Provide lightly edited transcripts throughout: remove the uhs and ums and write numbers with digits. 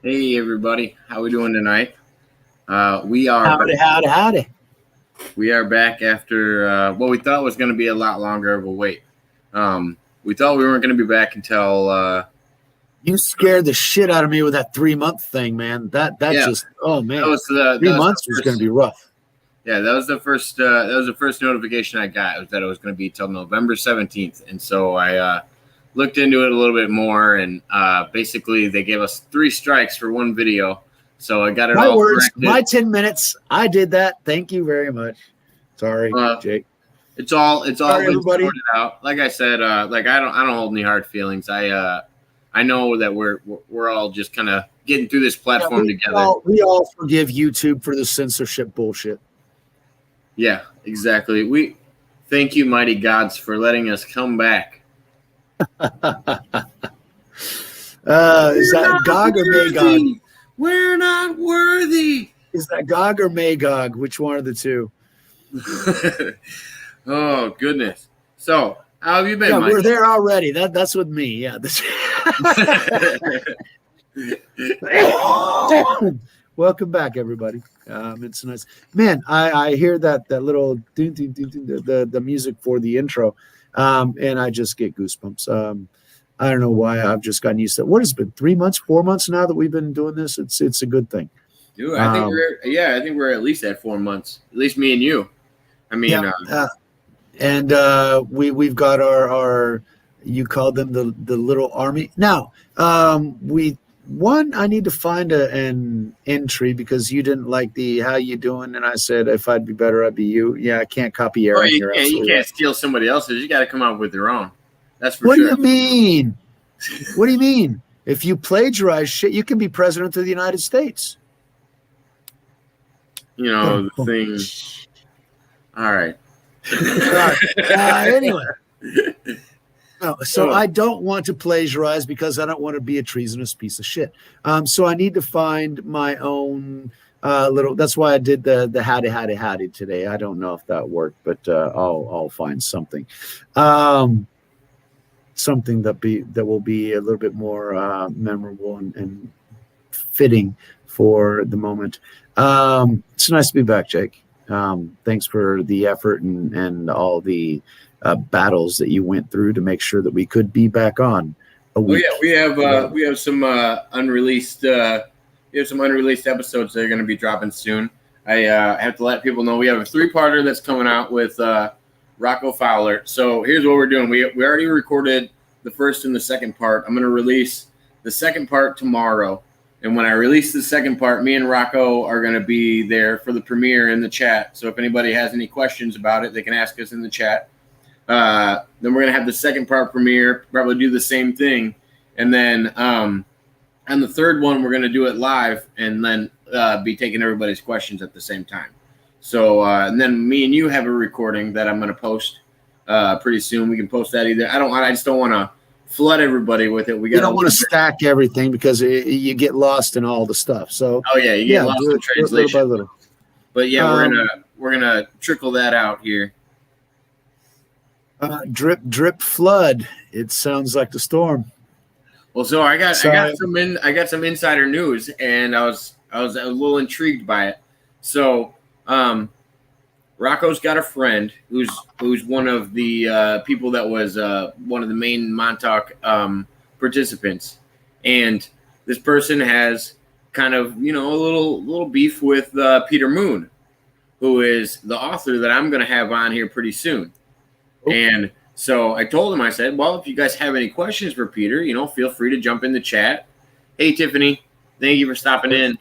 Hey everybody, how we doing tonight? We are Howdy. we are back after what we thought was going to be a lot longer of a wait. We thought we weren't going to be back until You scared the shit out of me with that 3-month thing, man. That yeah, just oh man, that was the 3 months was going to be rough. Yeah, that was the first notification I got, was that it was going to be till November 17th, and so I looked into it a little bit more, and basically they gave us 3 strikes for one video, so I got it My all words, corrected. my 10 minutes. I did that. Thank you very much. Sorry, Jake. It's all Sorry, been everybody. sorted out. Like I said, like I don't hold any hard feelings. I know that we're all just kind of getting through this platform together. We all forgive YouTube for the censorship bullshit. Yeah, exactly. We thank you, mighty gods, for letting us come back. Is that Gog or Magog? We're not worthy. Is that Gog or Magog? Which one of the two? Oh goodness. So how have you been? Yeah, Mike? we're there already. That's with me. Yeah. Welcome back, everybody. It's nice, man. I hear that little the music for the intro, and I just get goosebumps. I don't know why. I've just gotten used to it. What has it been 3 months, 4 months now that we've been doing this? It's a good thing. Dude, I think we're at least at 4 months. At least me and you. I mean, and we've got our you called them the little army. Now I need to find an entry because you didn't like the how you doing, and I said if I'd be better I'd be you. Yeah, I can't copy Aaron. You can't steal somebody else's. You got to come up with your own. That's for sure. What do you mean? What do you mean? If you plagiarize shit, you can be president of the United States. You know the thing. All right. Anyway. So I don't want to plagiarize because I don't want to be a treasonous piece of shit. So I need to find my own little. That's why I did the howdy today. I don't know if that worked, but I'll find something, something that will be a little bit more memorable and fitting for the moment. It's nice to be back, Jake. Thanks for the effort and all the battles that you went through to make sure that we could be back on a week. Oh yeah, we have some unreleased episodes that are going to be dropping soon. I have to let people know we have a 3-parter that's coming out with Rocco Fowler. So here's what we're doing. We already recorded the first and the second part. I'm going to release the second part tomorrow. And when I release the second part, me and Rocco are going to be there for the premiere in the chat. So if anybody has any questions about it, they can ask us in the chat. Then we're going to have the second part premiere, probably do the same thing. And then on the third one, we're going to do it live and then be taking everybody's questions at the same time. So and then me and you have a recording that I'm going to post pretty soon. We can post that either. I just don't want to flood everybody with it. We don't want to stack everything because you get lost in all the stuff. So you get lost in translation. Little by little. But yeah, we're gonna trickle that out here. Drip flood. It sounds like the storm. Well, so I got some insider news, and I was a little intrigued by it. So Rocco's got a friend who's one of the people that was one of the main Montauk participants, and this person has kind of a little beef with Peter Moon, who is the author that I'm going to have on here pretty soon. Okay. And so I told him, I said, well, if you guys have any questions for Peter, feel free to jump in the chat. Hey, Tiffany, thank you for stopping in.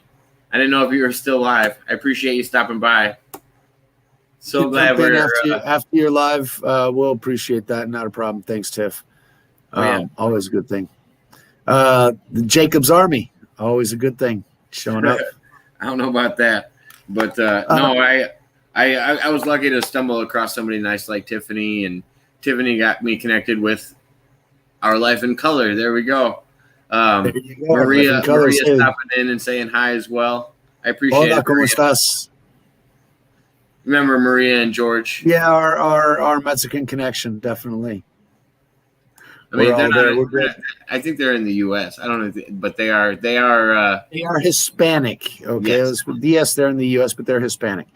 I didn't know if you were still live. I appreciate you stopping by. So glad we're after you're live. We'll appreciate that. Not a problem. Thanks, Tiff. Always a good thing. The Jacob's Army, always a good thing. Showing up. I don't know about that, but no, I was lucky to stumble across somebody nice like Tiffany, and Tiffany got me connected with Our Life in Color. There we go. There you go. Maria stopping in and saying hi as well. I appreciate it. ¿Cómo estás? Remember Maria and George? Yeah, our Mexican connection, definitely. I mean, We're all there. We're good. I think they're in the U.S. I don't know, but they are. They are Hispanic. Okay, yes, they're in the U.S., but they're Hispanic,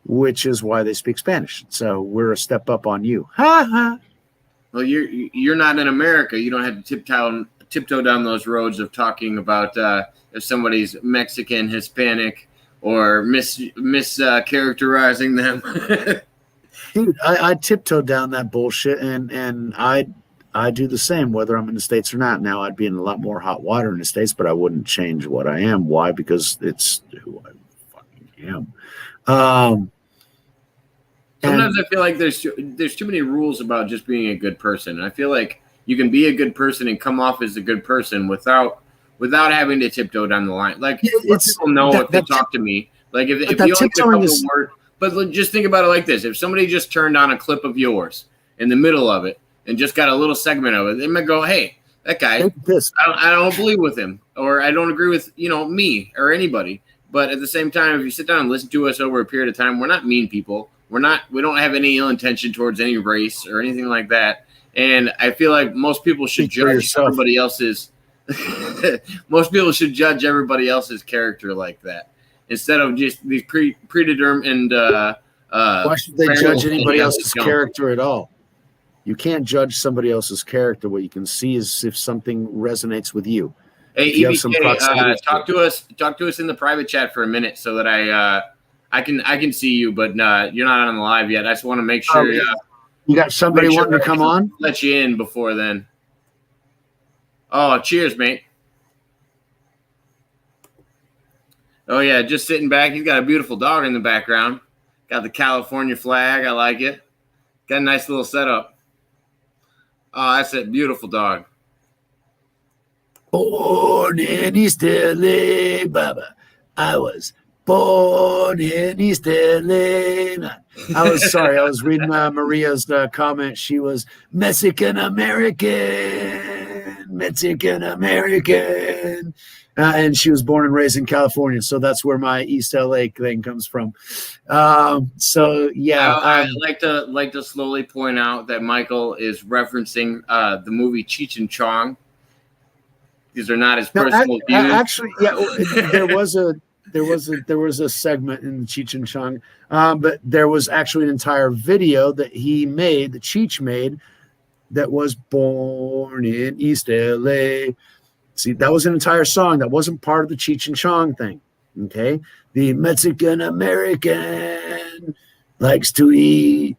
which is why they speak Spanish. So we're a step up on you. Ha ha. Well, you're not in America. You don't have to tiptoe down those roads of talking about if somebody's Mexican, Hispanic, or characterizing them. Dude, I tiptoe down that bullshit, and I do the same whether I'm in the States or not. Now I'd be in a lot more hot water in the States, but I wouldn't change what I am. Why? Because it's who I fucking am. Sometimes I feel like there's too many rules about just being a good person. And I feel like you can be a good person and come off as a good person without having to tiptoe down the line. Like people know if they talk to me. Like if you only get a couple of words. But just think about it like this: if somebody just turned on a clip of yours in the middle of it and just got a little segment of it, they might go, "Hey, that guy, I don't believe with him, or I don't agree with me or anybody." But at the same time, if you sit down and listen to us over a period of time, we're not mean people. We don't have any ill intention towards any race or anything like that. And I feel like most people should judge everybody else's. Most people should judge everybody else's character like that instead of just these predetermined. Why should they judge anybody else's character at all? You can't judge somebody else's character. What you can see is if something resonates with you. Hey, EBK, talk to us in the private chat for a minute so that I can see you, but you're not on the live yet. I just want to make sure you got somebody wanting to come on. Let you in before then. Oh, cheers, mate. Oh yeah, just sitting back. He's got a beautiful dog in the background. Got the California flag. I like it. Got a nice little setup. Oh, that's a beautiful dog. Born in East LA, Baba. I was born in East LA. I was reading Maria's comment. She was Mexican American, and she was born and raised in California. So that's where my East LA thing comes from. So yeah, I like to slowly point out that Michael is referencing the movie Cheech and Chong. These are not his personal views. Actually, yeah, there was a segment in Cheech and Chong, but there was actually an entire video that Cheech made, that was born in East LA. See, that was an entire song that wasn't part of the Cheech and Chong thing. Okay, the Mexican American likes to eat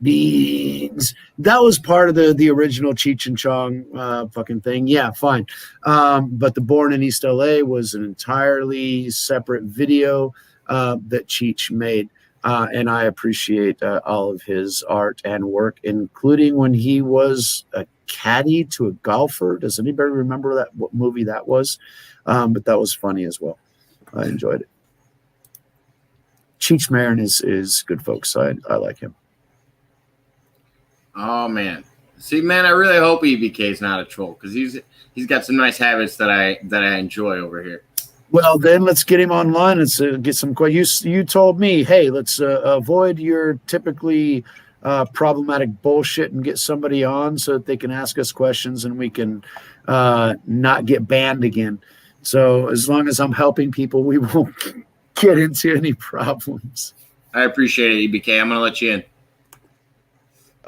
beans. That was part of the original Cheech and Chong fucking thing. Yeah, fine. But the Born in East LA was an entirely separate video that Cheech made. And I appreciate all of his art and work, including when he was a caddy to a golfer. Does anybody remember what movie that was? But that was funny as well. I enjoyed it. Cheech Marin is good, folks. I like him. Oh man, see, man, I really hope EBK is not a troll, because he's got some nice habits that I enjoy over here. Well, then let's get him online and get some questions. You told me, hey, let's avoid your typically problematic bullshit and get somebody on so that they can ask us questions and we can not get banned again. So as long as I'm helping people, we won't get into any problems. I appreciate it, EBK. I'm going to let you in.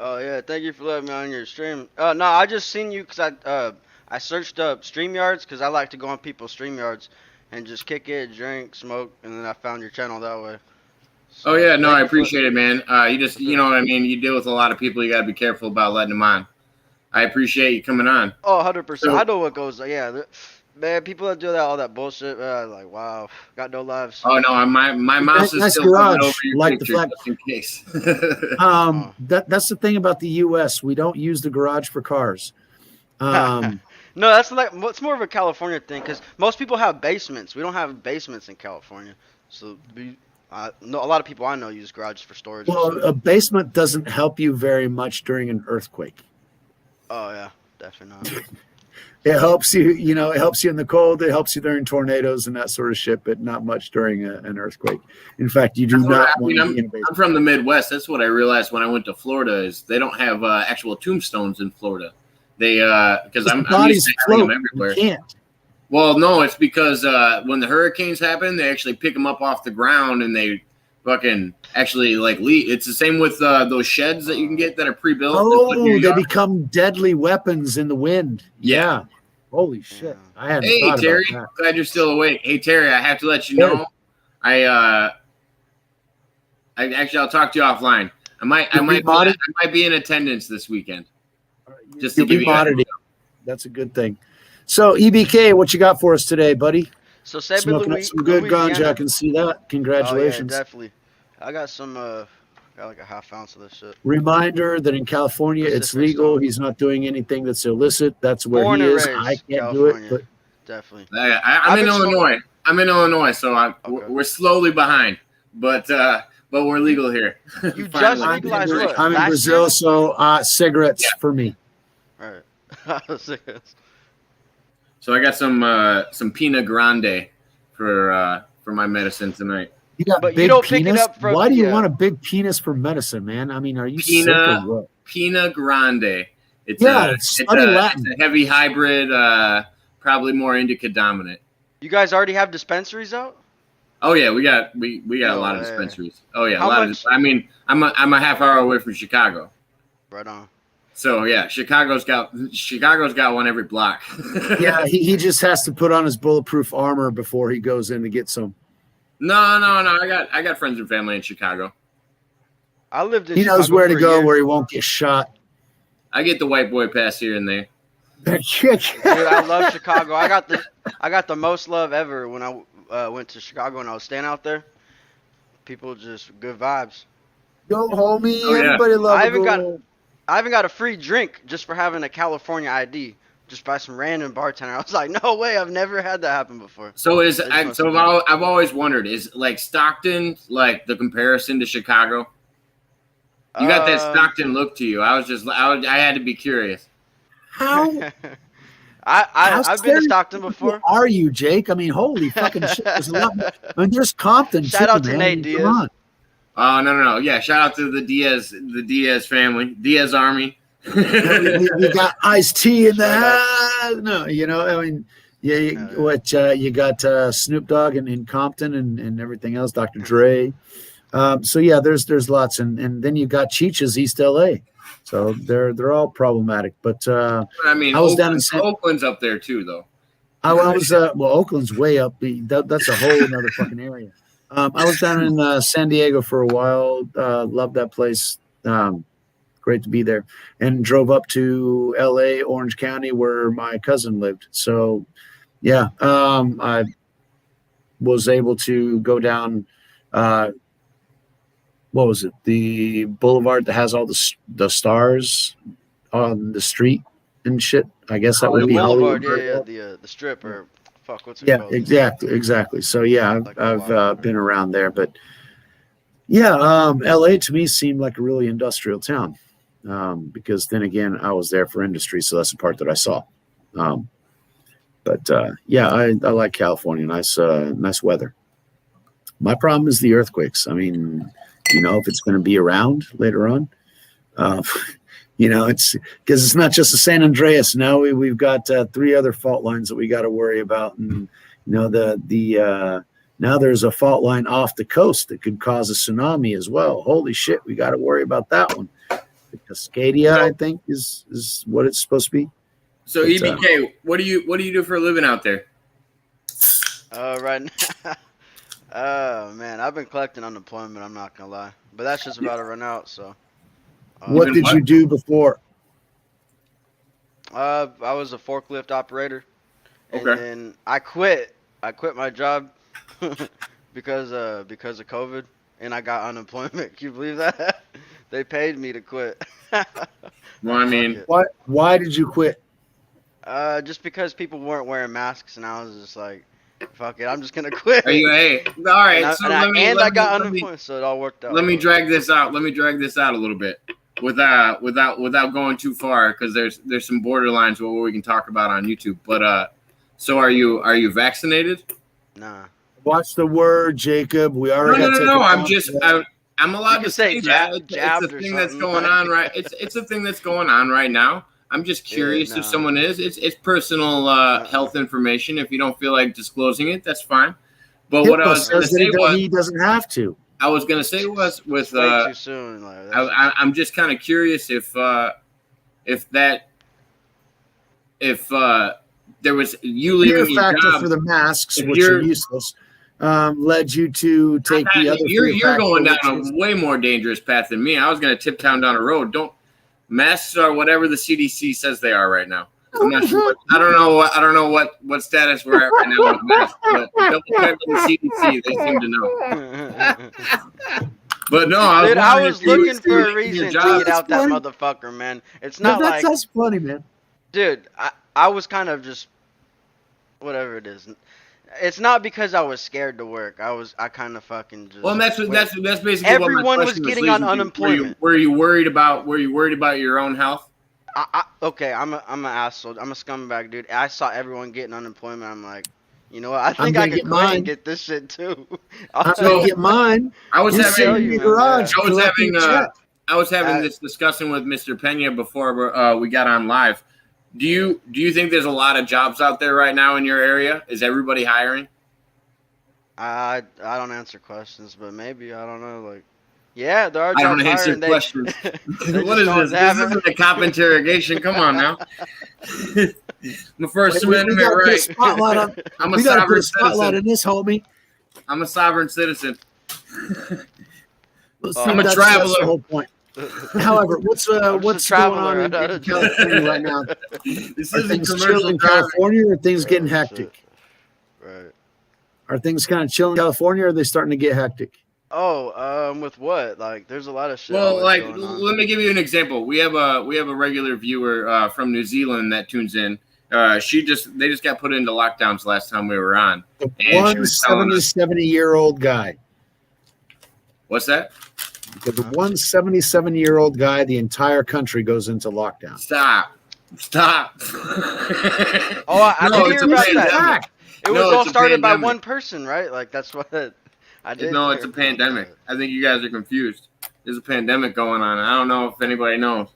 Oh yeah, thank you for letting me on your stream. No, I just seen you because I searched up StreamYards because I like to go on people's StreamYards and just kick it, drink, smoke, and then I found your channel that way. So, oh yeah, no, I appreciate it, man. You know what I mean. You deal with a lot of people. You got to be careful about letting them on. I appreciate you coming on. Oh, 100%. I know what goes. Yeah, man. People that do all that bullshit, like wow, got no lives. Oh no, my mouse is still coming over your like picture, just in case. That's the thing about the U.S. We don't use the garage for cars. No, that's it's more of a California thing because most people have basements. We don't have basements in California, so a lot of people I know use garages for storage. Well, a basement doesn't help you very much during an earthquake. Oh yeah, definitely not. It helps you, it helps you in the cold. It helps you during tornadoes and that sort of shit, but not much during an earthquake. In fact, you do not want to be in a basement. I'm from the Midwest. That's what I realized when I went to Florida is they don't have actual tombstones in Florida. They because I'm used bodies to having float. them everywhere. You can't. Well, no, it's because when the hurricanes happen, they actually pick them up off the ground and they fucking actually like leave. It's the same with those sheds that you can get that are pre-built. Oh, they become deadly weapons in the wind. Yeah. Holy shit! I hadn't Hey thought Terry, about that. glad you're still awake. Hey Terry, I have to let you Good. know. I actually I'll talk to you offline. I might be in attendance this weekend. Just to You'll give be you monitored. That's a good thing. So EBK, what you got for us today, buddy? So Sabin Smoking up some good ganja. I can see that. Congratulations. Oh, yeah, definitely. I got some, got like a half ounce of this shit. Reminder that in California it's legal. He's not doing anything that's illicit. That's where Born he and is. raised, I can't California. do it. But Definitely. I'm in Illinois. I'm in Illinois, so Okay. we're slowly behind, but we're legal here. You just Finally. legalized what? I'm in Last Brazil, year? so cigarettes for me. All right. So I got some Pinot Grande for my medicine tonight. You got But big you don't penis? pick it up from Why do you the, want a big penis for medicine, man? I mean, are you sick Pinot- or what? Pinot Grande. It's It's Latin. it's a heavy hybrid, probably more indica dominant. You guys already have dispensaries out? Oh yeah, we got a No lot of way. dispensaries. Oh yeah, How a lot much- of. I mean, I'm a half hour away from Chicago. Right on. So yeah, Chicago's got one every block. Yeah, he just has to put on his bulletproof armor before he goes in to get some. No. I got friends and family in Chicago. I lived in He knows Chicago where to for a go year. where he won't get shot. I get the white boy pass here and there. Dude, I love Chicago. I got the most love ever when I went to Chicago and I was staying out there. People just good vibes. Yo, homie, Oh, yeah. everybody loves I even got a free drink just for having a California ID, just by some random bartender. I was like, no way, I've never had that happen before. So I've I've always wondered, is like Stockton like the comparison to Chicago? You got that Stockton look to you. I had to be curious. How I've been to Stockton before. are you, Jake? I mean, holy fucking shit. There's a lot. I mean, there's Compton. Shout too, out to man. Nate Come Diaz. on. Oh no. Yeah, shout out to the Diaz family, Diaz Army. we got Ice-T in the Straight up. house. No, I mean, yeah. You got Snoop Dogg in Compton and everything else. Dr. Dre. So yeah, there's lots, and then you got Cheech's East LA. So they're all problematic. But I mean, I was down in Oakland's up there too, though. I was Oakland's way up. That's a whole another fucking area. I was down in San Diego for a while. Loved that place. Great to be there. And drove up to LA, Orange County, where my cousin lived. So, yeah, I was able to go down. What was it? The boulevard that has all the stars on the street and shit. I guess that would be Boulevard, Hollywood. yeah, the strip or fuck, what's it Yeah, called? exactly. So yeah, Like I've been around there, but yeah, LA to me seemed like a really industrial town, because then again, I was there for industry, so that's the part that I saw. But yeah, I like California. Nice weather. My problem is the earthquakes. I mean, if it's going to be around later on. It's because it's not just the San Andreas. Now we've got 3 other fault lines that we got to worry about, and now there's a fault line off the coast that could cause a tsunami as well. Holy shit, we got to worry about that one. The Cascadia, I think, is what it's supposed to be. So But, EBK, what do you do for a living out there? Right now. Oh man, I've been collecting unemployment. I'm not gonna lie, but that's just about to run out. So. What Even did what? you do before? I was a forklift operator, and Okay. then I quit. I quit my job because of COVID, and I got unemployment. Can you believe that? They paid me to quit. Well, I mean, Why did you quit? Just because people weren't wearing masks, and I was just like, "Fuck it, I'm just gonna quit." all right. So I got unemployment, so it all worked out. Let me drag this out. Let me drag this out a little bit, without going too far, because there's some borderlines what we can talk about on YouTube. But so are you vaccinated? Nah. Watch the word, Jacob. We already No. I'm allowed You to can say say that. jabbed It's or a thing that's something. going on right. It's a thing that's going on right now. I'm just curious no. if someone is. It's personal health information. If you don't feel like disclosing it, that's fine. But what I HIPAA was going to says say that was, he doesn't have to. I was going to say was with way too soon. Like, I'm just kind of curious if there was you Fear leaving your factor job for the masks, if which are useless, led you to take the other. You're going down which is- a way more dangerous path than me. I was going to tiptoe down a road. Don't masks are whatever the CDC says they are right now. I'm not sure. I don't know what status we're at right now with masks, but double check with the CDC. They seem to know. But no, I was looking for a your reason to job. get out that funny. motherfucker, man. It's No, not that like, sounds funny, man. dude, I was kind of just whatever it is. It's not because I was scared to work. I kind of fucking just. Well, that's basically Everyone what my was question getting on leading to. unemployment. Were you worried about your own health? Okay, I'm an asshole. I'm a scumbag, dude. I saw everyone getting unemployment. I'm like, you know what? I think gonna I could get quit mine. and get this shit too. I'm gonna get mine. I was You're having sitting in your garage. I was collecting having check. I was having this discussion with Mr. Pena before we got on live. Do you think there's a lot of jobs out there right now in your area? Is everybody hiring? I don't answer questions, but maybe I don't know. Like, yeah, there are I jobs don't answer hiring. questions. They What just is don't this? This have it. isn't a cop interrogation. Come on now. The First We Amendment gotta put a right. spotlight on. I'm a We gotta put sovereign a spotlight citizen. on this, homie. I'm a sovereign citizen. Let's I'm see, a that's traveler. the whole point. However, what's just a going traveler. on in California right now? This Are isn't things chill commercial in driving. California, or are things getting Oh, hectic? shit. Right. Are things kind of chill in California, or are they starting to get hectic? Oh, with what? Like, there's a lot of shit. Well, always like, going on. let me give you an example. We have a regular viewer from New Zealand that tunes in. They just got put into lockdowns last time we were on. The And she was telling us- 70-year-old guy. What's that? Because the 177-year-old guy, the entire country goes into lockdown. Stop. Oh, I No, didn't it's hear a about pandemic. that. It was No, all it's a started by pandemic. one person, right? Like, that's what I did. No, it's a pandemic. I think you guys are confused. There's a pandemic going on. I don't know if anybody knows.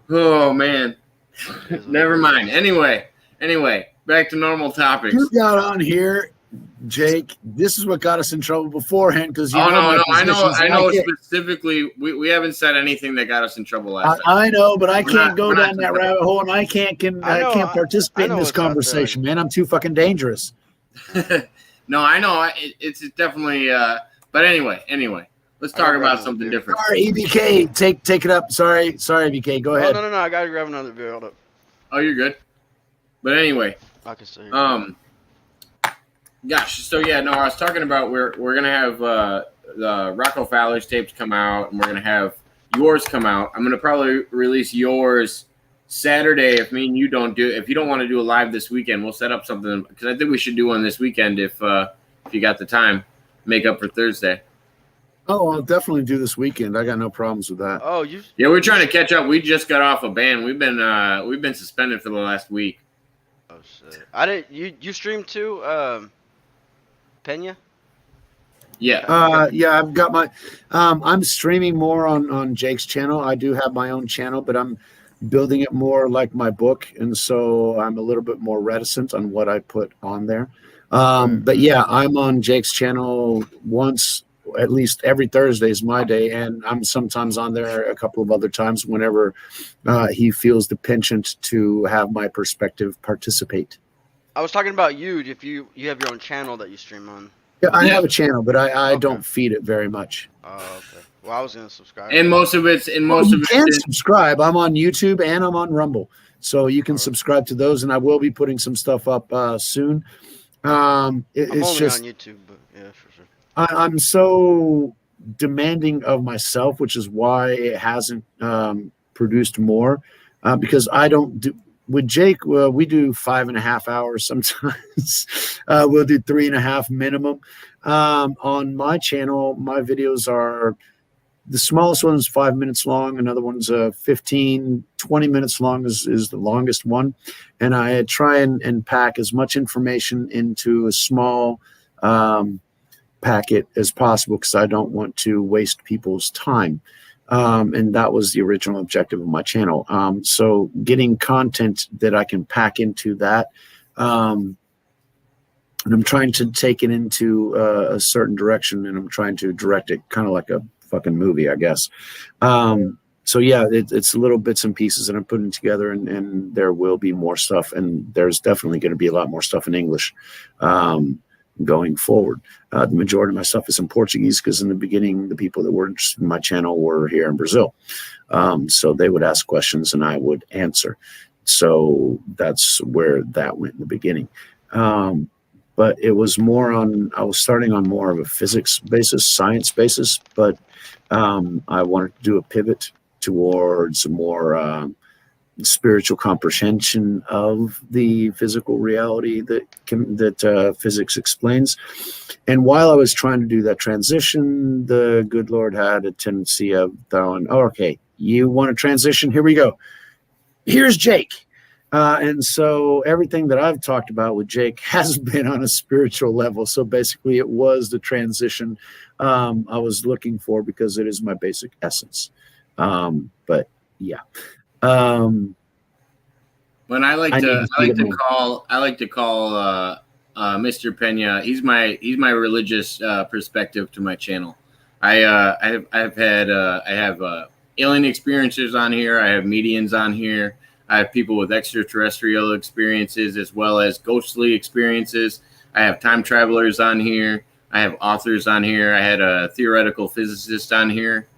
Oh man. Never mind. Anyway, back to normal topics. You got on here, Jake. This is what got us in trouble beforehand because Oh no, I know specifically. We haven't said anything that got us in trouble last time. I know, but I We're can't not- go we're down not- that rabbit hole, and I can't participate in know this what's out there. conversation, man. I'm too fucking dangerous. No, I know. It's definitely. But anyway, let's talk about something different. Sorry, EBK, take it up. Sorry, EBK, go ahead. No. I gotta grab another beer. Hold up. Oh, you're good. But anyway, I can see. gosh. So yeah, no, I was talking about we're gonna have the Rocco Fowler's tapes come out, and we're gonna have yours come out. I'm gonna probably release yours Saturday if me and you don't do. If you don't want to do a live this weekend, we'll set up something because I think we should do one this weekend if you got the time. Make up for Thursday. Oh, I'll definitely do this weekend. I got no problems with that. Oh, you. Yeah, we're trying to catch up. We just got off a ban. We've been suspended for the last week. Oh shit. I didn't. You streamed too, Pena? Yeah. Yeah, I've got my. I'm streaming more on Jake's channel. I do have my own channel, but I'm building it more like my book, and so I'm a little bit more reticent on what I put on there. But yeah, I'm on Jake's channel once, at least every Thursday is my day, and I'm sometimes on there a couple of other times whenever he feels the penchant to have my perspective participate. I was talking about you. If you have your own channel that you stream on. Yeah, I have a channel, but I don't feed it very much. Oh, okay. Well, I was gonna subscribe. And most of it's You can subscribe. I'm on YouTube and I'm on Rumble, so you can subscribe to those, and I will be putting some stuff up soon. I'm It's only just on YouTube, but yeah, for sure. I'm so demanding of myself, which is why it hasn't produced more, because I don't do with Jake. We do 5.5 hours sometimes. We'll do 3.5 minimum. On my channel, my videos are the smallest one is 5 minutes long. Another one's 15, 20 minutes long is the longest one. And I try and pack as much information into a small packet as possible because I don't want to waste people's time. And that was the original objective of my channel. So getting content that I can pack into that, and I'm trying to take it into a certain direction, and I'm trying to direct it kind of like a fucking movie, I guess. So yeah, it's little bits and pieces that I'm putting together, and there will be more stuff, and there's definitely going to be a lot more stuff in English going forward. The majority of my stuff is in Portuguese because in the beginning, the people that were interested in my channel were here in Brazil. So they would ask questions and I would answer. So that's where that went in the beginning. But it was more on, I was starting on more of a physics basis, science basis, but I wanted to do a pivot towards more spiritual comprehension of the physical reality that physics explains. And while I was trying to do that transition, the good Lord had a tendency of throwing, oh, okay, you want to transition? Here we go. Here's Jake. And so everything that I've talked about with Jake has been on a spiritual level. So basically it was the transition I was looking for because it is my basic essence. But yeah. When I like to call Mr. Pena. He's my religious perspective to my channel. I have alien experiences on here. I have mediums on here. I have people with extraterrestrial experiences as well as ghostly experiences. I have time travelers on here. I have authors on here. I had a theoretical physicist on here.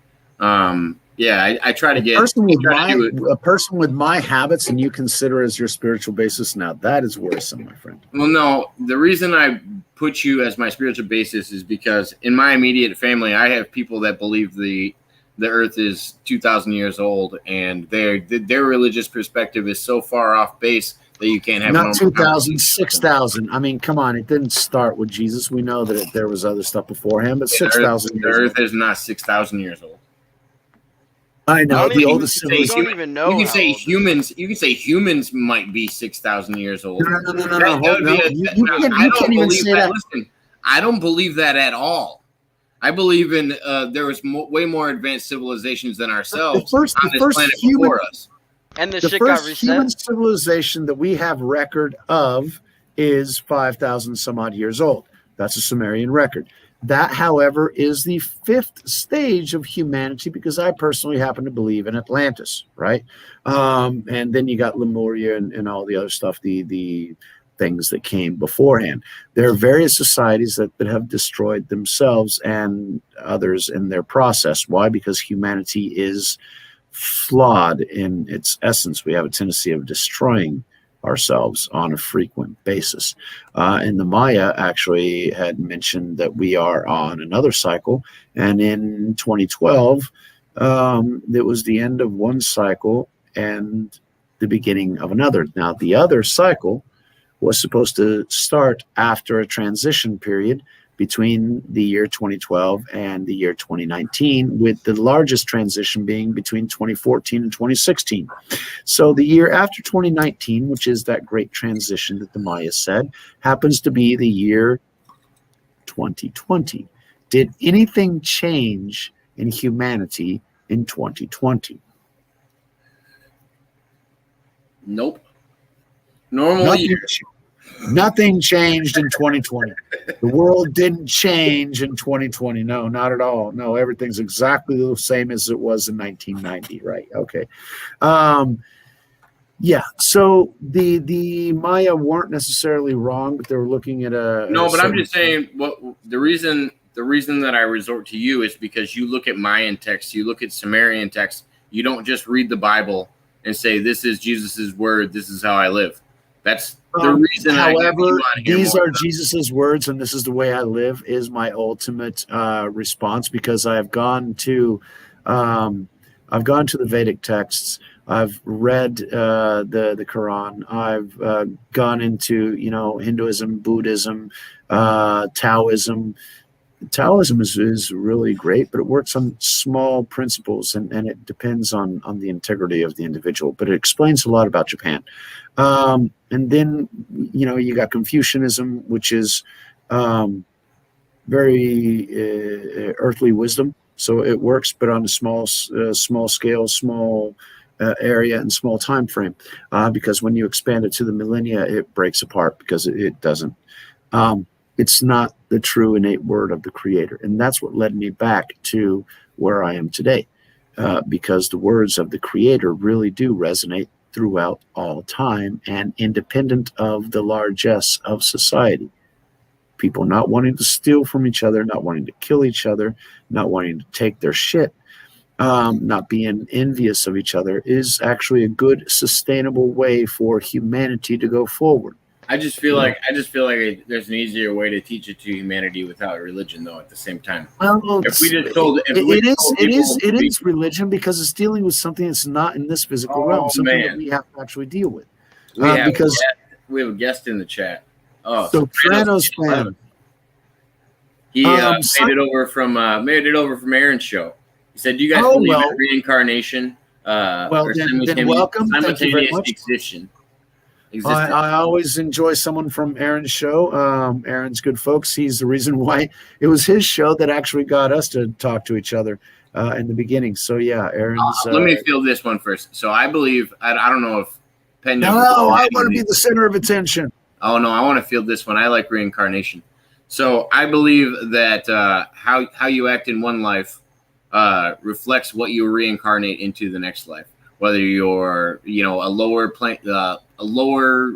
Yeah, I try to get a person with my habits, and you consider as your spiritual basis. Now that is worrisome, my friend. Well, no, the reason I put you as my spiritual basis is because in my immediate family, I have people that believe the Earth is 2,000 years old, and their religious perspective is so far off base that you can't have not 2,000, 6,000. I mean, come on, it didn't start with Jesus. We know that there was other stuff beforehand, but 6,000 years. The Earth is not 6,000 years old. I know the oldest civilization. You don't even know. You can say humans. You can say humans might be 6,000 years old. No. You can't even say that. Listen, I don't believe that at all. I believe in there was way more advanced civilizations than ourselves the first human, before us. And the shit got reset. Human civilization that we have record of is 5,000 some odd years old. That's a Sumerian record. That, however, is the fifth stage of humanity because I personally happen to believe in Atlantis, right? And then you got Lemuria and all the other stuff, the things that came beforehand. There are various societies that have destroyed themselves and others in their process. Why? Because humanity is flawed in its essence. We have a tendency of destroying ourselves on a frequent basis. And the Maya actually had mentioned that we are on another cycle. And in 2012, it was the end of one cycle and the beginning of another. Now, the other cycle was supposed to start after a transition period between the year 2012 and the year 2019, with the largest transition being between 2014 and 2016. So the year after 2019, which is that great transition that the Maya said, happens to be the year 2020. Did anything change in humanity in 2020? Nope. Normal year. Nothing changed in 2020. The world didn't change in 2020. No, not at all. No, everything's exactly the same as it was in 1990. Right. Okay. Yeah. So the Maya weren't necessarily wrong, but they were looking at I'm just saying what the reason that I resort to you is because you look at Mayan texts, you look at Sumerian texts, you don't just read the Bible and say, this is Jesus's word, this is how I live. That's the reason. However, these are Jesus's words, and this is the way I live. Is my ultimate response because I have gone to the Vedic texts. I've read the Quran. I've gone into Hinduism, Buddhism, Taoism. Taoism is really great, but it works on small principles, and it depends on the integrity of the individual. But it explains a lot about Japan. And then, you got Confucianism, which is very earthly wisdom, So it works, but on a small scale, small area, and small time frame. Because when you expand it to the millennia, it breaks apart because it doesn't. It's not the true innate word of the Creator, and that's what led me back to where I am today. Because the words of the Creator really do resonate throughout all time and independent of the largesse of society. People not wanting to steal from each other, not wanting to kill each other, not wanting to take their shit, not being envious of each other is actually a good, sustainable way for humanity to go forward. I just feel like there's an easier way to teach it to humanity without religion, though. At the same time, Well, if we just told, it is religion because it's dealing with something that's not in this physical realm, something that man. we have to actually deal with. we have because we have a guest in the chat. Oh, Sopranos fan. He Son- made it over from Aaron's show. He said, "Do you guys believe in reincarnation? Or then welcome. Thank you very simultaneous much. existence?" I always enjoy someone from Aaron's show. Aaron's good folks. He's the reason why it was his show that actually got us to talk to each other in the beginning. So yeah, Aaron's. Let me field this one first. So I believe I don't know if Penn. No, I want to be the center of attention. Oh no, I want to field this one. I like reincarnation. So I believe that how you act in one life reflects what you reincarnate into the next life. Whether you're a lower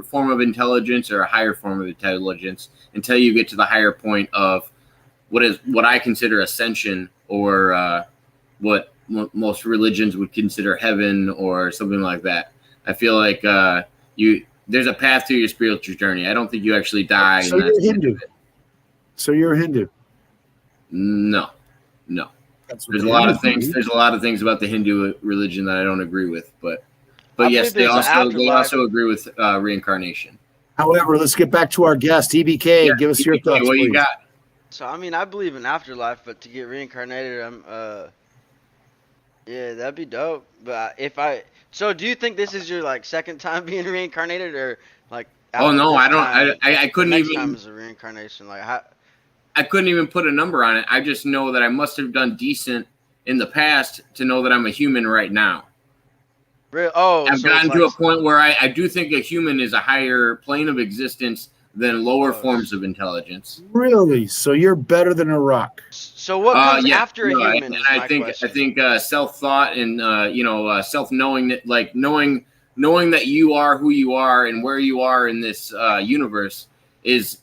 form of intelligence or a higher form of intelligence, until you get to the higher point of what I consider ascension, or what most religions would consider heaven or something like that. I feel like there's a path to your spiritual journey. I don't think you actually die. So you're Hindu. So you're a Hindu. No. There's a lot of things. There's a lot of things about the Hindu religion that I don't agree with, but yes, they also agree with reincarnation. However, let's get back to our guest, EBK. Give us your thoughts. What please. you got? So I mean, I believe in afterlife, but to get reincarnated, yeah, that'd be dope. But so do you think this is your like second time being reincarnated, or like? Oh no, I don't. I couldn't next even. Time is a reincarnation. Like how? I couldn't even put a number on it. I just know that I must have done decent in the past to know that I'm a human right now. Really? Oh, I've gotten to a point where I do think a human is a higher plane of existence than lower forms of intelligence. Really? So you're better than a rock? So what comes after a human? I think self-thought and self-knowing, that like knowing that you are who you are and where you are in this universe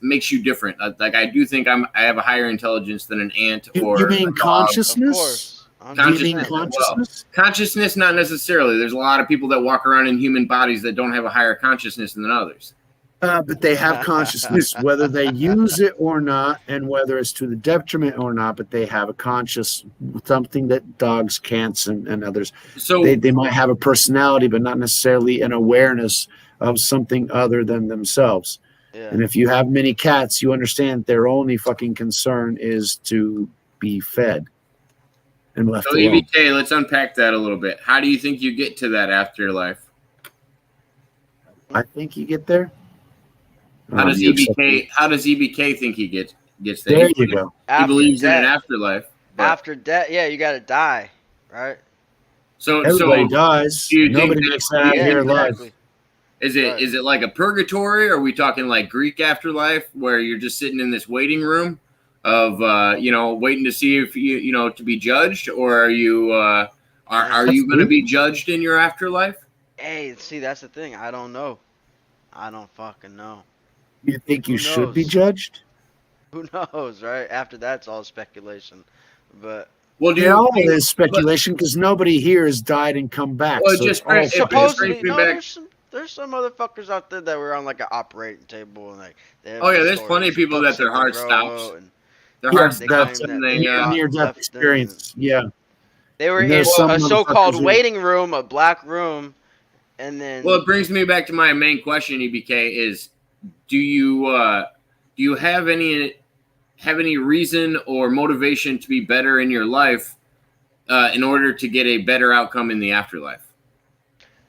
makes you different. Like I do think I have a higher intelligence than an ant or. You mean consciousness? Consciousness? Consciousness, not necessarily. There's a lot of people that walk around in human bodies that don't have a higher consciousness than others. But they have consciousness, whether they use it or not, and whether it's to the detriment or not. But they have a conscious, something that dogs, cats, and others. So they might have a personality, but not necessarily an awareness of something other than themselves. Yeah. And if you have many cats, you understand their only fucking concern is to be fed and left alone. EBK, let's unpack that a little bit. How do you think you get to that afterlife? I think you get there. How does EBK think he gets there? There you go. He believes in an afterlife. After death, yeah, you got to die, right? So everybody dies. Nobody makes that out here alive. Is it like a purgatory? Or are we talking like Greek afterlife, where you're just sitting in this waiting room of waiting to see if you to be judged, or are you going to be judged in your afterlife? Hey, see, that's the thing. I don't know. I don't fucking know. You think you should be judged? Who knows, right? After that's all speculation. But all is speculation because nobody here has died and come back. Well, so supposedly, there's some motherfuckers out there that were on like an operating table and like. There's plenty of people that their heart stops. Their heart stops and they near-death experience. Yeah. They were in a so-called waiting room, a black room, and then. Well, it brings me back to my main question, EBK, is do you have any reason or motivation to be better in your life in order to get a better outcome in the afterlife?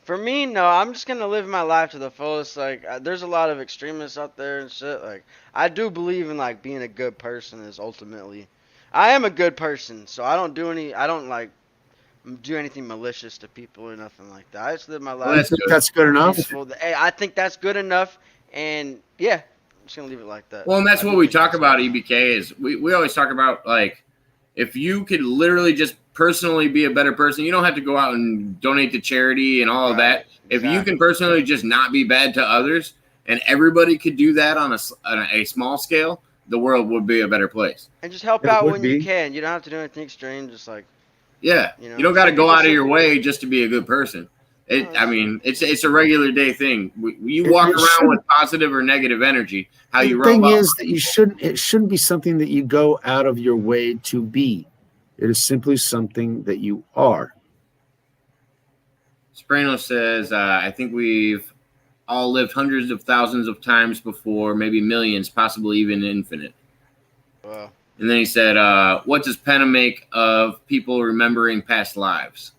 For me, no. I'm just gonna live my life to the fullest. Like, there's a lot of extremists out there and shit. Like, I do believe in like being a good person is ultimately. I am a good person, so I don't like do anything malicious to people or nothing like that. I just live my Well, life that's good. That's good enough. peaceful. Hey, I think that's good enough, and yeah, I'm just gonna leave it like that. Well, and that's I what do we think talk that's about, good enough. EBK, is we always talk about, like, if you could literally just personally be a better person, you don't have to go out and donate to charity and all of that. Right, If you can exactly. personally just not be bad to others, and everybody could do that on a small scale, the world would be a better place. And just help It out would when you be. can. You don't have to do anything extreme. Just like Yeah, you know, you don't got to some go people out of say- your way just to be a good person. No, I mean, it's a regular day thing. You walk It around shouldn't- with positive or negative energy. How you The roll thing about. is that it shouldn't be something that you go out of your way to be. It is simply something that you are. Soprano says, I think we've all lived hundreds of thousands of times before, maybe millions, possibly even infinite. Well, And then he said, what does Penna make of people remembering past lives?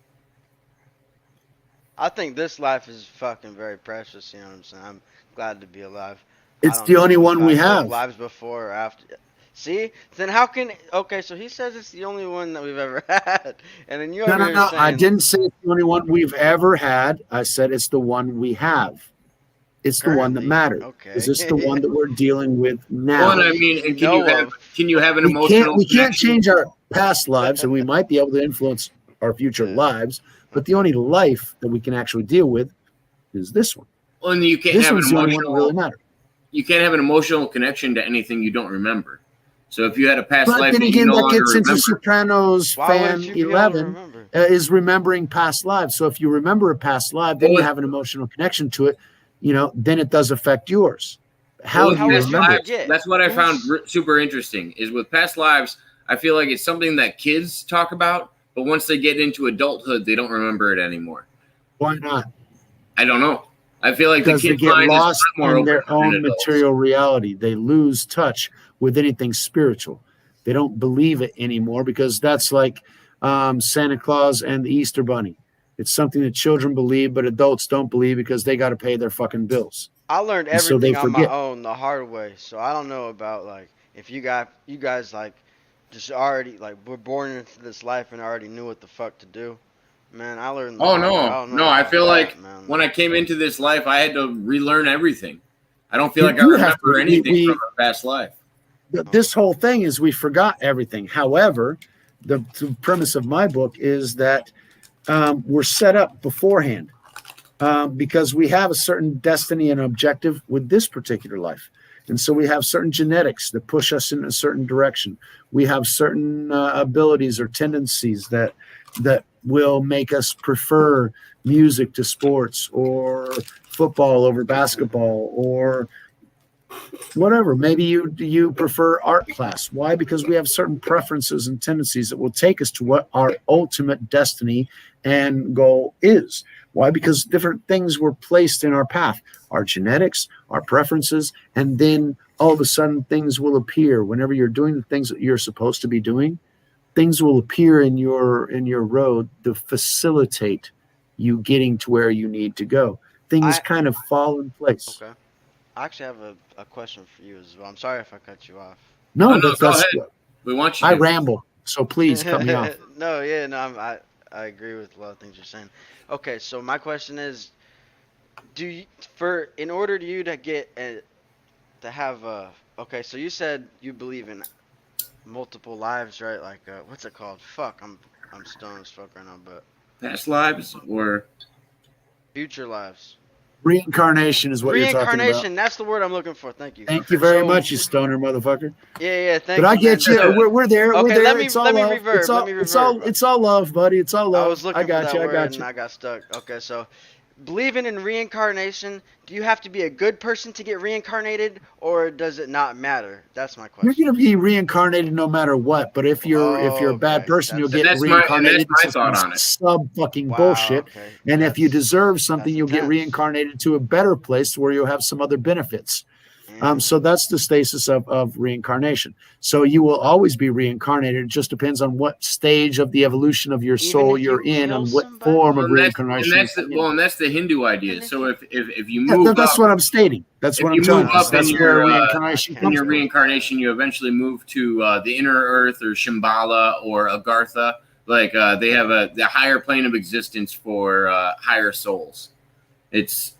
I think this life is fucking very precious. You know what I'm saying? I'm glad to be alive. It's I don't the know only if one we I've lived have. Lives before or after. See, then how can? Okay, so he says it's the only one that we've ever had, and then you No, over no, here no. saying, I didn't say it's the only one we've ever had. I said it's the one we have. It's the one that Currently. matters. Okay. Is this the one that we're dealing with now? Well, and I mean, and can you have an we emotional can't connection? change our past lives, and we might be able to influence our future Yeah. lives, but the only life that we can actually deal with is this one. Well, and you can't This have an one's the only one that really emotional. matters. You can't have an emotional connection to anything you don't remember. So if you had a past But life then that again, you no that longer gets into remember, Sopranos why fan wouldn't you be able to 11 remember? is remembering past lives. So if you remember a past life, then Well, you have an emotional connection to it, then it does affect yours. How with do you would past you remember it? lives, forget? that's what I found Who's- super interesting. Is with past lives, I feel like it's something that kids talk about, but once they get into adulthood, they don't remember it anymore. Why not? I don't know. I feel like Because the they kid's get mind lost is more in open their than own adults. material reality. They lose touch with anything spiritual. They don't believe it anymore because that's like Santa Claus and the Easter Bunny. It's something that children believe, but adults don't believe because they got to pay their fucking bills. I learned And so they everything on my forget. own the hard way, so I don't know about like if you guys like just already like were born into this life and already knew what the fuck to do. Man, I learned. The Oh hard way. I no, don't know no! I about feel that, like man. when I came into this life, I had to relearn everything. I don't feel You like I do have remember to. anything from a past life. This whole thing is we forgot everything. However, the premise of my book is that we're set up beforehand because we have a certain destiny and objective with this particular life. And so we have certain genetics that push us in a certain direction. We have certain abilities or tendencies that will make us prefer music to sports or football over basketball or whatever. Maybe you prefer art class. Why? Because we have certain preferences and tendencies that will take us to what our ultimate destiny and goal is. Why? Because different things were placed in our path, our genetics, our preferences, and then all of a sudden things will appear. Whenever you're doing the things that you're supposed to be doing, things will appear in your road to facilitate you getting to where you need to go. Things kind of fall in place. Okay. I actually have a question for you as well. I'm sorry if I cut you off. No, Oh, no, that's, go that's ahead. We want you I to. ramble, so please cut me off. No, yeah, no, I agree with a lot of things you're saying. Okay, so my question is, in order to you to get to have okay, so you said you believe in multiple lives, right? Like what's it called? Fuck, I'm stoned as fuck right now, but Past lives or future lives. Reincarnation is what you're talking about. Reincarnation, that's the word I'm looking for. Thank you. Thank you very So- much, you stoner motherfucker. Yeah, thank But I you. get man. you. We're there. We're Okay, there. let me- It's all let me love. reverb, It's all, let me it's all, reverb. it's all love, buddy. It's all love. I was looking I got for that you. I word got and you. I got stuck. Okay, so believing in reincarnation, do you have to be a good person to get reincarnated, or does it not matter? That's my You're question. gonna be reincarnated no matter what. But if you're a bad Okay, person, you'll that's- get And that's my reincarnated. thought on it. Sub fucking Wow, bullshit. okay. And if you That's- deserve something, that's you'll get intense. reincarnated to a better place where you'll have some other benefits. So that's the stasis of reincarnation. So you will always be reincarnated. It just depends on what stage of the evolution of your soul if you're you in kill and what somebody? form of And reincarnation. that's the Hindu idea. So if you Yeah, move that's up, what I'm stating. That's if what you I'm telling move you. up That's in where your reincarnation in comes your from. reincarnation, you eventually move to the inner earth or Shambhala or Agartha. Like they have the higher plane of existence for higher souls. It's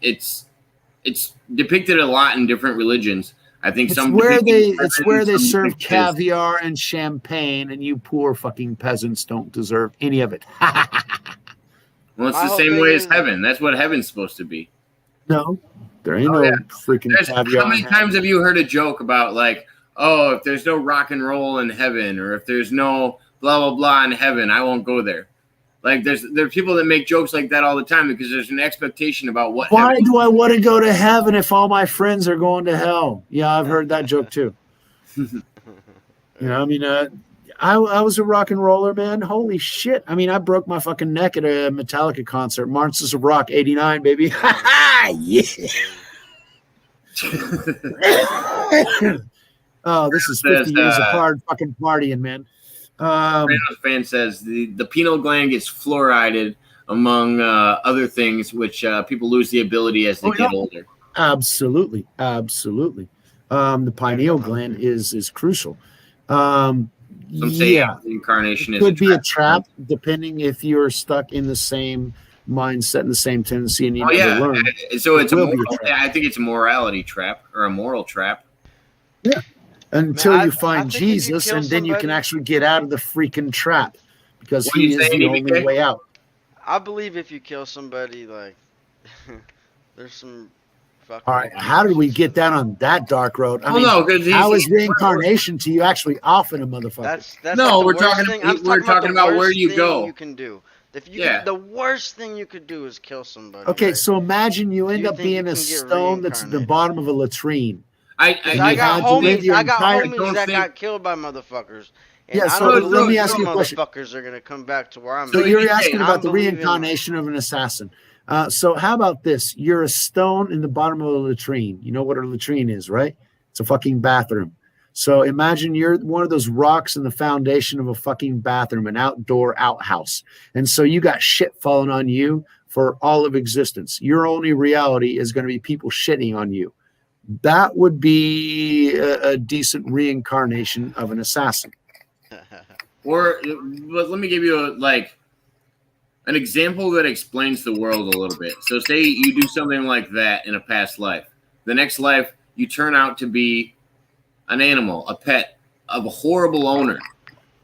depicted a lot in different religions. I think It's some where depict they heaven, some serve depict it as- caviar and champagne, and you poor fucking peasants don't deserve any of it. Well, it's My the whole same thing way is- as heaven. That's what heaven's supposed to be. No, there ain't Oh, no yeah. freaking caviar. How many times have you heard a joke about like, oh, if there's no rock and roll in heaven, or if there's no blah blah blah in heaven, I won't go there. Like there are people that make jokes like that all the time because there's an expectation about what. Why heaven do I want to go to heaven if all my friends are going to hell? Yeah, I've heard that joke too. I mean, I was a rock and roller, man. Holy shit. I mean, I broke my fucking neck at a Metallica concert. Monsters of Rock 89, baby. Yeah. Oh, this is 50 years of hard fucking partying, man. Random fan says the pineal gland gets fluorided among other things, which people lose the ability as they get older. Absolutely. The pineal gland is crucial. Some say reincarnation it could be a trap, depending if you're stuck in the same mindset and the same tendency, and you never learn. So it's I think it's a morality trap or a moral trap. Yeah. Until you find Jesus, and then you can actually get out of the freaking trap, because he is the only way out. I believe if you kill somebody, like, there's some fucking. All right, how did we get down on that dark road? I mean, how is reincarnation to you actually offing a motherfucker? That's no, like we're talking about where you go. You can do. If you the worst thing you could do is kill somebody. Okay, so imagine you end up being a stone that's at the bottom of a latrine. I got homies that got killed by motherfuckers. And yeah, so let me ask you a question. Motherfuckers are gonna come back to where I'm. So you're asking about the reincarnation of an assassin. So how about this? You're a stone in the bottom of a latrine. You know what a latrine is, right? It's a fucking bathroom. So imagine you're one of those rocks in the foundation of a fucking bathroom, an outdoor outhouse. And so you got shit falling on you for all of existence. Your only reality is going to be people shitting on you. That would be a decent reincarnation of an assassin. But let me give you an example that explains the world a little bit. So say you do something like that in a past life. The next life, you turn out to be an animal, a pet of a horrible owner.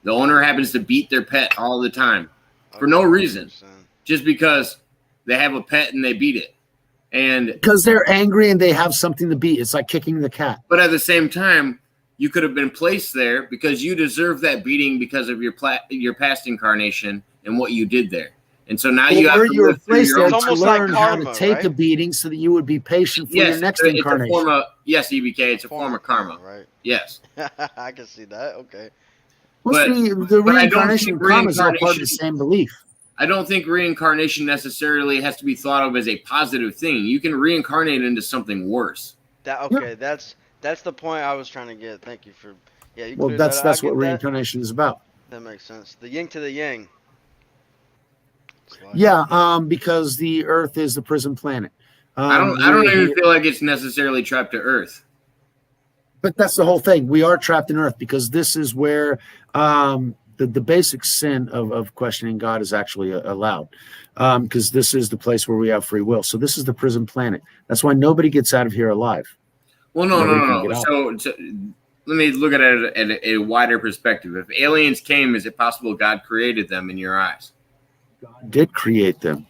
The owner happens to beat their pet all the time for no reason, just because they have a pet and they beat it. And because they're angry and they have something to beat. It's like kicking the cat. But at the same time, you could have been placed there because you deserve that beating because of your past incarnation and what you did there. And so now you have to live through your own to learn how to take a beating so that you would be patient for your next incarnation. Yes, EBK, it's a form of karma. Right. Yes. I can see that. Okay. The reincarnation and karma is all part of the same belief. I don't think reincarnation necessarily has to be thought of as a positive thing. You can reincarnate into something worse. That's the point I was trying to get. Thank you for that's what reincarnation is about. That makes sense. The yin to the yang. Because the Earth is the prison planet. I don't even feel like it's necessarily trapped to Earth. But that's the whole thing. We are trapped in Earth because this is where the basic sin of questioning God is actually allowed, because this is the place where we have free will. So this is the prison planet. That's why nobody gets out of here alive. Well, no. So let me look at it at a wider perspective. If aliens came, is it possible God created them in your eyes? God did create them.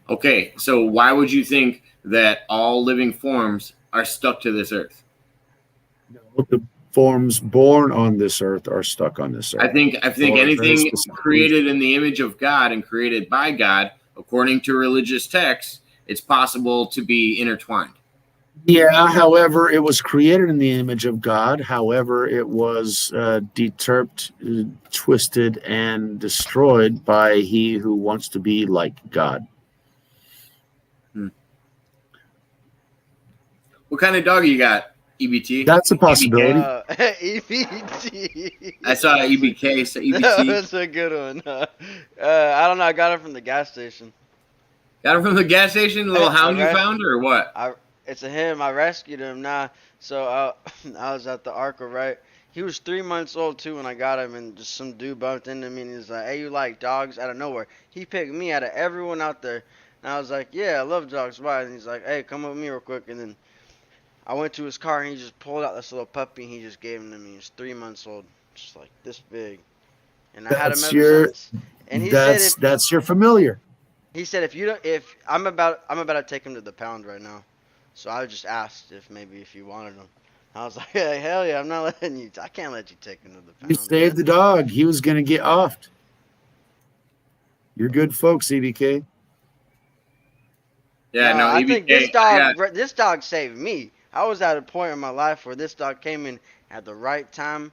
Okay, so why would you think that all living forms are stuck to this earth? No, the forms born on this earth are stuck on this earth. I think anything created in the image of God and created by God, according to religious texts, it's possible to be intertwined. Yeah, however, it was created in the image of God. However, it was deterped, twisted, and destroyed by he who wants to be like God. What kind of dog you got? EBT. That's a possibility. EBT. I saw EBK. So That EBT. was a good one. I don't know. I got it from the gas station. Got him from the gas station. The little hound you Okay. found, or what? It's a him. I rescued him. Nah. So I was at the Arca, right? He was 3 months old too when I got him, and just some dude bumped into me and he's like, "Hey, you like dogs?" Out of nowhere, he picked me out of everyone out there, and I was like, "Yeah, I love dogs." Why? And he's like, "Hey, come with me real quick." And then I went to his car and he just pulled out this little puppy and he just gave him to me. He's 3 months old, just like this big, and I had him That's ever your since. And he said, that's your familiar. if you don't, if I'm about to take him to the pound right now, so I just asked if you wanted him. I was like, hey, hell yeah, I'm not letting you. I can't let you take him to the pound. You saved the dog. He was going to get offed. You're good folks, EBK. Yeah, no. I EBK, think this dog saved me. I was at a point in my life where this dog came in at the right time,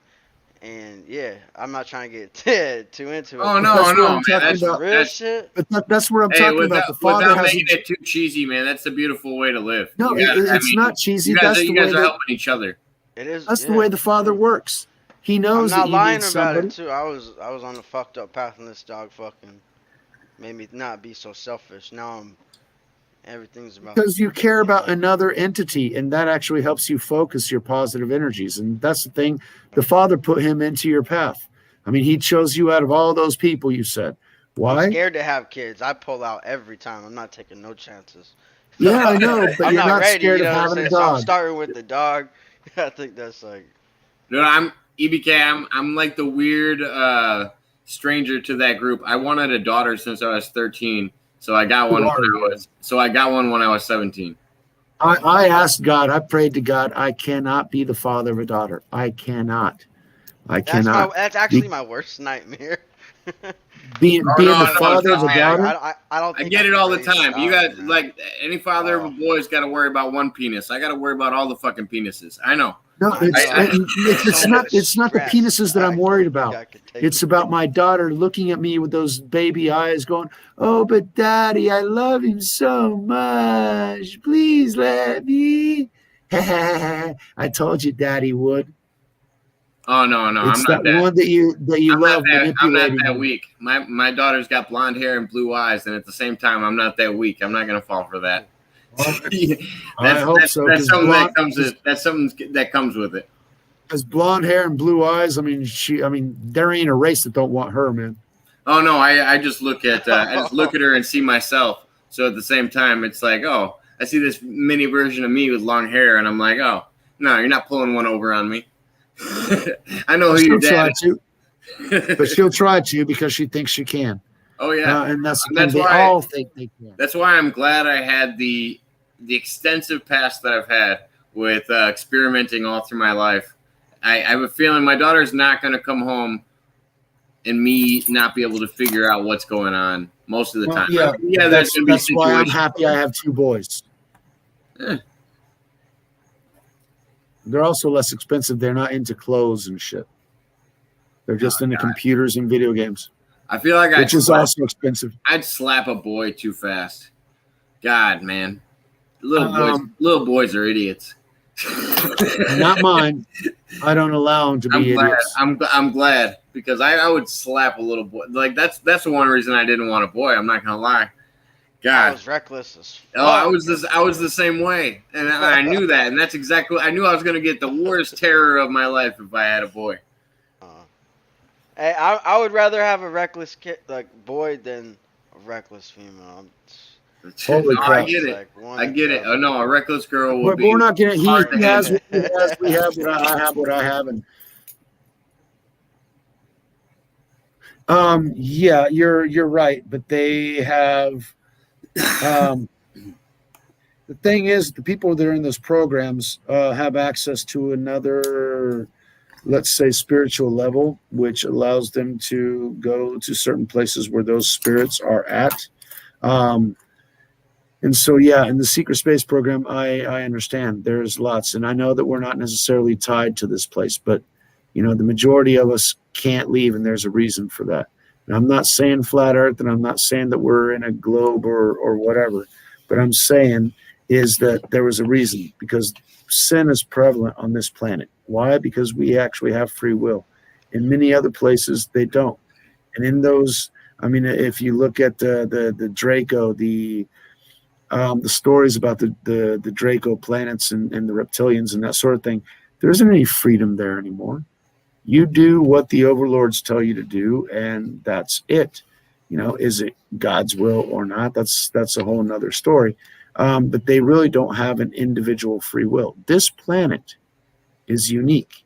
and yeah, I'm not trying to get too into it. Oh but no, That's what no, I'm man. talking That's about. real that's, shit. But that's what I'm hey, talking without, about. The father without has making it too cheesy, man. That's the beautiful way to live. no. You guys- It's not cheesy. You guys, That's you the way guys are that, helping each other. It is. that's yeah. the way the father works. He I'm knows not that you lying need about somebody. it too. I was on the fucked up path, and this dog fucking made me not be so selfish. Now everything's about. Because you care about another entity, and that actually helps you focus your positive energies. And that's the thing. The father put him into your path. I mean, he chose you out of all those people, you said. I'm Why? scared to have kids. I pull out every time. I'm not taking no chances. Yeah, I know, but I'm you're not not ready. scared You of know what I'm having a saying? So I'm dog. starting with the dog. I think that's like. No, I'm EBK. I'm like the weird stranger to that group. I wanted a daughter since I was 13, so I got one. I got one when I was 17. I asked God, I prayed to God, I cannot be the father of a daughter. I cannot. That's actually my worst nightmare. Being Oh, the no, father of a man. daughter. I don't. I Think get it can all the raise a time. You daughter, got man. like any father of a boy's got to worry about one penis. I got to worry about all the fucking penises. I know. No, it's So not. much It's not the stress. penises that I'm I worried don't think about. I could take It's it. about my daughter looking at me with those baby eyes, going, "Oh, but Daddy, I love him so much. Please let me." I told you, Daddy would. Oh no, It's I'm that not that. one that you I'm love I'm not manipulating. that weak. My daughter's got blonde hair and blue eyes, and at the same time, I'm not that weak. I'm not gonna fall for that. I hope so. That's something that comes with it. Because blonde hair and blue eyes. I mean, there ain't a race that don't want her, man. Oh no, I just look at her and see myself. So at the same time, it's like, oh, I see this mini version of me with long hair, and I'm like, oh, no, you're not pulling one over on me. I know who your dad is. But she'll try to because she thinks she can. Oh yeah, and that's they why all think they can. That's why I'm glad I had the extensive past that I've had with experimenting all through my life. I have a feeling my daughter's not going to come home and me not be able to figure out what's going on most of the time. Yeah, that's going to be that's why I'm happy I have two boys. Eh. They're also less expensive. They're not into clothes and shit. They're just into computers and video games. I feel like which is also expensive. I'd slap a boy too fast. God, man, little boys are idiots. Not mine. I don't allow them to be idiots. I'm glad because I would slap a little boy. Like that's the one reason I didn't want a boy. I'm not gonna lie. God, I was reckless as fuck. Oh, I was the same way, and I knew that, and that's exactly. I knew I was gonna get the worst terror of my life if I had a boy. Hey, I would rather have a reckless kid like boy than a reckless female. Holy crap. I get it. I get it. Oh no, a reckless girl would be. We're not getting. He has what he has. We have what I have. What I have, and yeah, you're right. But they have. The thing is, the people that are in those programs have access to another, let's say, spiritual level, which allows them to go to certain places where those spirits are at. And so, yeah, in the secret space program, I understand there's lots, and I know that we're not necessarily tied to this place, but the majority of us can't leave, and there's a reason for that. And I'm not saying flat Earth, and I'm not saying that we're in a globe or whatever, but I'm saying is that there was a reason, because sin is prevalent on this planet. Why? Because we actually have free will. In many other places, they don't. And in those, I mean, if you look at the Draco, the stories about the Draco planets and the reptilians and that sort of thing, there isn't any freedom there anymore. You do what the overlords tell you to do, and that's it. You know, is it God's will or not? That's a whole nother story. But they really don't have an individual free will. This planet is unique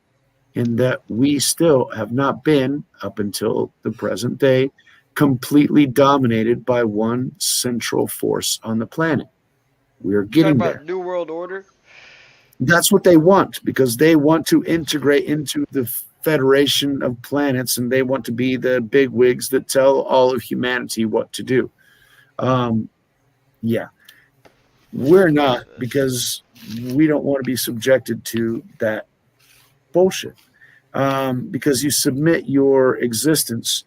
in that we still have not been, up until the present day, completely dominated by one central force on the planet. We are getting Talk there. about New World Order. That's what they want, because they want to integrate into the Federation of Planets, and they want to be the big wigs that tell all of humanity what to do. Yeah. We're not, because we don't want to be subjected to that bullshit. Because you submit your existence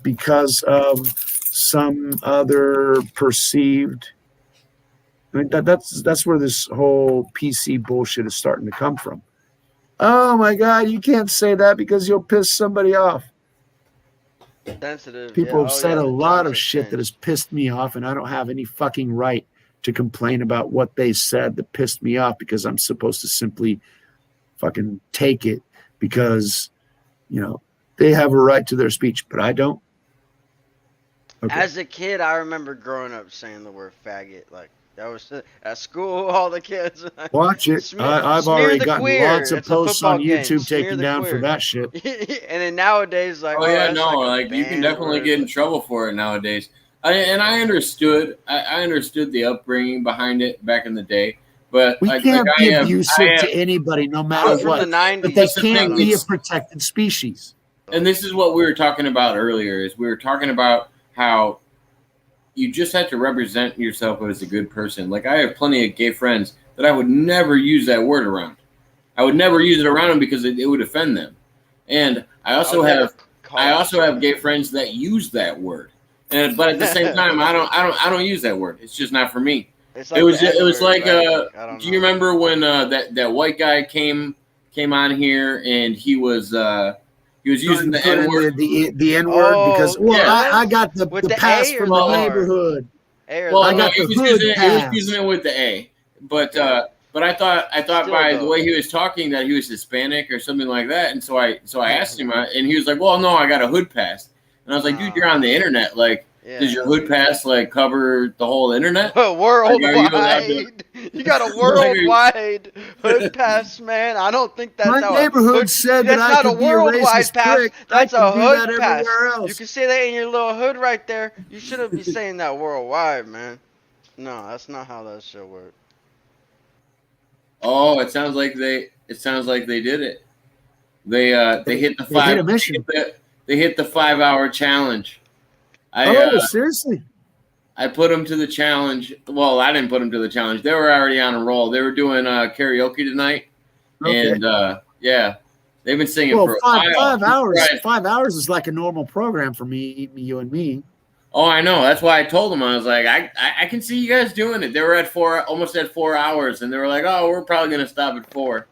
because of some other perceived. I mean, that's where this whole PC bullshit is starting to come from. Oh my God, you can't say that because you'll piss somebody off. Sensitive. People have said the a lot times of have shit that changed. has pissed me off, and I don't have any fucking right to complain about what they said that pissed me off, because I'm supposed to simply fucking take it because, you know, they have a right to their speech, but I don't. Okay. As a kid, I remember growing up saying the word faggot. Like, that was at school, all the kids. Watch it. I've Smear already the gotten queer. lots of It's a posts football on game. YouTube Smear taken the down for queer. that shit. And then nowadays, like, Oh yeah, that's no, like, a like you can banned definitely word. get in trouble for it nowadays. And I understood. I understood the upbringing behind it back in the day, but We can't be I abusive have, to anybody, no I'm matter from the what. 90s. But they That's the thing, can't be a it's- protected species. and this is what we were talking about earlier. Is we were talking about how you just have to represent yourself as a good person. Like, I have plenty of gay friends that I would never use that word around. I would never use it around them because it would offend them. And I also have gay friends that use that word. But at the same time, I don't use that word. It's just not for me. It's It was the like N-word, right? I don't do you know. remember when that white guy came on here and he was using the Put in N word? the N word Oh, because yeah. I got the With the pass A or from the the R? neighborhood. Well, I no, got he the was hood using it. He pass. was using it with the A, but Okay. but I thought Still, by the though. way he was talking that he was Hispanic or something like that, and so I asked him, and he was like, "Well, no, I got a hood pass," and I was like, "Dude, you're on the internet. Like, Yeah. does your hood pass like cover the whole internet?" Worldwide. You got a worldwide hood pass, man. I don't think that's My how neighborhood a hood, said that's that I not a could be a worldwide racist pass. prick. That's I a can do that hood pass. everywhere else. You can say that in your little hood right there. You shouldn't be saying that worldwide, man. No, that's not how that should work. Oh, it sounds like they did it. They hit the They hit five. a mission. They hit the 5-hour challenge. I Seriously? I put them to the challenge. Well, I didn't put them to the challenge. They were already on a roll. They were doing karaoke tonight, Okay. and yeah, they've been singing Well, for a while. 5 hours. Right. 5 hours is like a normal program for me, you and me. Oh, I know. That's why I told them. I was like, I can see you guys doing it. They were at almost at 4 hours, and they were like, oh, we're probably gonna stop at 4.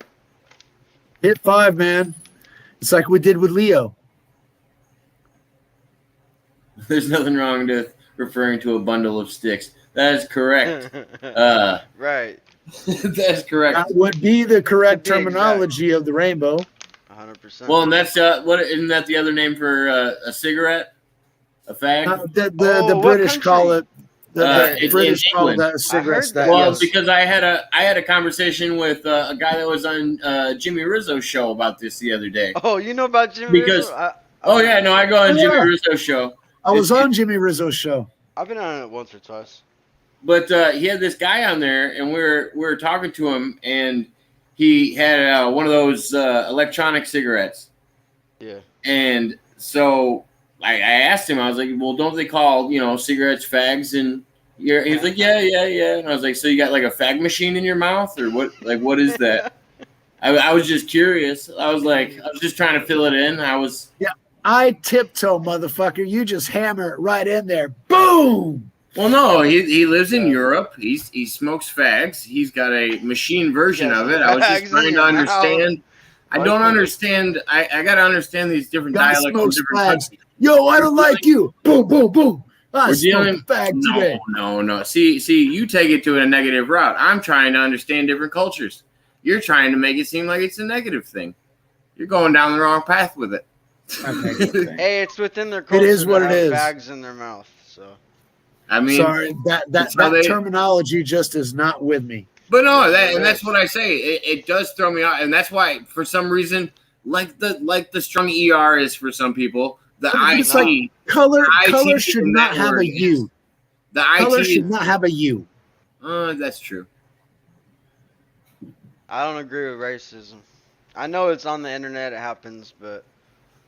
Hit 5, man. It's like we did with Leo. There's nothing wrong with referring to a bundle of sticks. That is correct. Right. That's correct. That would be the correct To be exact. terminology of the rainbow. 100%. Well, and that's what isn't that the other name for a cigarette? A fag? The Oh, what British country? call it. The in British call England. that a cigarette heard stack. that. Well, Yes. because I had a conversation with a guy that was on Jimmy Rizzo's show about this the other day. Oh, you know about Jimmy Because- Rizzo? Oh yeah, no, I go on Oh, Jimmy yeah. Rizzo's show, I was on Jimmy Rizzo's show. I've been on it once or twice. but he had this guy on there, and we were talking to him, and he had one of those electronic cigarettes, Yeah. and so I asked him, I was like, well, don't they call cigarettes fags? And he was like, yeah, and I was like, so you got like a fag machine in your mouth, or what? Like, what is that? I was just curious. I was just trying to fill it in. I tiptoe, motherfucker. You just hammer it right in there. Boom! Well, no, he lives in Europe. He smokes fags. He's got a machine version Yes, of it. I was just fags in trying to your mouth. understand. I don't Like- understand. I got to understand these different Guy dialects from smokes different fags. countries. Yo, I don't like you. Boom, boom, boom. I We're smoked dealing. a fag today. No. See, you take it to a negative route. I'm trying to understand different cultures. You're trying to make it seem like it's a negative thing. You're going down the wrong path with it. Hey, it's within their culture. is what to it have is. Bags in their mouth. So I mean, Sorry, that that's how they- terminology just is not with me. but no, Yes, that's what I say. It does throw me off, and that's why, for some reason, like the strong ER is for some people. The But it's IT, like color IT should in not that have word. a U. the Color IT. should not have a U. That's true. I don't agree with racism. I know it's on the internet. It happens, but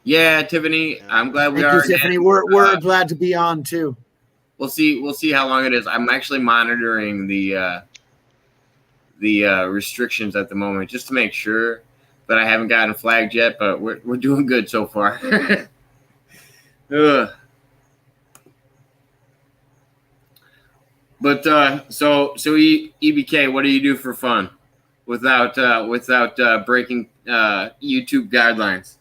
Yeah, Tiffany, I'm glad we Thank are. you, Tiffany. We're glad to be on too. We'll see how long it is. I'm actually monitoring the restrictions at the moment just to make sure that I haven't gotten flagged yet, but we're doing good so far. Ugh. But EBK, what do you do for fun without breaking YouTube guidelines?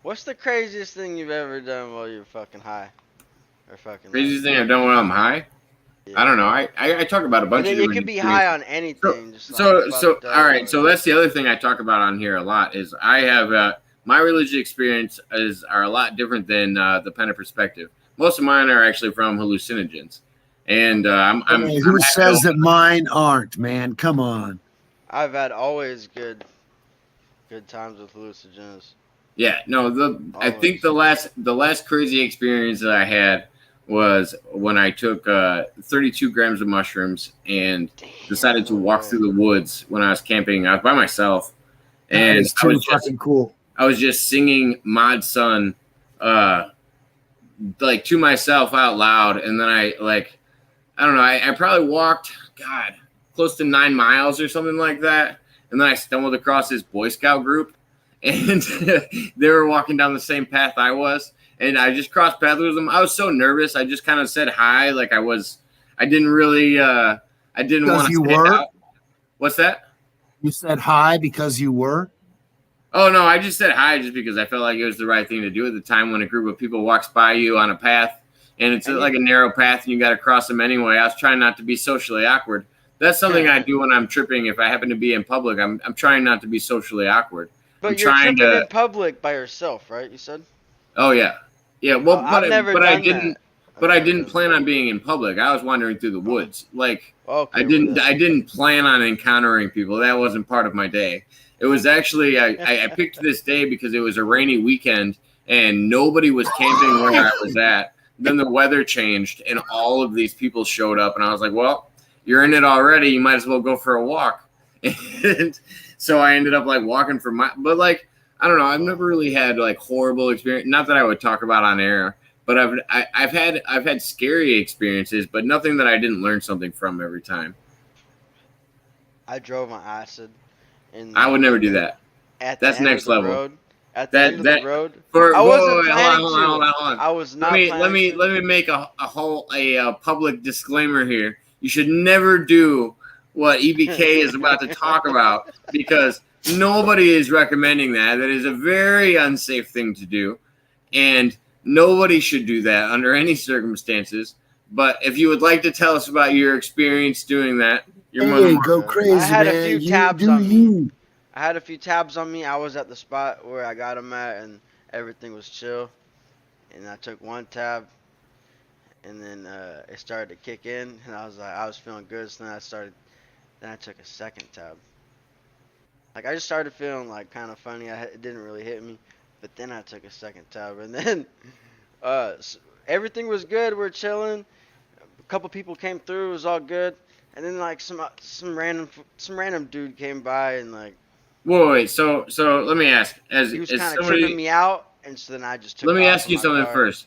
What's the craziest thing you've ever done while you're fucking high? Or fucking Craziest thing I've done when I'm high? I don't know. I talk about a bunch of It different could be experiences. high on anything. just So like fucked up all right. So or- that's the other thing I talk about on here a lot is I have my religious experience are a lot different than the Pen of Perspective. Most of mine are actually from hallucinogens, and Who says that mine aren't, man? Come on. I've had always good times with hallucinogens. Yeah, no. I think the last crazy experience that I had was when I took 32 grams of mushrooms and decided to walk through the woods when I was camping. I was by myself, and It's too fucking cool. I was just singing Mod Sun, like to myself out loud, and then I don't know. I probably walked, close to 9 miles or something like that, and then I stumbled across this Boy Scout group, and they were walking down the same path I was, and I just crossed paths with them. I was so nervous. I just kind of said hi, like I didn't really, I didn't want to stand out. What's that? You said hi because you were? Oh, no, I just said hi just because I felt like it was the right thing to do at the time when a group of people walks by you on a path and it's like a narrow path and you got to cross them anyway. I was trying not to be socially awkward. That's something I do when I'm tripping. If I happen to be in public, I'm trying not to be socially awkward. But you're tripping in public by yourself, right? You said? Oh, yeah. Yeah, well, I've never done I didn't. that. But I didn't plan on being in public. I was wandering through the woods. Like Okay, I didn't plan on encountering people. That wasn't part of my day. It was actually I picked this day because it was a rainy weekend and nobody was camping where I was at. Then the weather changed and all of these people showed up and I was like, well, you're in it already. You might as well go for a walk. And so I ended up walking for but I don't know. I've never really had horrible experience. Not that I would talk about on air. But I've had scary experiences, but nothing that I didn't learn something from every time. I drove my acid. I would never do that. That's next level. At the end of the road. I wasn't planning hold on. I was not. Let me make a public disclaimer here. You should never do what EBK is about to talk about because nobody is recommending that. That is a very unsafe thing to do, and nobody should do that under any circumstances. But if you would like to tell us about your experience doing that, you're more than go crazy, I had man. a few You tabs do on me. you. I had a few tabs on me. I was at the spot where I got them at, and everything was chill. And I took one tab, and then it started to kick in, and I was feeling good. So then I took a second tab. I just started feeling kind of funny. It didn't really hit me, but then I took a second tab, and then everything was good. We're chilling. A couple people came through. It was all good. And then some random dude came by and Wait. So let me ask. He was kind of tripping me out, and so then I just took. Let me ask you something first.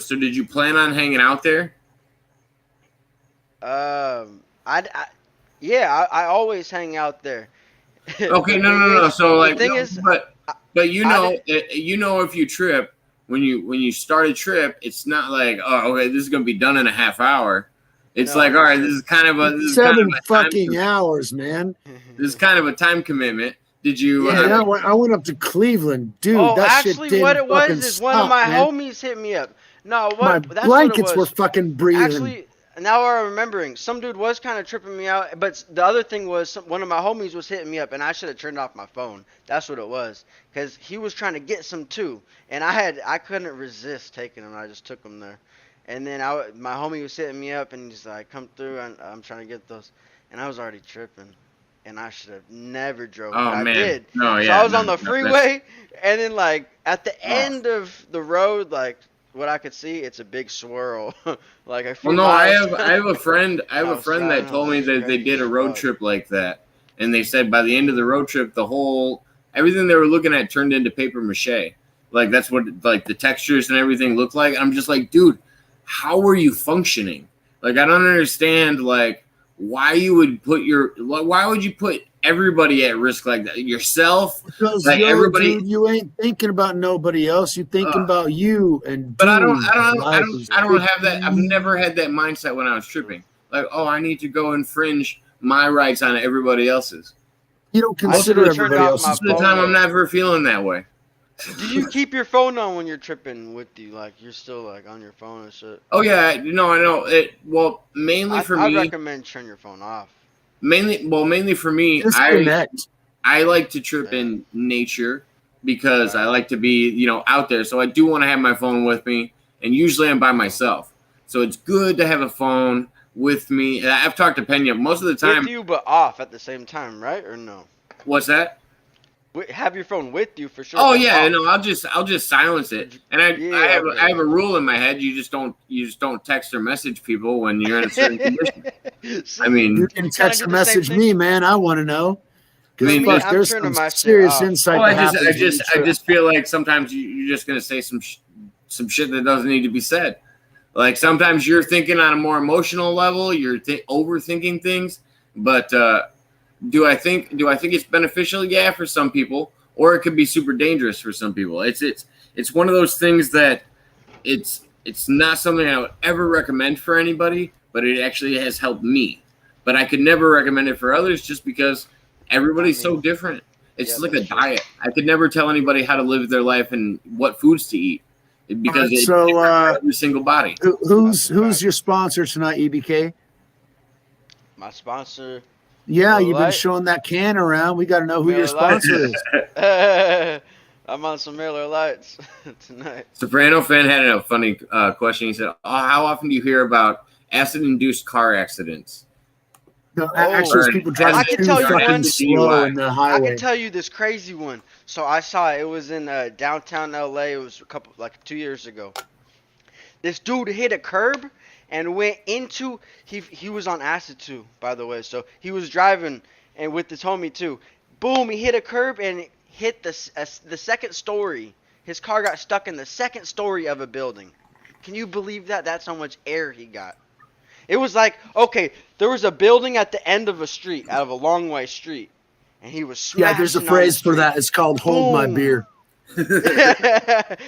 So did you plan on hanging out there? I always hang out there. Okay, no. So the thing is, But if you trip, when you start a trip, it's not like, oh, okay, this is gonna be done in a half hour. It's No, like, all right, this is kind of a 7 fucking hours, man. This is kind of a time commitment. Did you? Yeah, I went up to Cleveland, dude. Oh, that actually, shit what didn't it was fucking is one of stop, my man. homies hit me up. No, My that's blankets what it were was. fucking breathing. Actually, now I'm remembering. Some dude was kind of tripping me out, but the other thing was one of my homies was hitting me up, and I should have turned off my phone. That's what it was, because he was trying to get some too, and I couldn't resist taking them. I just took them there, and then my homie was hitting me up, and he's like, "Come through, I'm trying to get those," and I was already tripping. And I should have never drove. Oh, But I man. did. No, So yeah, I was no, on the that's- freeway, and then like at the end of the road, like what I could see, it's a big swirl. Like a few Well, no, I miles. have a friend. I have a Oh, friend God, that told me that's that they crazy did a as road fuck. trip like that, and they said by the end of the road trip, everything they were looking at turned into paper mache. Like that's what like the textures and everything looked like. I'm just like, dude, how were you functioning? Like I don't understand. Like why would you put everybody at risk like that? Yourself, Because like everybody. dude, you ain't thinking about nobody else. You're thinking about you. And But dude, I life is don't have that. I've freaking- never had that mindset when I was tripping. Like, oh, I need to go infringe my rights on everybody else's. You don't I consider should've turned everybody off my else's. Most of the time, I'm never feeling that way. Do you keep your phone on when you're tripping with you? Like you're still like on your phone and shit. Oh yeah, I know it. Well, mainly for I'd me, recommend turn your phone off. mainly for me, Disconnect. I like to trip in nature because I like to be, out there. So I do want to have my phone with me, and usually I'm by myself. So it's good to have a phone with me. And I've talked to Pena most of the time. With you, but off at the same time, right? Or no? What's that? Have your phone with you for sure. Oh but yeah, off. no, I'll just silence it. And I have a rule in my head. You just don't text or message people when you're in a certain condition. I mean, You can text or message me, man. I want to know. I mean, Because I'm there's turning some my shit serious off. insight. well, that happens when you I trip. just feel like sometimes you're just gonna say some shit that doesn't need to be said. Like sometimes you're thinking on a more emotional level. You're overthinking things. But do I think it's beneficial? Yeah, for some people. Or it could be super dangerous for some people. It's one of those things that it's not something I would ever recommend for anybody, but it actually has helped me. But I could never recommend it for others just because everybody's so different. It's like a diet. I could never tell anybody how to live their life and what foods to eat because it's different for every single body. Who's your sponsor tonight, EBK? My sponsor. Yeah, Miller you've been Lite. showing that can around. We got to know who your Miller Lite. sponsor is. I'm on some Miller Lights tonight. Soprano fan had a funny question. He said, how often do you hear about acid-induced car accidents? No, Oh, actually, it's people driving I can too tell you fucking one. slow in the I highway. can tell you this crazy one. So I saw it was in downtown LA. It was 2 years ago. This dude hit a curb and went into he was on acid too, by the way. So he was driving and with his homie too. Boom! He hit a curb and hit the second story. His car got stuck in the second story of a building. Can you believe that? That's how much air he got. It was like, okay, there was a building at the end of a street, out of a long way street, and he was smashing. Yeah, there's a on phrase the for street. that. It's called "Hold my Boom. beer."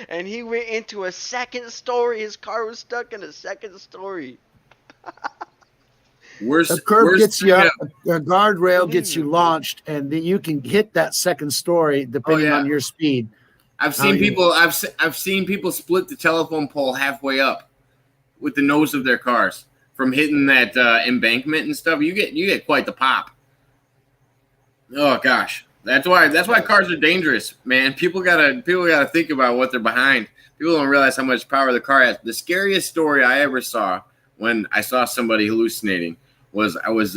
And he went into a second story. His car was stuck in a second story. A curb gets you up, a guardrail gets you launched, and then you can hit that second story depending on your speed. I've seen people split the telephone pole halfway up with the nose of their cars from hitting that embankment and stuff. You get quite the pop. Oh gosh, that's why cars are dangerous, man. People gotta think about what they're behind. People don't realize how much power the car has. The scariest story I ever saw when I saw somebody hallucinating was I was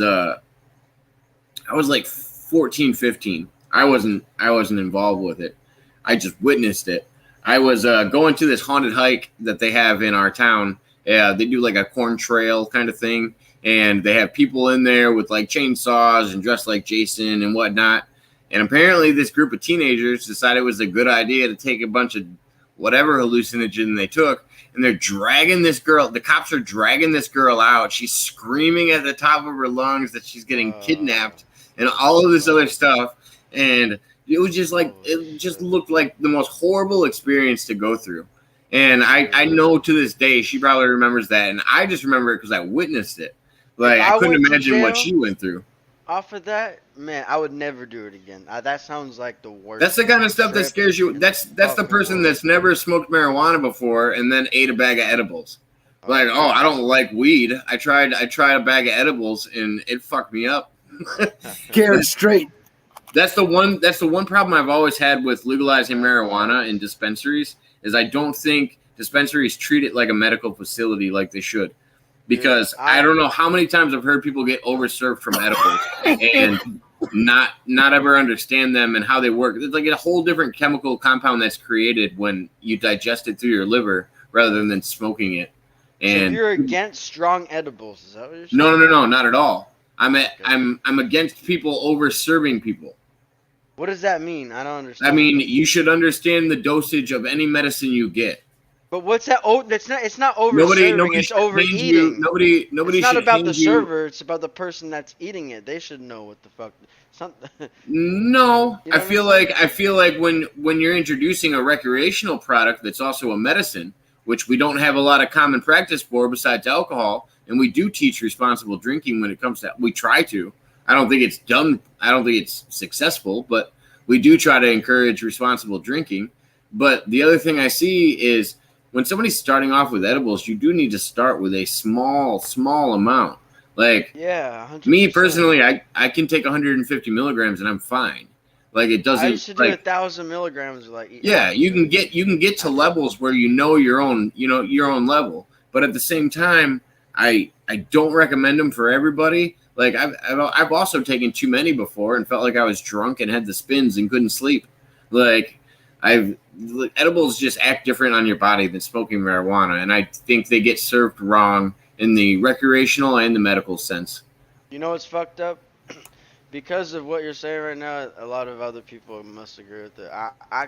like 14, 15. I wasn't involved with it. I just witnessed it. I was going to this haunted hike that they have in our town. They do like a corn trail kind of thing, and they have people in there with like chainsaws and dressed like Jason and whatnot. And apparently this group of teenagers decided it was a good idea to take a bunch of whatever hallucinogen they took, and they're dragging this girl. The cops are dragging this girl out. She's screaming at the top of her lungs that she's getting kidnapped and all of this other stuff. And It was just like it just looked like the most horrible experience to go through. And I know to this day she probably remembers that, and I just remember it because I witnessed it. Like I couldn't imagine what she went through. Off of that, man, I would never do it again. That sounds like the worst. That's the kind of stuff that scares you. That's the person that's never smoked marijuana before and then ate a bag of edibles. Like, oh, I don't like weed. I tried a bag of edibles and it fucked me up. Scared straight. That's the one problem I've always had with legalizing marijuana in dispensaries is I don't think dispensaries treat it like a medical facility like they should. Because I don't know how many times I've heard people get overserved from edibles and not ever understand them and how they work. It's like a whole different chemical compound that's created when you digest it through your liver rather than smoking it. And so you're against strong edibles, is that what you're saying? No, not at all. I'm against people over-serving people. What does that mean? I don't understand. I mean, you should understand the dosage of any medicine you get. But what's that? Oh, it's not over-serving. It's overeating. Nobody. It's not about the server. It's about the person that's eating it. They should know what the fuck. No, I feel like when you're introducing a recreational product that's also a medicine, which we don't have a lot of common practice for besides alcohol, and we do teach responsible drinking when it comes to. We try to. I don't think it's done. I don't think it's successful, but we do try to encourage responsible drinking. But the other thing I see is when somebody's starting off with edibles, you do need to start with a small amount. Like, yeah, 100%. Me personally, I can take 150 milligrams and I'm fine. Like it doesn't. I used to do 1,000 milligrams. You can get to levels where you know your own level. But at the same time, I don't recommend them for everybody. Like I've also taken too many before and felt like I was drunk and had the spins and couldn't sleep. Edibles just act different on your body than smoking marijuana, and I think they get served wrong in the recreational and the medical sense. You know what's fucked up? Because of what you're saying right now, a lot of other people must agree with it. I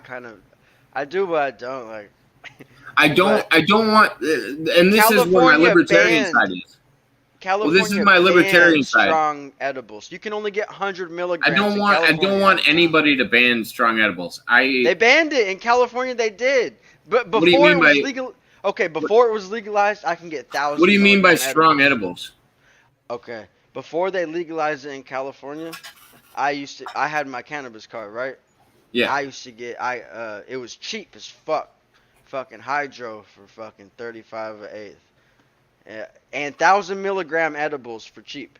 do, but I don't like. I don't want, and this is where my libertarian side is. California this is my libertarian side. Strong edibles. You can only get 100 milligrams. I don't want anybody to ban strong edibles. They banned it in California. They did, but before it was legal. Okay, before it was legalized, I can get thousands. What do you mean by strong edibles? Okay, before they legalized it in California, I had my cannabis card, right? Yeah. I used to get it was cheap as fuck, fucking hydro for fucking 35 an eighth. And 1,000 milligram edibles for cheap.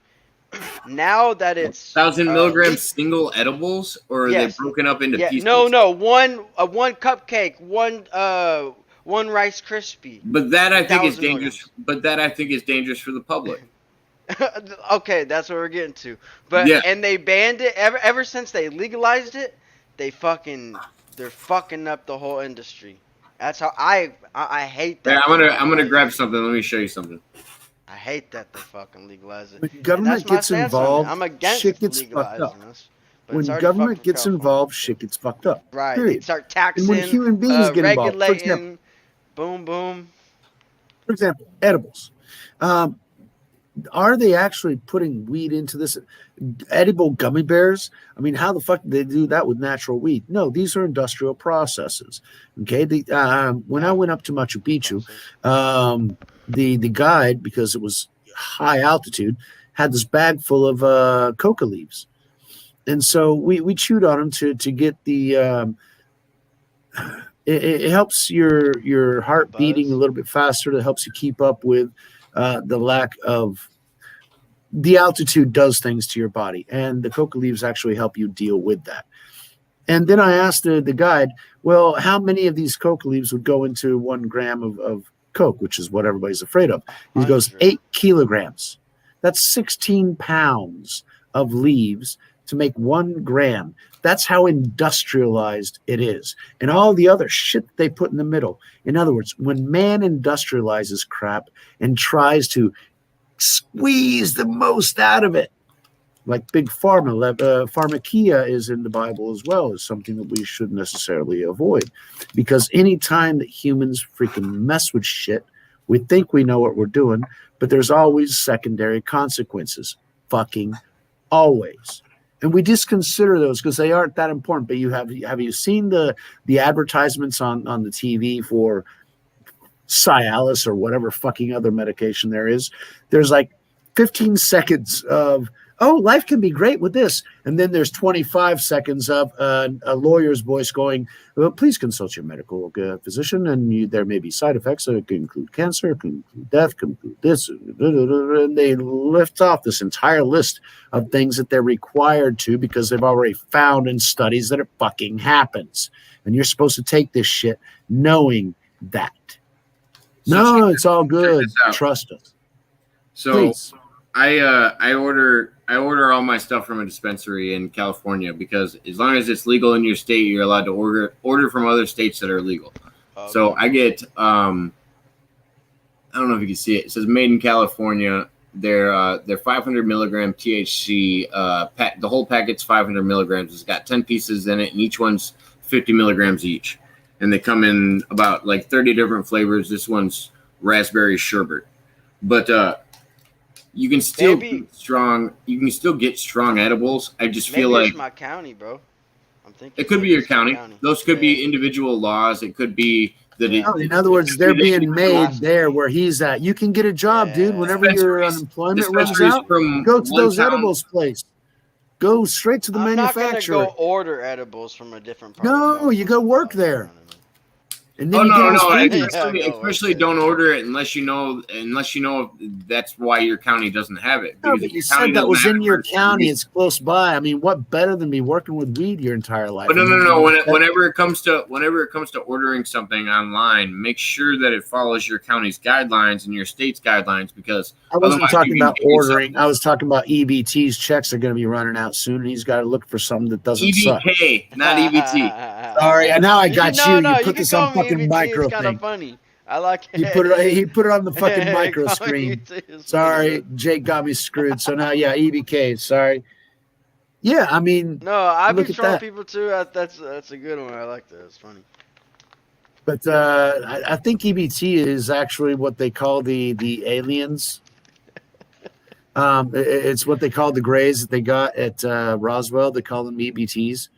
Now that it's 1,000 milligram single edibles, or are they broken up into pieces? No, one cupcake, one Rice Krispie. But that I think is dangerous. But that I think is dangerous for the public. Okay, that's what we're getting to. But and they banned it ever since they legalized it. They're fucking up the whole industry. That's how I hate that. Yeah, I'm gonna grab something. Let me show you something. I hate that they fucking legalize it. When government gets involved, I'm against shit gets fucked up. When government gets involved, shit gets fucked up. Right. Period. They start taxing. And when human beings get involved, for example, boom. For example, edibles. Are they actually putting weed into this? Edible gummy bears? I mean, how the fuck do they do that with natural weed? No, these are industrial processes. Okay. When I went up to Machu Picchu, the guide, because it was high altitude, had this bag full of coca leaves. And so we chewed on them to get the it helps your heart beating a little bit faster. It helps you keep up with the lack of the altitude does things to your body, and the coca leaves actually help you deal with that. And then I asked the guide, well, how many of these coca leaves would go into 1 gram of coke, which is what everybody's afraid of? He goes, 8 kilograms. That's 16 pounds of leaves to make 1 gram. That's how industrialized it is. And all the other shit they put in the middle. In other words, when man industrializes crap and tries to squeeze the most out of it, like big pharma, pharmakia is in the Bible as well, is something that we should necessarily avoid. Because anytime that humans freaking mess with shit, we think we know what we're doing, but there's always secondary consequences. Fucking always. And we disconsider those because they aren't that important. But have you seen the advertisements on the TV for Cialis or whatever fucking other medication there is? There's like 15 seconds of, oh, life can be great with this. And then there's 25 seconds of a lawyer's voice going, well, please consult your medical physician, and there may be side effects. So it can include cancer, it can include death, can include this. And they lift off this entire list of things that they're required to because they've already found in studies that it fucking happens. And you're supposed to take this shit knowing that. No, it's all good. Trust us. So Please. I order all my stuff from a dispensary in California because as long as it's legal in your state, you're allowed to order from other states that are legal. Okay. So I get I don't know if you can see it. It says made in California. They're 500 milligram THC. The whole packet's 500 milligrams. It's got 10 pieces in it, and each one's 50 milligrams each. And they come in about like 30 different flavors. This one's raspberry sherbet, but you can still get strong. You can still get strong edibles. I just feel like it's my county, bro. I'm thinking it could be your county. Those could be individual laws. It could be that. In other words, they're being made there where he's at. You can get a job, dude. Whenever your unemployment runs out, go to those edibles place. Go straight to the manufacturer. I'm not gonna go order edibles from a different part. No, you go work there. And then especially don't order it unless you know that's why your county doesn't have it. No, but you said that was in your county. It's close by. I mean, what better than be working with weed your entire life? But no. Whenever it comes to ordering something online, make sure that it follows your county's guidelines and your state's guidelines because I wasn't talking about ordering. I was talking about EBT's checks are going to be running out soon, and he's got to look for something that doesn't suck. EBK, not EBT. Sorry, now I got you. You put this on fucking micro thing. Kind of funny. I like it. He put it on the fucking micro screen. Sorry, Jake got me screwed. So now, yeah, EBK. Sorry. Yeah, I mean, no, I've been trolling people too. That's a good one. I like that. It's funny. But I think EBT is actually what they call the aliens. It's what they call the grays that they got at Roswell. They call them EBTs.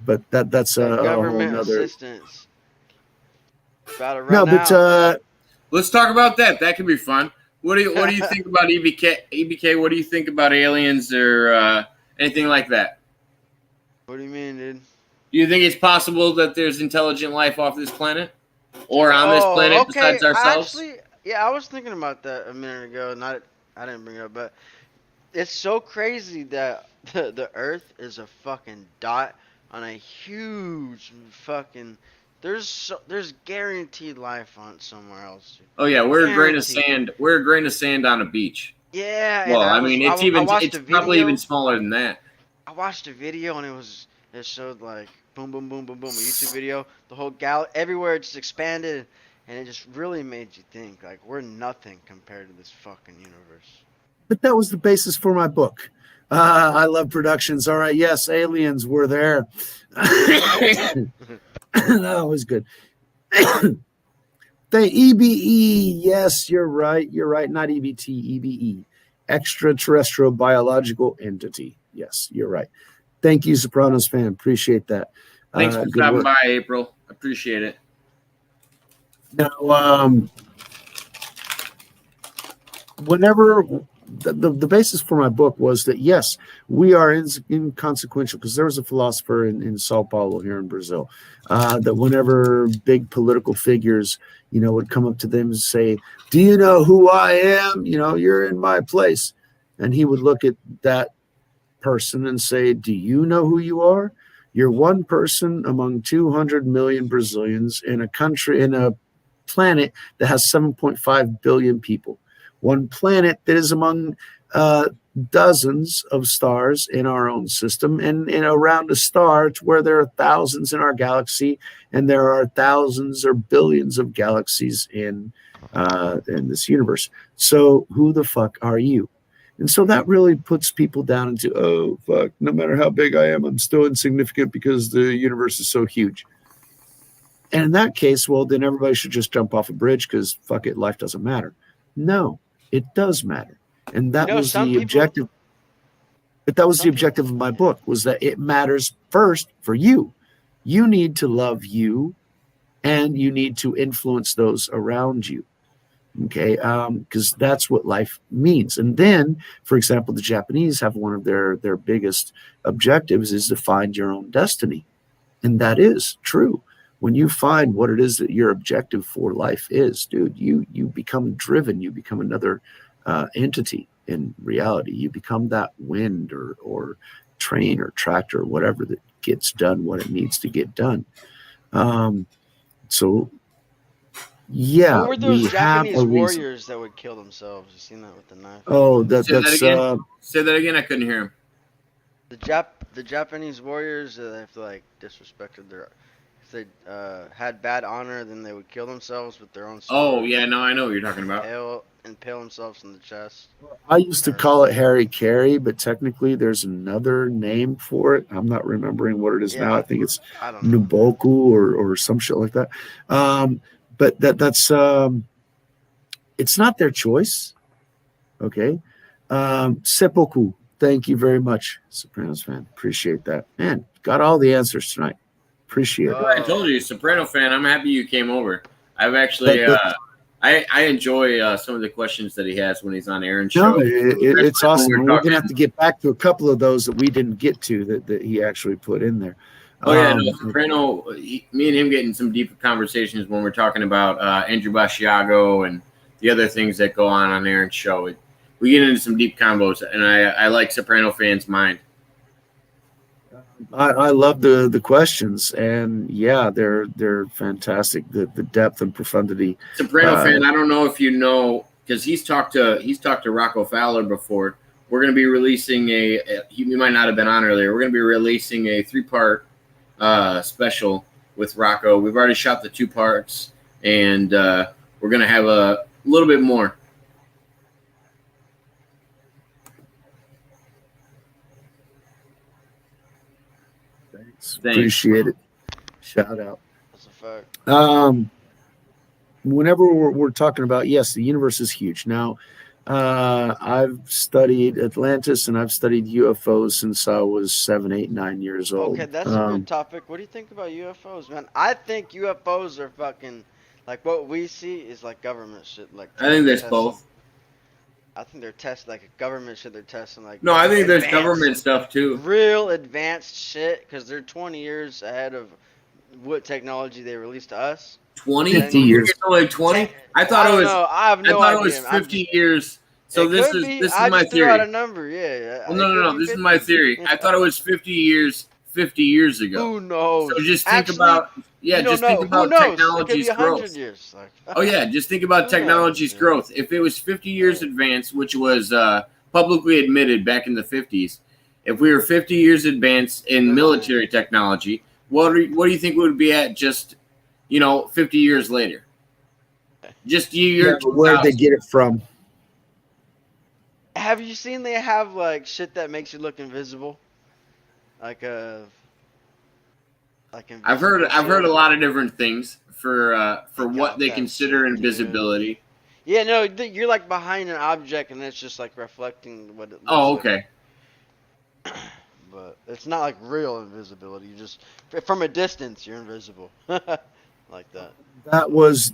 But that's a government whole other assistance. But let's talk about that. That could be fun. What do you think about EBK? EBK, what do you think about aliens or anything like that? What do you mean, dude? Do you think it's possible that there's intelligent life off this planet or on this planet besides ourselves? Actually, yeah, I was thinking about that a minute ago, and I didn't bring it up, but it's so crazy that the Earth is a fucking dot on a huge fucking. There's guaranteed life on somewhere else. Oh yeah, we're a grain of sand. We're a grain of sand on a beach. Yeah. Well, it's probably even smaller than that. I watched a video and it showed like boom, boom, boom, boom, boom, a YouTube video. The whole everywhere just expanded, and it just really made you think like we're nothing compared to this fucking universe. But that was the basis for my book. I love productions. All right, yes, aliens were there. That was good. The EBE, yes, you're right. You're right. Not EBT, EBE. Extraterrestrial biological entity. Yes, you're right. Thank you, Sopranos fan. Appreciate that. Thanks for stopping by, April. Appreciate it. Now, whenever the basis for my book was that, yes, we are inconsequential, because there was a philosopher in Sao Paulo here in Brazil that whenever big political figures, would come up to them and say, do you know who I am? You're in my place. And he would look at that person and say, do you know who you are? You're one person among 200 million Brazilians in a planet that has 7.5 billion people. One planet that is among dozens of stars in our own system, and around a star to where there are thousands in our galaxy, and there are thousands or billions of galaxies in this universe. So who the fuck are you? And so that really puts people down into, oh, fuck, no matter how big I am, I'm still insignificant because the universe is so huge. And in that case, well, then everybody should just jump off a bridge because, fuck it, life doesn't matter. No, it does matter. And that was the objective. But that was the objective of my book, was that it matters first for you. You need to love you, and you need to influence those around you. Okay, because that's what life means. And then, for example, the Japanese have one of their biggest objectives is to find your own destiny, and that is true. When you find what it is that your objective for life is, dude, you become driven. You become another entity in reality. You become that wind or train or tractor or whatever that gets done what it needs to get done. So yeah, Who were those we have Japanese a reason. warriors that would kill themselves? You seen that with the knife? Oh, Say that that's again. Say that again. I couldn't hear him. The Japanese warriors, if they like disrespected their, if they had bad honor, then they would kill themselves with their own sword. Oh yeah, no, I know what you're talking about. Impale themselves in the chest. I used to call it Harry Carey, but technically there's another name for it. I'm not remembering what it is now. I think it's I don't know. Nuboku or some shit like that. But that's it's not their choice. Okay. Seppuku. Thank you very much, Sopranos fan. Appreciate that. Man, got all the answers tonight. Appreciate it. I told you, Soprano fan. I'm happy you came over. I've actually, I enjoy some of the questions that he has when he's on Aaron's show. No, it's awesome. We're gonna have to get back to a couple of those that we didn't get to that he actually put in there. Oh yeah, no, Soprano. Me and him getting some deep conversations when we're talking about Andrew Basiago and the other things that go on Aaron's show. We get into some deep combos, and I like Soprano fans' mind. I love the questions, and yeah, they're fantastic. The depth and profundity. Soprano fan, I don't know if you know, because he's talked to Rocco Fowler before. We're going to be releasing you might not have been on earlier. We're going to be releasing a 3-part special with Rocco. We've already shot the 2 parts, and we're going to have a little bit more. Thanks. Appreciate it. Shout out. That's a fact. Whenever we're talking about, yes, the universe is huge. Now, I've studied Atlantis and I've studied UFOs since I was 7, 8, 9 years old. Okay, that's a good topic. What do you think about UFOs, man? I think UFOs are fucking, like, what we see is like government shit. Like, I think there's both. I think they're testing, like, a government shit they're testing. Like, no, I think there's government stuff too. Real advanced shit, because they're 20 years ahead of what technology they released to us. 20? 50 years. It's only 20? I thought it was. I have no idea. It was 50 years. So this is my theory. Threw out a number, yeah. Well, no. This is my theory. I thought it was 50 years ago. Who knows? So just think about technology's growth. Years. Oh yeah, just think about technology's growth. If it was 50 years advanced, which was publicly admitted back in the 50s, if we were 50 years advanced in military technology, what do you think we would be at just 50 years later? Just year. Where did they get it from? Have you seen they have like shit that makes you look invisible? Like I've heard a lot of different things for what they consider invisibility. Yeah, no, you're like behind an object and it's just like reflecting what it looks like. Okay. But it's not like real invisibility. You just from a distance you're invisible. Like that.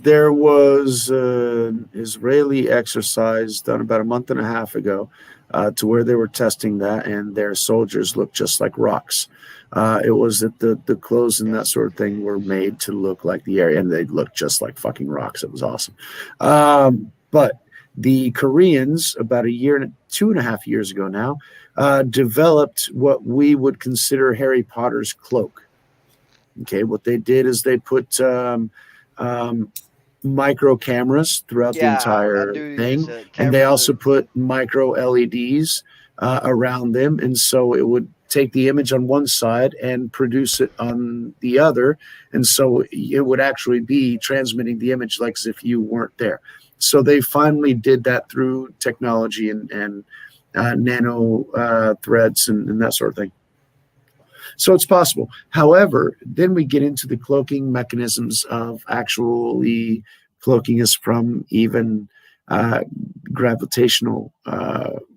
There was an Israeli exercise done about a month and a half ago to where they were testing that, and their soldiers looked just like rocks. It was that the clothes and that sort of thing were made to look like the area, and they looked just like fucking rocks. It was awesome. But the Koreans, about 2.5 years ago now, developed what we would consider Harry Potter's cloak. Okay, what they did is they put micro cameras throughout the entire thing, and they also put micro LEDs around them, and so it would take the image on one side and produce it on the other, and so it would actually be transmitting the image like as if you weren't there. So they finally did that through technology and nano threads and that sort of thing. So it's possible. However, then we get into the cloaking mechanisms of actually cloaking us from even gravitational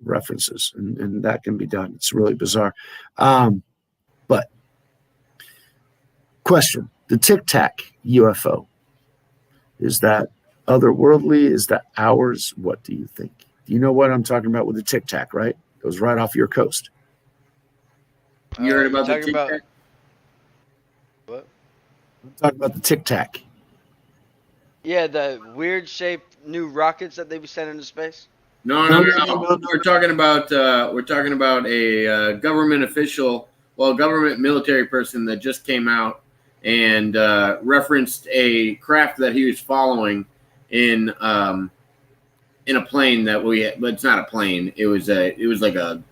references, and that can be done. It's really bizarre. But question: the Tic Tac UFO, is that otherworldly? Is that ours? What do you think? You know what I'm talking about with the Tic Tac, right? It goes right off your coast. You heard about the talking Tic about Tac? what? I'm talking about the Tic Tac. Yeah, the weird shaped new rockets that they be sending into space. No. No. We're talking about a government official, well, government military person that just came out and referenced a craft that he was following in a plane that but it's not a plane. It was like a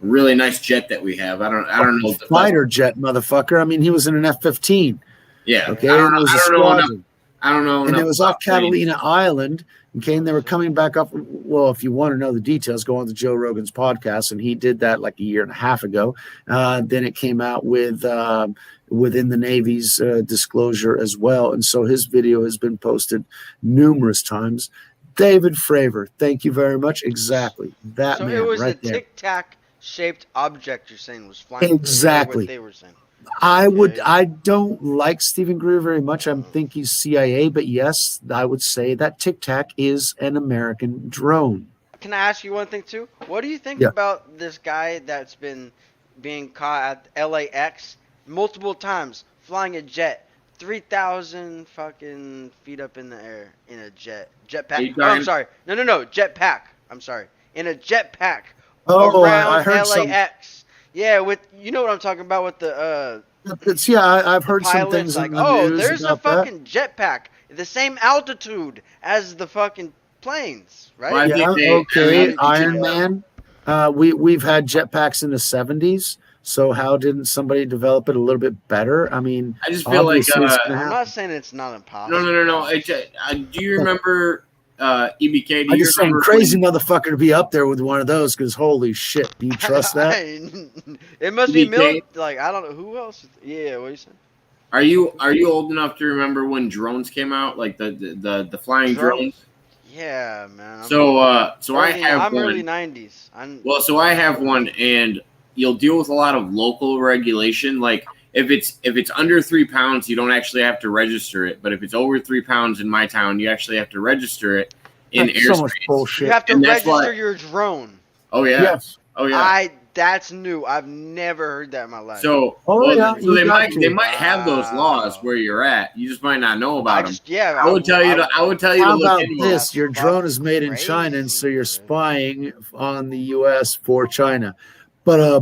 really nice jet that we have. I don't know. Fighter jet, motherfucker. I mean, he was in an F-15. Yeah. Okay. I don't And it was a know enough. squadron. I don't know. And enough it was about off Catalina Island. Okay, and they were coming back up. Well, if you want to know the details, go on to Joe Rogan's podcast, and he did that like a year and a half ago. Then it came out with within the Navy's disclosure as well, and so his video has been posted numerous times. David Fravor, thank you very much. Exactly that So man it was right a there. Tic Tac shaped object you're saying was flying. Exactly. What they were saying. I don't like Stephen Greer very much. I think he's CIA, but yes, I would say that Tic Tac is an American drone. Can I ask you one thing too? What do you think Yeah. about this guy that's been being caught at LAX multiple times flying a jet, 3,000 fucking feet up in the air in a jetpack? Oh, I'm sorry. No, jetpack. I'm sorry. In a jetpack Oh, around I heard some. LAX. Yeah, with you know what I'm talking about with the I've heard some pilots things like, in the oh, news there's a about that. fucking jetpack, the same altitude as the fucking planes, right? Well, I Yeah, think okay. I Iron think- Man. We've had jetpacks in the 70s. So how didn't somebody develop it a little bit better? I mean, I just feel like obviously it's gonna I'm happen. not saying it's not impossible. no. Do you remember EBK? Do I you just saying, remember crazy motherfucker to be up there with one of those. Because holy shit, do you trust that? It must be BK? like I don't know who else. Yeah, what are you saying? Are you old enough to remember when drones came out, like the flying drones? Yeah, man. So I have I'm one. early '90s. So I have one, and you'll deal with a lot of local regulation. Like if it's under 3 pounds, you don't actually have to register it. But if it's over 3 pounds in my town, you actually have to register it in That's airspace. so much bullshit. You have to And that's register why- your drone. Oh yeah. Yes. Oh yeah. That's new. I've never heard that in my life. So, yeah, so you they got to. might have those laws Wow. where you're at. You just might not know about them. yeah. I would tell you to How look about into this? That's Your drone is made in crazy, China, and so you're dude. spying on the U.S. for China. But I don't have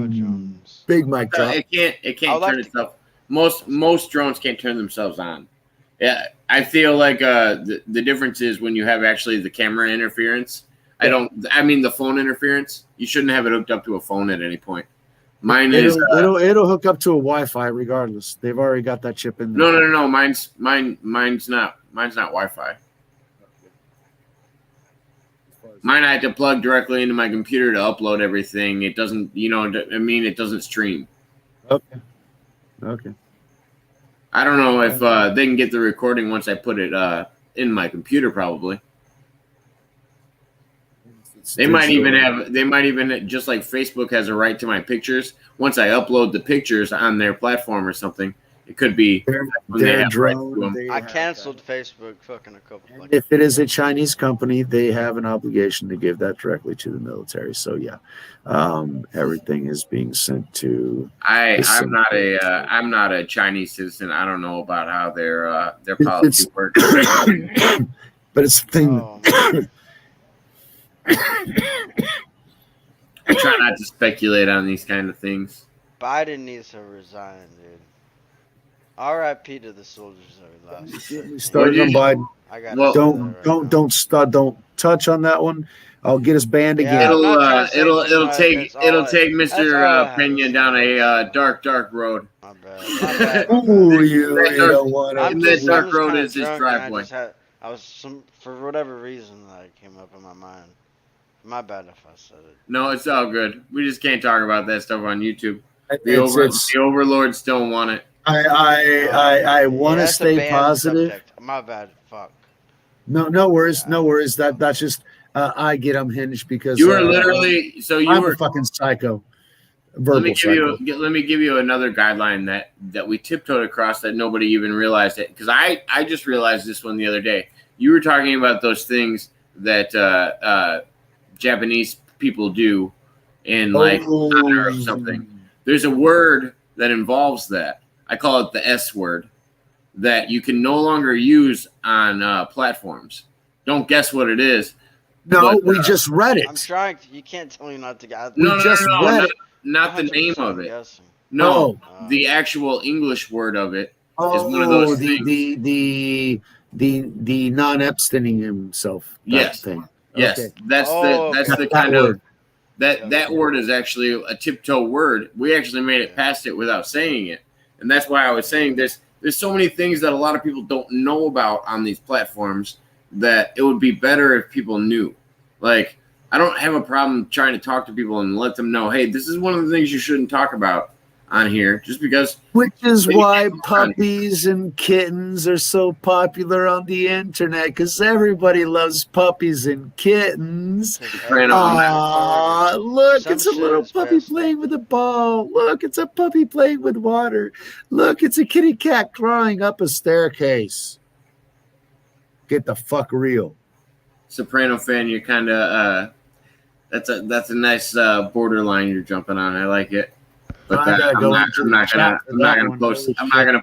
a boom, drone. big mic it. drop. It I can't would like turn to- itself. Most drones can't turn themselves on. Yeah, I feel like the difference is when you have actually the camera interference. I mean the phone interference. You shouldn't have it hooked up to a phone at any point. Mine is It'll hook up to a Wi-Fi regardless. They've already got that chip in there. no. Mine's not Wi-Fi. Mine I had to plug directly into my computer to upload everything. It doesn't, it doesn't stream. Okay. I don't know if they can get the recording once I put it in my computer. Probably. They might even just like Facebook has a right to my pictures. Once I upload the pictures on their platform or something, it could be when they Their have rights drone. to them. they I have canceled that. Facebook fucking a couple. And if it is a Chinese company, they have an obligation to give that directly to the military. So yeah, everything is being sent to. I'm not a Chinese citizen. I don't know about how their policy works. But it's the thing. Oh, I try not to speculate on these kind of things. Biden needs to resign, dude. R.I.P. to the soldiers that we lost. We started on Biden. I got Well- Don't touch on that one. I'll get us banned Yeah, again. I'm not trying to say It'll anything, take that's all Mr. I Pena have. down a dark road. My bad. Ooh, you That don't want I'm to. that dark just road kinda is his drunk and driveway. I was for whatever reason that came up in my mind. My bad if I said it. No, it's all good. We just can't talk about that stuff on YouTube. It's- The overlords don't want it. I want to that's a stay banned positive. subject. My bad. Fuck. No worries, no worries. That's just I get unhinged because You were literally I'm a fucking psycho, verbal psycho. Let me give you another guideline that we tiptoed across that nobody even realized it, because I just realized this one the other day. You were talking about those things that Japanese people do in like honor of something. There's a word that involves that. I call it the S word, that you can no longer use on platforms. Don't guess what it is. No, but, we just read it. I'm trying to. You can't tell me not to get. We just read it. Not the name of it. Guessing. No, the actual English word of it is one of those things. The non-abstaining himself. Yes. Thing. Yes. Okay. That's the kind word. of that word is actually a tiptoe word. We actually made it past it without saying it. And that's why I was saying there's so many things that a lot of people don't know about on these platforms that it would be better if people knew. Like, I don't have a problem trying to talk to people and let them know, hey, this is one of the things you shouldn't talk about on here, just because. Which is why puppies and kittens are so popular on the internet, because everybody loves puppies and kittens. Aw, look, it's a little puppy playing with a ball. Look, it's a puppy playing with water. Look, it's a kitty cat crawling up a staircase. Get the fuck real. Soprano fan, you're kind of that's a nice borderline you're jumping on. I like it, but I'm not gonna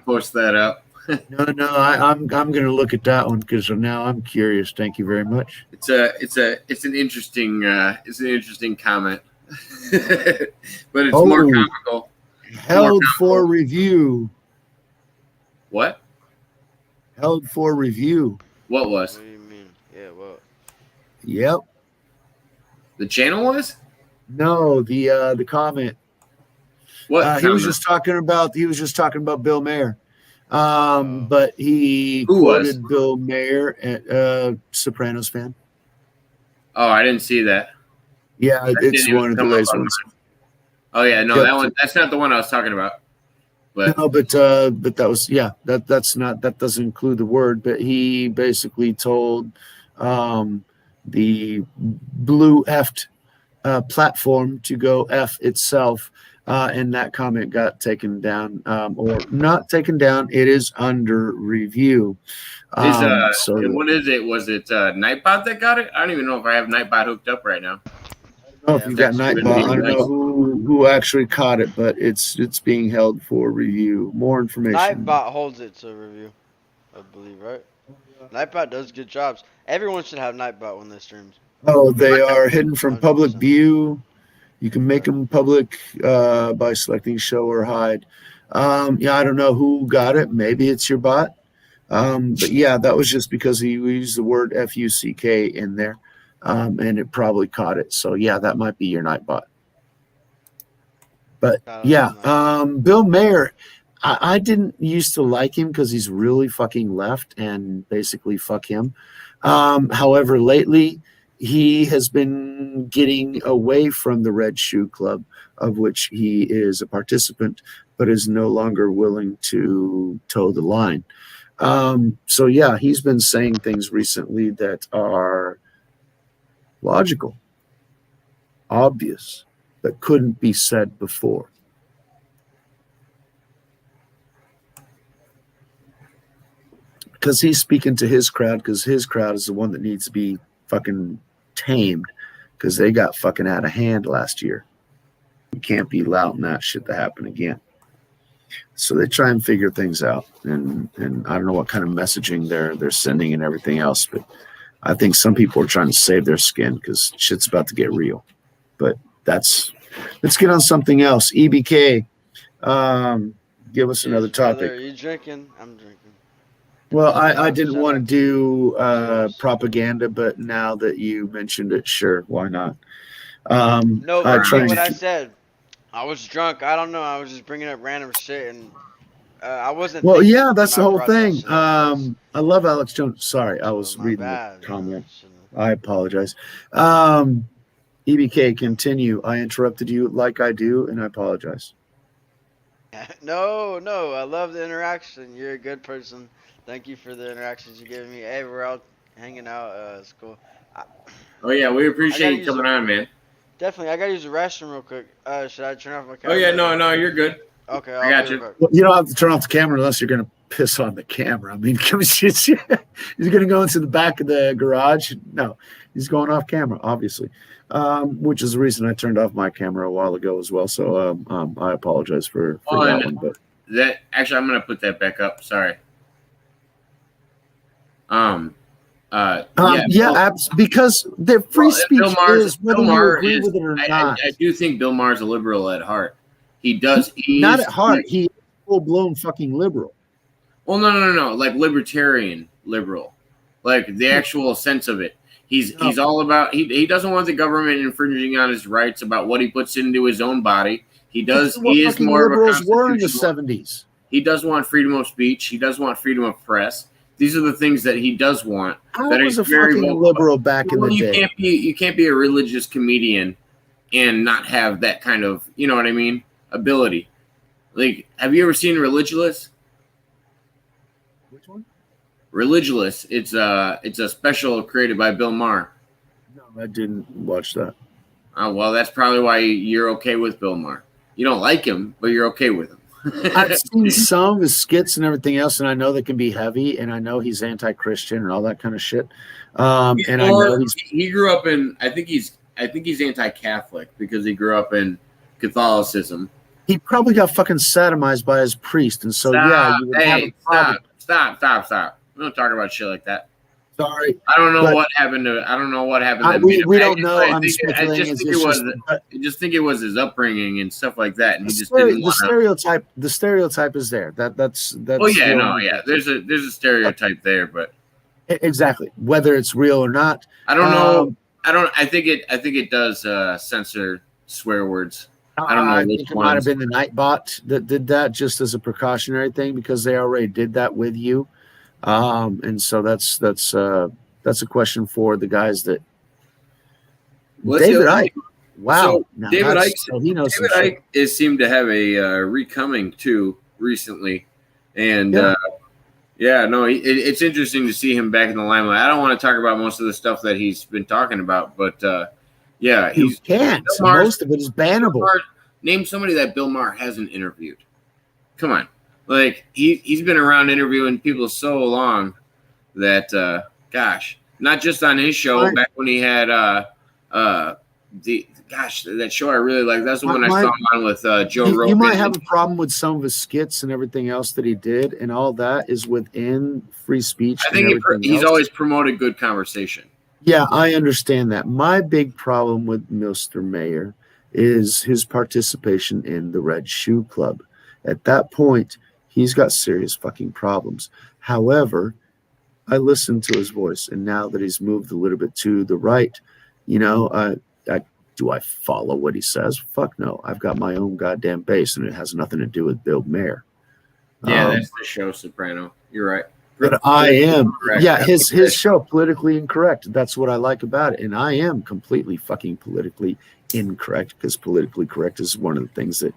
post that up. No, I'm gonna look at that one because now I'm curious. Thank you very much. It's an interesting comment, but it's more comical. Held for review. What? Held for review. What was? What do you mean? Yeah, what? Yep. The channel was? No, the comment. What? He was just talking about Bill Maher. But he quoted Bill Maher at Sopranos fan. Oh, I didn't see that. Yeah, it's one of the latest ones. Oh yeah, no, that one. That's not the one I was talking about. But no, but that was that doesn't include the word. But he basically told the blue effed platform to go F itself, and that comment got taken down, or not taken down. It is under review. So what is it? Was it Nightbot that got it? I don't even know if I have Nightbot hooked up right now. I don't know if you got Nightbot. I don't know who actually caught it, but it's being held for review. More information. Nightbot holds it to review, I believe, right? Nightbot does good jobs. Everyone should have Nightbot when they streams. Oh, they are hidden from public view. You can make them public by selecting show or hide. I don't know who got it. Maybe it's your bot. But yeah, that was just because he used the word F-U-C-K in there. And it probably caught it. So yeah, that might be your Nightbot. But yeah, Bill Maher, I didn't used to like him because he's really fucking left and basically fuck him. However, lately he has been getting away from the Red Shoe Club, of which he is a participant, but is no longer willing to toe the line. So yeah, he's been saying things recently that are logical, obvious, that couldn't be said before. Because he's speaking to his crowd, because his crowd is the one that needs to be fucking tamed, because they got fucking out of hand last year. We can't be allowing that shit to happen again. So they try and figure things out, and I don't know what kind of messaging they're sending and everything else, but I think some people are trying to save their skin because shit's about to get real. But let's get on something else. EBK, give us another topic. Are you drinking? I'm drinking. Well, I didn't want to do propaganda, but now that you mentioned it, sure, why not? No, what I said. I was drunk. I don't know. I was just bringing up random shit, and I wasn't. Well, yeah, that's the whole thing. I love Alex Jones. Sorry, I was reading the comment. I apologize. EBK, continue. I interrupted you like I do, and I apologize. No, I love the interaction. You're a good person. Thank you for the interactions you gave me. Hey, we're all hanging out. It's cool. I, Oh yeah, we I appreciate gotta you use coming the on, man. definitely. I gotta use the restroom real quick. Should I turn off my Oh camera? yeah, no, you're good. Okay, I I'll got be you. right back. Well, you don't have to turn off the camera unless you're going to piss on the camera. I mean, he's going to go into the back of the garage. No, he's going off camera, obviously, which is the reason I turned off my camera a while ago as well. So I apologize for Oh, that and one. But that actually, I'm gonna put that back up. Sorry. because the free Well, speech Bill Maher's, is whether Bill you Maher agree is. with it or I not. do think Bill Maher's a liberal at heart. He does. Not at heart. He's full blown fucking liberal. Well, no. Like libertarian liberal, like the actual sense of it. He's all about. He doesn't want the government infringing on his rights about what he puts into his own body. He does. He is more of a liberals were in the constitutional. '70s. He does want freedom of speech. He does want freedom of press. These are the things that he does want. I that was he's a very fucking vocal liberal back in Well, the you day. can't be a religious comedian and not have that kind of, you know what I mean, ability. Like, have you ever seen Religulous? Which one? Religulous. It's a special created by Bill Maher. No, I didn't watch that. Oh, well, that's probably why you're okay with Bill Maher. You don't like him, but you're okay with him. I've seen some of his skits and everything else, and I know they can be heavy, and I know he's anti-Christian and all that kind of shit. And I know he grew up in. I think he's anti-Catholic because he grew up in Catholicism. he probably got fucking sodomized by his priest, and so yeah, you would have a problem. Stop. We don't talk about shit like that. Sorry, I don't know but- what happened to. I don't know what happened. I- to we- him. we I don't just- know. I I'm think- speculating. I just It's think it just- was. I just think it was his upbringing and stuff like that, and he just the didn't want to. stereotype. The stereotype is there. That's. Oh yeah, the no, only- yeah. There's a stereotype there, but Exactly. Whether it's real or not, I don't know. Um, I think it does censor swear words. I don't know I which think it might have ones. been the Nightbot that did that just as a precautionary thing because they already did that with you, and so that's a question for the guys that Well, that's David the- Icke. Wow, So, Now David that's- Icke- so he knows some David shit. Icke is seemed to have a recoming too recently, and Yeah. it's interesting to see him back in the limelight. I don't want to talk about most of the stuff that he's been talking about, but yeah, You he's can't. Bill Maher's- Most of it is bannable. Name somebody that Bill Maher hasn't interviewed. Come on, like he's been around interviewing people so long that gosh, not just on his show. Right. Back when he had that show I really like. That's the one I My- saw him on with Joe Rogan. You might have a problem with some of his skits and everything else that he did, and all that is within free speech. I think and everything he's else. always promoted good conversation. Yeah, I understand that. My big problem with Mr. Mayor is his participation in the Red Shoe Club. At that point, he's got serious fucking problems. However, I listened to his voice, and now that he's moved a little bit to the right, do I follow what he says? Fuck no. I've got my own goddamn base, and it has nothing to do with Bill Mayer. Yeah, that's the show Soprano. You're right. But I am, Correct. yeah, his show, Politically Incorrect. That's what I like about it. And I am completely fucking politically incorrect because politically correct is one of the things that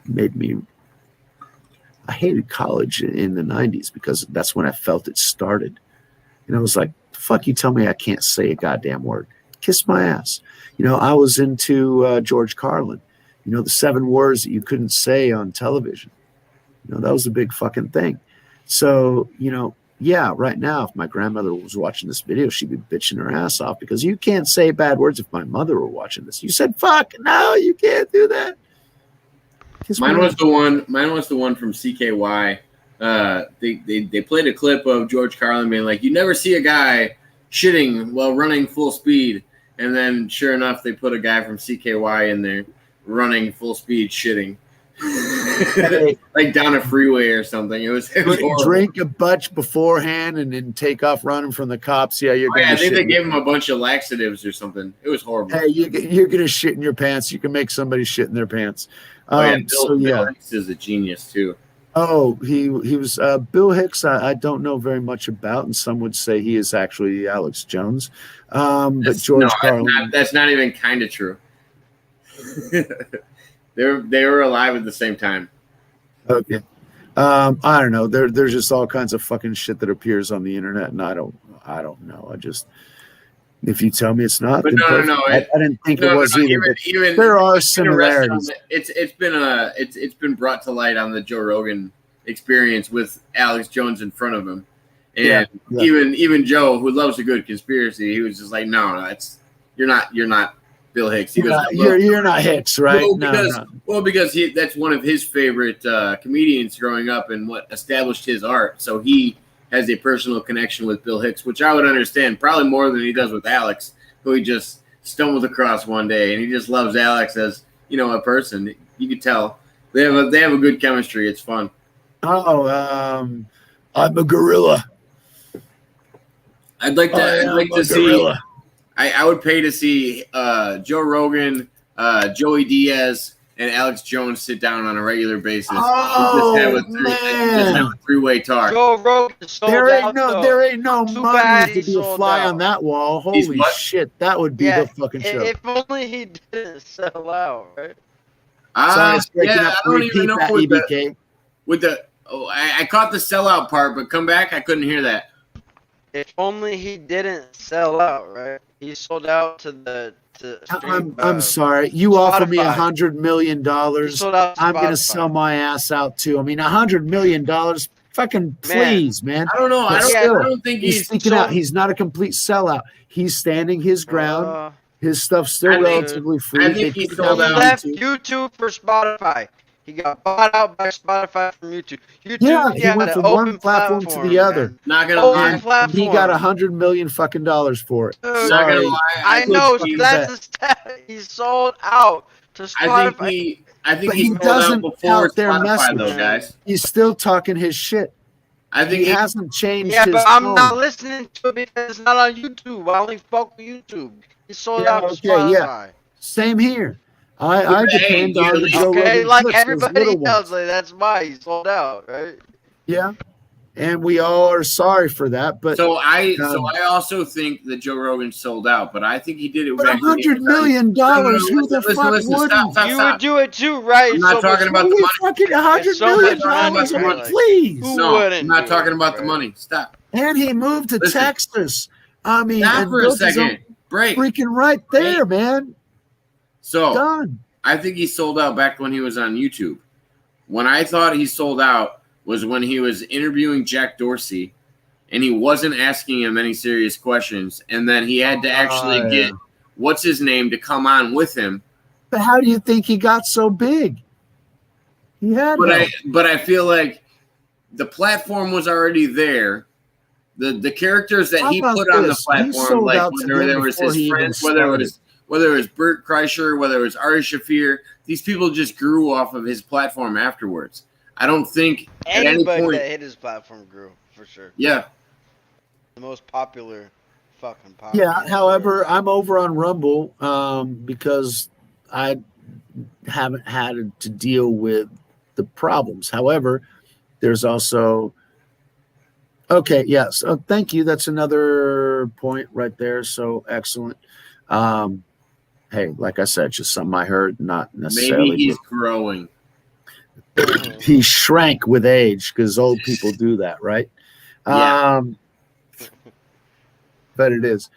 made me. I hated college in the 90s because that's when I felt it started. And I was like, fuck, you tell me I can't say a goddamn word. Kiss my ass. I was into George Carlin. The 7 words that you couldn't say on television. That was a big fucking thing. So, yeah, right now, if my grandmother was watching this video, she'd be bitching her ass off because you can't say bad words. If my mother were watching this, you said, fuck, no, you can't do that. Mine was the one from CKY. They played a clip of George Carlin being like, "You never see a guy shitting while running full speed," and then sure enough, they put a guy from CKY in there running full speed shitting, like down a freeway or something. It was horrible. Drink a bunch beforehand and then take off running from the cops. Yeah, you're. I think they gave him a bunch of laxatives or something. It was horrible. Hey, you're gonna shit in your pants. You can make somebody shit in their pants. Bill Hicks is a genius too. Oh, he was Bill Hicks. I don't know very much about, and some would say he is actually Alex Jones. But George Carlin. That's not even kind of true. they were alive at the same time. Okay. I don't know. There's just all kinds of fucking shit that appears on the internet, and I don't know. If you tell me it's not, But then no. perfect. I didn't think it was either. But Even there are it's been arrested on similarities. it's been brought to light on the Joe Rogan experience with Alex Jones in front of him, and Yeah. even Joe, who loves a good conspiracy, he was just like, no, you're not Bill Hicks. He goes, You're not Hicks, right? Because that's one of his favorite comedians growing up and what established his art. So he has a personal connection with Bill Hicks, which I would understand probably more than he does with Alex, who he just stumbled across one day, and he just loves Alex as a person. You could tell they have a good chemistry. It's fun. I'm a gorilla. I'd like to see. I would pay to see Joe Rogan, Joey Diaz, and Alex Jones sit down on a regular basis. Oh, Just have a three-way talk. Joe Rogan sold out, There ain't no Too money bad to he be a sold fly out. on that wall. He's Holy what? shit, that would be the fucking show. If only he didn't sell out, right? Sorry, it's breaking up. I don't even Repeat know that, EBK. I caught the sellout part, but come back, I couldn't hear that. If only he didn't sell out, right? He sold out to I'm sorry. You offer me Spotify. $100 million. He sold out to I'm gonna Spotify. sell my ass out too. I mean, $100 million. Fucking please, man. I don't know. But I still, don't think he's he's speaking out. He's not a complete sellout. He's standing his ground. His stuff's still I think- relatively free. I think They he put it sold out out. on left YouTube. YouTube for Spotify. He got bought out by Spotify from YouTube. Yeah, he went an from open one platform to the man. other. Not gonna Open lie. And platform. he got $100 million fucking dollars for it. Dude, Not Sorry. gonna lie. I could know fucking that's bet. a stat. He sold out to Spotify. I think But he he sold doesn't out before tout their Spotify, message. though, guys. He's still talking his shit. I think He hasn't changed Yeah, his but I'm tone. not listening to it because it's not on YouTube. I only fuck with YouTube. He sold Yeah, out to okay, yeah. Spotify. Same here. I Hey, depend you on the at Joe least- Okay, Rogan like clips, those everybody little else, ones. like, that's why he sold out, right? Yeah, and we all are sorry for that. But So I also think that Joe Rogan sold out, but I think he did it. but back when he $100 was on- million, who the Listen, fuck listen, wouldn't? stop. You would do it too, right? I'm not talking about the We money. fucking $100 It's so million much money, dollars, right? please. Who No, wouldn't I'm not do talking it, about the right? money. Stop. And he moved to Listen. Texas. I mean, Stop and for a built his own second. Break. freaking right there, man. So Done. I think he sold out back when he was on YouTube. When I thought he sold out was when he was interviewing Jack Dorsey, and he wasn't asking him any serious questions, and then he had to actually yeah. get what's his name to come on with him. But how do you think he got so big? He had But I feel like the platform was already there. The characters that How he about put on the this? He platform, sold like out to whether them there was before his he even friends, whether it was Bert Kreischer, whether it was Ari Shafir, these people just grew off of his platform afterwards. I don't think at any Anybody point. that hit his platform grew, for sure. Yeah, The most popular fucking popular. Yeah. However, I'm over on Rumble because I haven't had to deal with the problems. However, there's also okay. Yes. Oh, thank you. That's another point right there. So excellent. Hey, like I said, just something I heard, not necessarily. maybe he's growing. He shrank with age because old people do that, right? Yeah. But it is.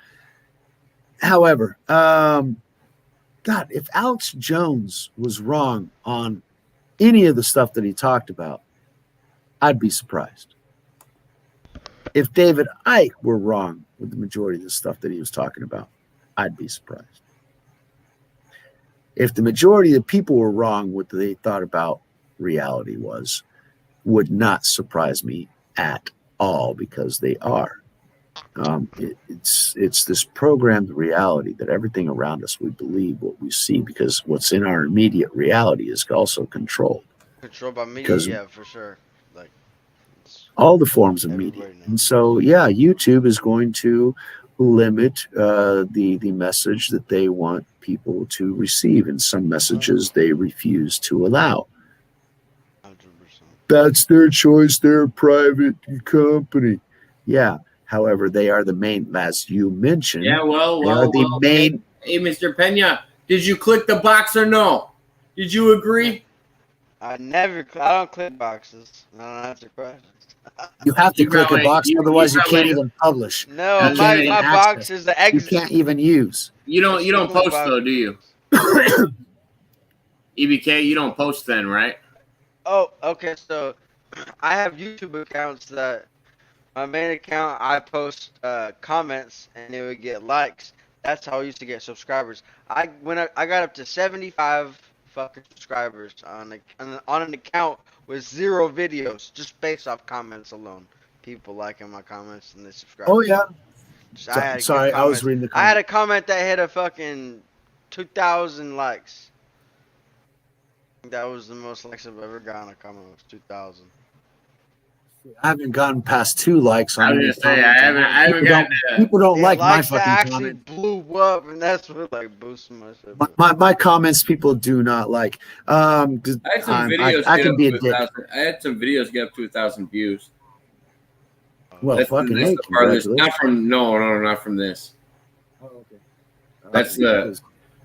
However, God, if Alex Jones was wrong on any of the stuff that he talked about, I'd be surprised. If David Icke were wrong with the majority of the stuff that he was talking about, I'd be surprised. If the majority of the people were wrong with what they thought about reality would not surprise me at all because they are. It's this programmed reality that everything around us we believe what we see because what's in our immediate reality is also controlled. Controlled by media, Because- yeah, for sure. Like All the forms of Everybody media. knows. And so, yeah, YouTube is going to limit the message that they want people to receive, and some messages they refuse to allow. 100%. That's their choice. They're a private company. Yeah. However, they are the main, as you mentioned. Yeah, they are well. the main. Hey, Mr. Pena, did you click the box or no? Did you agree? I don't click boxes. I don't answer questions. You have to You click probably- a box, you otherwise you probably- can't even publish. No, You my can't even box access. is the You exit. can't even use. You don't Simple post box. though, do you? EBK, you don't post then, right? Oh, okay. So I have YouTube accounts that my main account I post comments and it would get likes. That's how I used to get subscribers. I got up to 75 fucking subscribers on an account with 0 videos, just based off comments alone. People liking my comments and they subscribe. Oh yeah. Just- I had Sorry, good I was comments. reading the I had comments. a comment that hit a fucking 2,000 likes. That was the most likes I've ever gotten. A comment was 2,000. I haven't gotten past 2 likes on I was any gonna say comment. I haven't People gotten don't- People don't Yeah, like my likes that fucking actually comment. blew up, and that's what like boosted my shit. My comments people do not like. 'Cause I had some I videos can get be up a to dick. 1,000. I had some videos get up to 1,000 views. Well, That's fucking the hey, farthest. congratulations. Not from not from this. Oh, okay. That's the-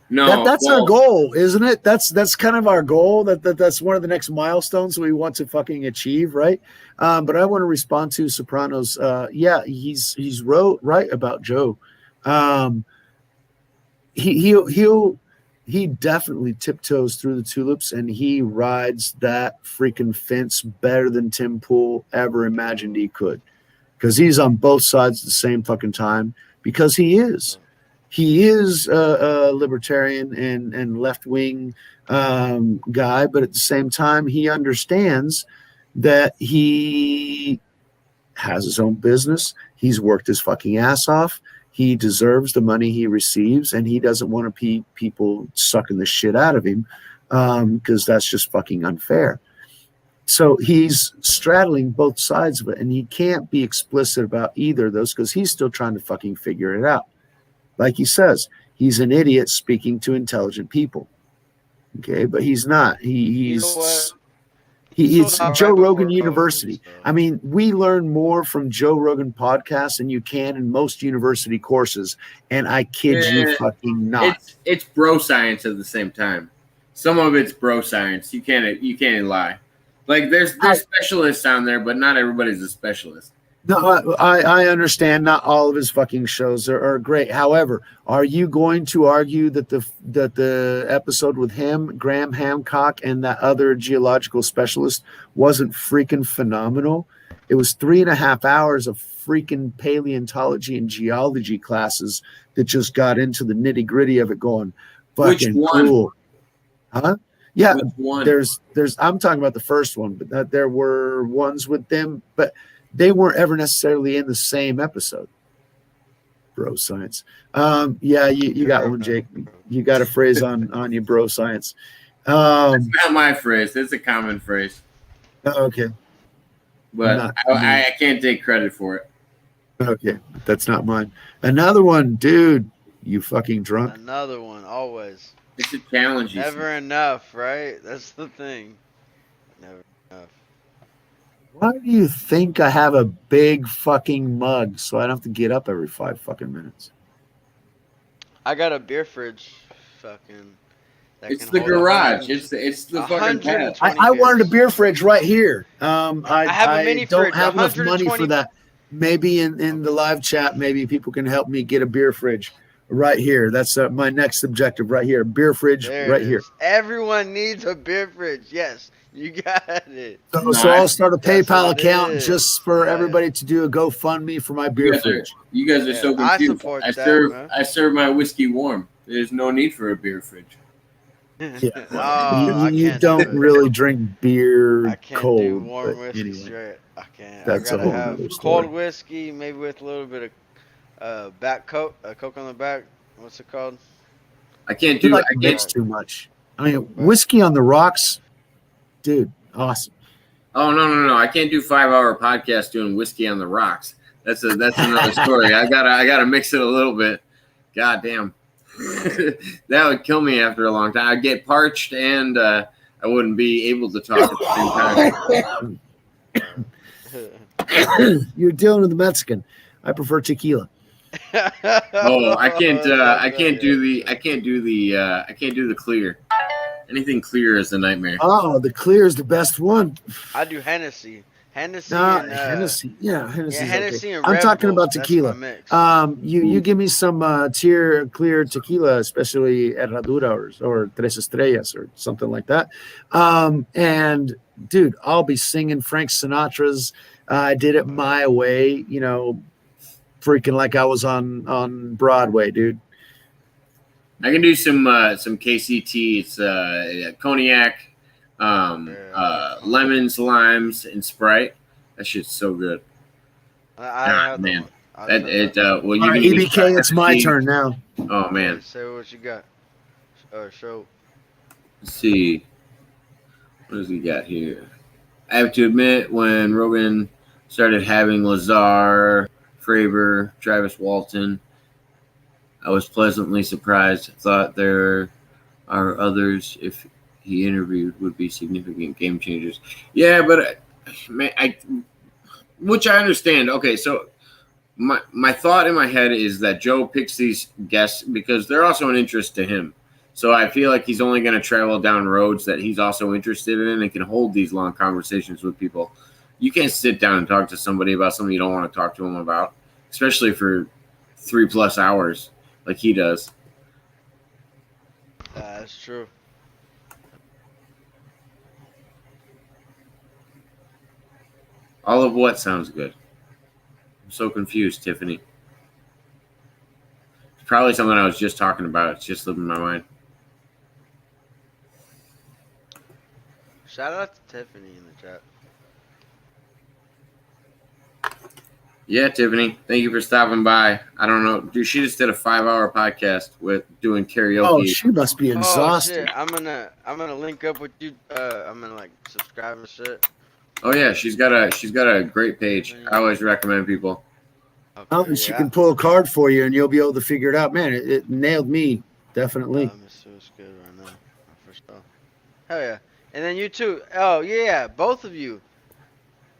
No, That's well, our goal, isn't it? That's kind of our goal. That's one of the next milestones we want to fucking achieve, right? But I want to respond to Sopranos. Yeah, he's right about Joe. He definitely tiptoes through the tulips and he rides that freaking fence better than Tim Pool ever imagined he could, because he's on both sides at the same fucking time. Because he is a libertarian and left-wing guy, but at the same time he understands that he has his own business. He's worked his fucking ass off. He deserves the money he receives, and he doesn't want to people sucking the shit out of him, because that's just fucking unfair. So he's straddling both sides of it, and he can't be explicit about either of those because he's still trying to fucking figure it out. Like he says, he's an idiot speaking to intelligent people. Okay, but he's not. You know what? It's Sold out Joe right Rogan before COVID, University. so. I mean, we learn more from Joe Rogan podcasts than you can in most university courses, and I kid you fucking not. It's bro science at the same time. Some of it's bro science. You can't lie. Like there's specialists on there, but not everybody's a specialist. No, I understand. Not all of his fucking shows are great. However, are you going to argue that the episode with him, Graham Hancock, and that other geological specialist wasn't freaking phenomenal? It was 3.5 hours of freaking paleontology and geology classes that just got into the nitty gritty of it. Going fucking Which one? cool, huh? Yeah, Which one? there's. I'm talking about the first one, but there were ones with them, but they weren't ever necessarily in the same episode. Bro science. Yeah, you got one, Jake. You got a phrase on you, bro science. That's not my phrase. It's a common phrase, Okay. but I can't take credit for it. Okay. That's not mine. Another one, dude. You fucking drunk. Another one, always. It's a challenge. you see. Never enough, right? That's the thing. Never enough. Why do you think I have a big fucking mug so I don't have to get up every 5 fucking minutes? I got a beer fridge, fucking. that It's can the hold garage. 100 It's the fucking pad. 120 I wanted a beers. beer fridge right here. I have a mini don't fridge, have enough money 120 for that. Maybe in the live chat, maybe people can help me get a beer fridge right here. That's my next objective right here. Beer fridge There right it here. is. Everyone needs a beer fridge. Yes, you got it. So I'll start a That's PayPal what it account is. just for Yeah. everybody to do a GoFundMe for my beer fridge. You guys are so Yeah, I confused. support I that, serve man. I serve my whiskey warm. There's no need for a beer fridge. Yeah. Oh, I you can't don't do it. really drink beer I can't cold. do warm but whiskey anyway. straight. I can't. That's I a gotta whole have nother cold story. whiskey, maybe with a little bit of back coke, coke on the back. What's it called? I can't You do. like I mix can't. too much. I mean, whiskey on the rocks, dude, awesome. Oh no! I can't do 5-hour podcast doing whiskey on the rocks. That's another story. I gotta mix it a little bit. God damn, that would kill me after a long time. I'd get parched and I wouldn't be able to talk at the same time. You're dealing with the Mexican. I prefer tequila. Oh, I can't do the clear. Anything clear is a nightmare. Oh, the clear is the best one. I do Hennessy. Hennessy Nah, and Hennessy. Yeah, Hennessy's Hennessy okay. and I'm Red talking Bull. about That's tequila. my mix. You give me some tier clear tequila, especially Herradura or Tres Estrellas or something like that. And dude, I'll be singing Frank Sinatra's I Did It My Way, you know, freaking like I was on Broadway, dude. I can do some KCT. It's cognac, lemons, limes, and Sprite. That shit's so good. I have man. that one. Well, you All right, can use EBK, it's my Hennessy. turn now. Oh man, Say what you got. Show. let's see. What does he got here? I have to admit, when Rogan started having Lazar, Fravor, Travis Walton, I was pleasantly surprised. Thought there are others, if he interviewed, would be significant game changers. Yeah, but man, which I understand. Okay, so my thought in my head is that Joe picks these guests because they're also an interest to him. So I feel like he's only going to travel down roads that he's also interested in and can hold these long conversations with people. You can't sit down and talk to somebody about something you don't want to talk to them about, especially for 3+ hours like he does. That's true. All of what sounds good? I'm so confused, Tiffany. It's probably something I was just talking about. It's just slipping my mind. Shout out to Tiffany in the chat. Yeah, Tiffany. Thank you for stopping by. I don't know. Dude, she just did a 5-hour podcast with doing karaoke. Oh, she must be Oh exhausted. shit! I'm gonna link up with you. I'm gonna like subscribe and shit. Oh yeah, she's got a great page. I always recommend people. Okay, Oh, she can pull a card for you, and you'll be able to figure it out. Man, it nailed me definitely. Let me see what's good right now. First off, hell yeah! And then you too. Oh yeah, both of you.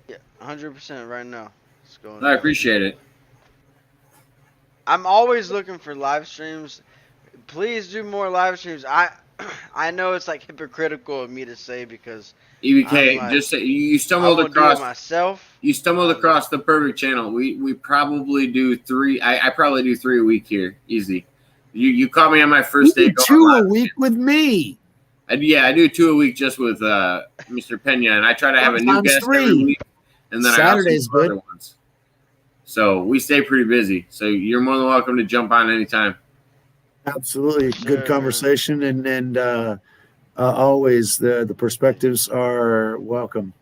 Yeah, 100% right now. It's going. I appreciate it. I'm always looking for live streams. Please do more live streams. I know it's like hypocritical of me to say because EBK, like, just say you I stumbled won't do it across. myself. You stumbled across the perfect channel. We probably do 3. I probably do 3 a week here, easy. You caught me on my first You day. do 2 a week with me. I do 2 a week just with Mr. Pena, and I try to have a new Sometimes guest 3. every week, and then Saturday's I also do good. other ones. So we stay pretty busy. So you're more than welcome to jump on anytime. Absolutely, good Sure. conversation, and always the perspectives are welcome.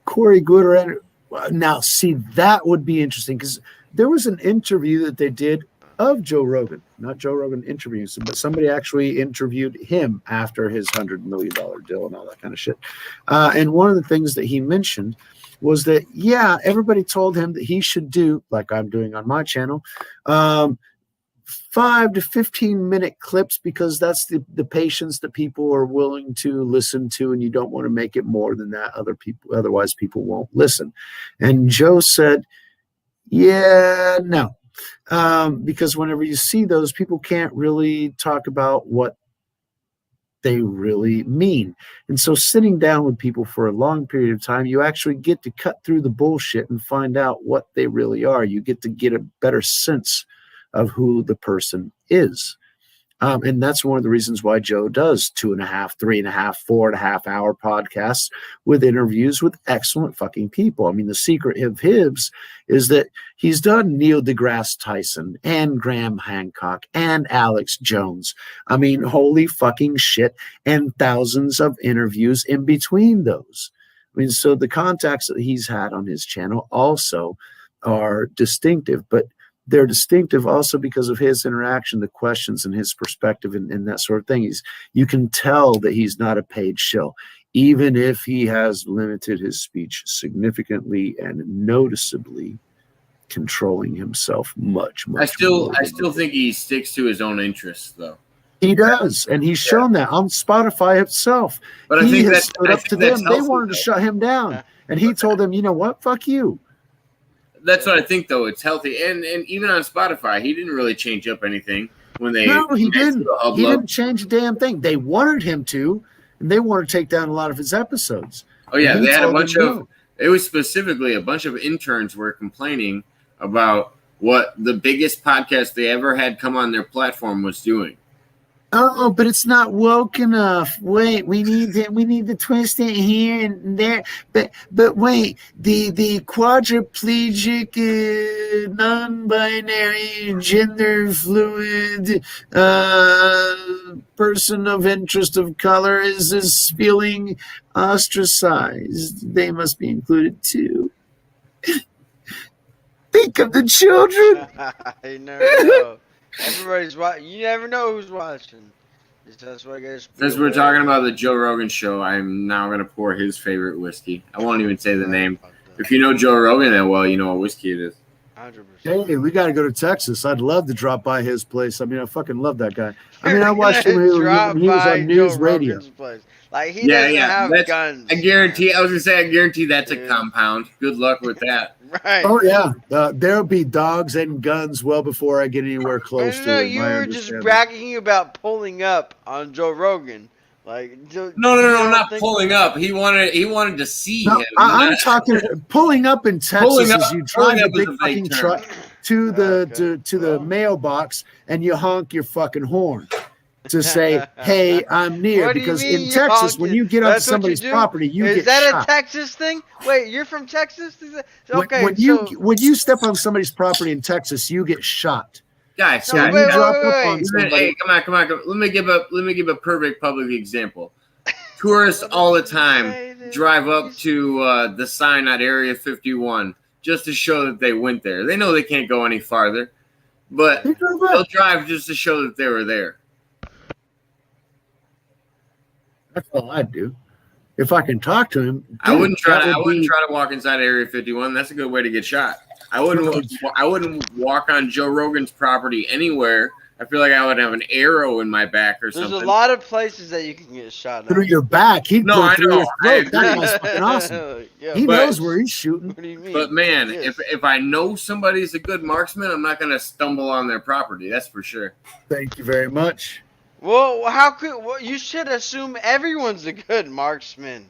Corey Gooder. Now, see, that would be interesting because there was an interview that they did of Joe Rogan, not Joe Rogan interviews, but somebody actually interviewed him after his $100 million deal and all that kind of shit. And one of the things that he mentioned was that, yeah, everybody told him that he should do, like I'm doing on my channel, 5 to 15-minute clips because that's the patience that people are willing to listen to, and you don't want to make it more than that. Otherwise people won't listen. And Joe said, yeah, no. Because whenever you see those, people can't really talk about what they really mean. And so sitting down with people for a long period of time, you actually get to cut through the bullshit and find out what they really are. You get to get a better sense of who the person is. And that's one of the reasons why Joe does 2.5, 3.5, 4.5 hour podcasts with interviews with excellent fucking people. I mean, the secret of his is that he's done Neil deGrasse Tyson and Graham Hancock and Alex Jones. I mean, holy fucking shit, and thousands of interviews in between those. I mean, so the contacts that he's had on his channel also are distinctive, but they're distinctive also because of his interaction, the questions, and his perspective, and that sort of thing. You can tell that he's not a paid shill, even if he has limited his speech significantly and noticeably, controlling himself much. I still think he sticks to his own interests, though. He does, and he's shown that on Spotify itself. But I he think has that stood up to them. They wanted to shut him down, and he told them, "You know what? Fuck you." That's what I think, though. It's healthy, and even on Spotify, he didn't really change up anything. when they No, he when they didn't. threw the He hubbub. didn't change a damn thing. They wanted him to, and they wanted to take down a lot of his episodes. Oh yeah, And he they had a told bunch them of. no. It was specifically a bunch of interns were complaining about what the biggest podcast they ever had come on their platform was doing. Oh, but it's not woke enough. Wait, we need to twist it here and there. But wait, the quadriplegic, non-binary, gender fluid, person of interest of color is feeling ostracized. They must be included too. Think of the children. You never know. Everybody's watching. You never know who's watching. That's what I guess. Since we're talking about the Joe Rogan show, I'm now going to pour his favorite whiskey. I won't even say the name. If you know Joe Rogan that well, you know what whiskey it is. 100%. Hey, we got to go to Texas. I'd love to drop by his place. I mean, I fucking love that guy. I mean, I watched him when he was on news radio. Like he doesn't have guns. I guarantee. I was gonna say, I guarantee that's Dude. a compound. Good luck with that. Right. Oh yeah, there'll be dogs and guns well before I get anywhere close No, to it. you my were just understanding. bragging about pulling up on Joe Rogan. Like No, you not think- pulling up. He wanted to see No, him. I'm talking pulling up in Texas Pulling up- is you pulling drive a up is big a vague fucking term. truck to the Okay. to the Well. mailbox and you honk your fucking horn to say, "Hey, I'm near." What do you Because mean in you Texas, honk when it? you get onto That's what you somebody's do? property, you Is get that shot. a Texas thing? Wait, you're from Texas? Okay, when you step on somebody's property in Texas, you get shot. Guys, So guys, when you wait, drop wait, up wait. on somebody, Hey, come on. Let me give a perfect public example. Tourists all the time drive up to the sign at Area 51 just to show that they went there. They know they can't go any farther, but they drove they'll up. drive just to show that they were there. That's all I'd do. If I can talk to him, I wouldn't try that to. I would wouldn't be- try to walk inside Area 51. That's a good way to get shot. I wouldn't walk on Joe Rogan's property anywhere. I feel like I would have an arrow in my back or There's something. a lot of places that you can get shot through at. your back. He'd No, go I through know. your I throat. That agree. guy's fucking awesome. Yeah, He but- knows where he's shooting. what do you mean? But man, Yes. if I know somebody's a good marksman, I'm not gonna stumble on their property. That's for sure. Thank you very much. Well, how could you should assume everyone's a good marksman,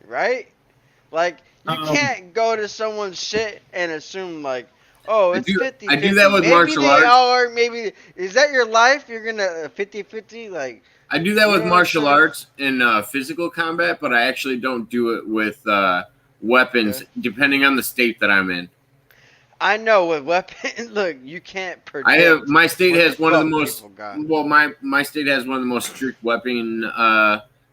right? Like you can't go to someone's shit and assume like, oh, it's 50. I do that with maybe martial they arts. are. Maybe is that your life? You're gonna 50-50 like. I do that with Yeah, martial sure. arts and physical combat, but I actually don't do it with weapons, Okay. depending on the state that I'm in. I know with weapons. Look, you can't predict. My state what has the one of the fuck most. people got. Well, my state has one of the most strict weapon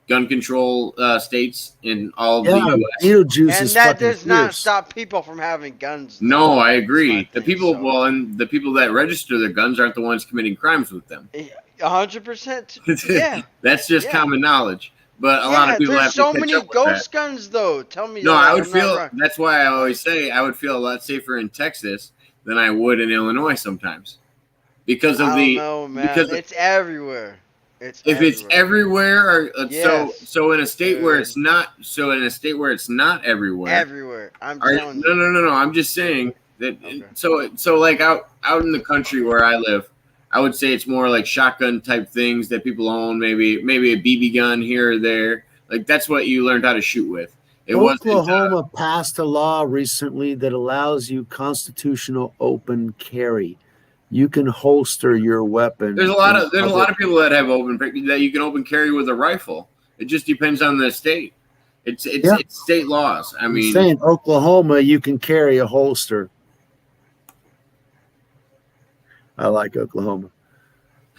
gun control states in all of Yeah, the U.S. Beetlejuice And is that fucking does not fierce. stop people from having guns. though. No, I That's agree. my The thing, people, so- well, and the people that register their guns aren't the ones committing crimes with them. 100%. Yeah. That's just Yeah. common knowledge. But a lot of people there's have so to catch many up with ghost that. guns though. Tell me. No, that I would I'm not feel. wrong. That's why I always say I would feel a lot safer in Texas than I would in Illinois sometimes, because of I the don't know, man. because It's everywhere. It's if it's everywhere, or Yes. so in a state where Dude. it's not, everywhere. everywhere. I'm Are- telling you. no. I'm just saying that. Okay. So like out in the country where I live, I would say it's more like shotgun type things that people own. Maybe a BB gun here or there. Like that's what you learned how to shoot with. It wasn't. Oklahoma passed a law recently that allows you constitutional open carry. You can holster your weapon. There's a lot of people that have that you can open carry with a rifle. It just depends on the state. It's state laws. I I'm mean, saying Oklahoma, you can carry a holster. I like Oklahoma.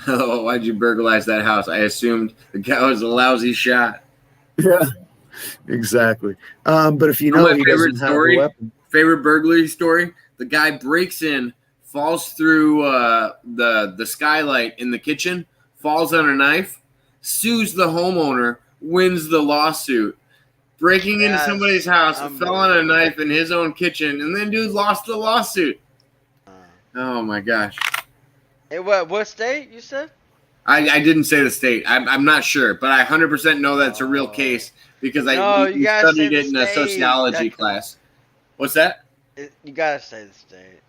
oh, why'd you burglarize that house? I assumed the guy was a lousy shot. Yeah, exactly. But if you You know know my he favorite doesn't have story? a weapon, Favorite burglary story? The guy breaks in, falls through the skylight in the kitchen, falls on a knife, sues the homeowner, wins the lawsuit. Breaking into Yes, somebody's house, fell on a unbelievable. knife in his own kitchen, and then dude lost the lawsuit. Oh my gosh. What state you said? I didn't say the state. I'm not sure, but I 100% know that's a real case because No, we you gotta studied say it the in a state. sociology That- class. What's that? You gotta say the state.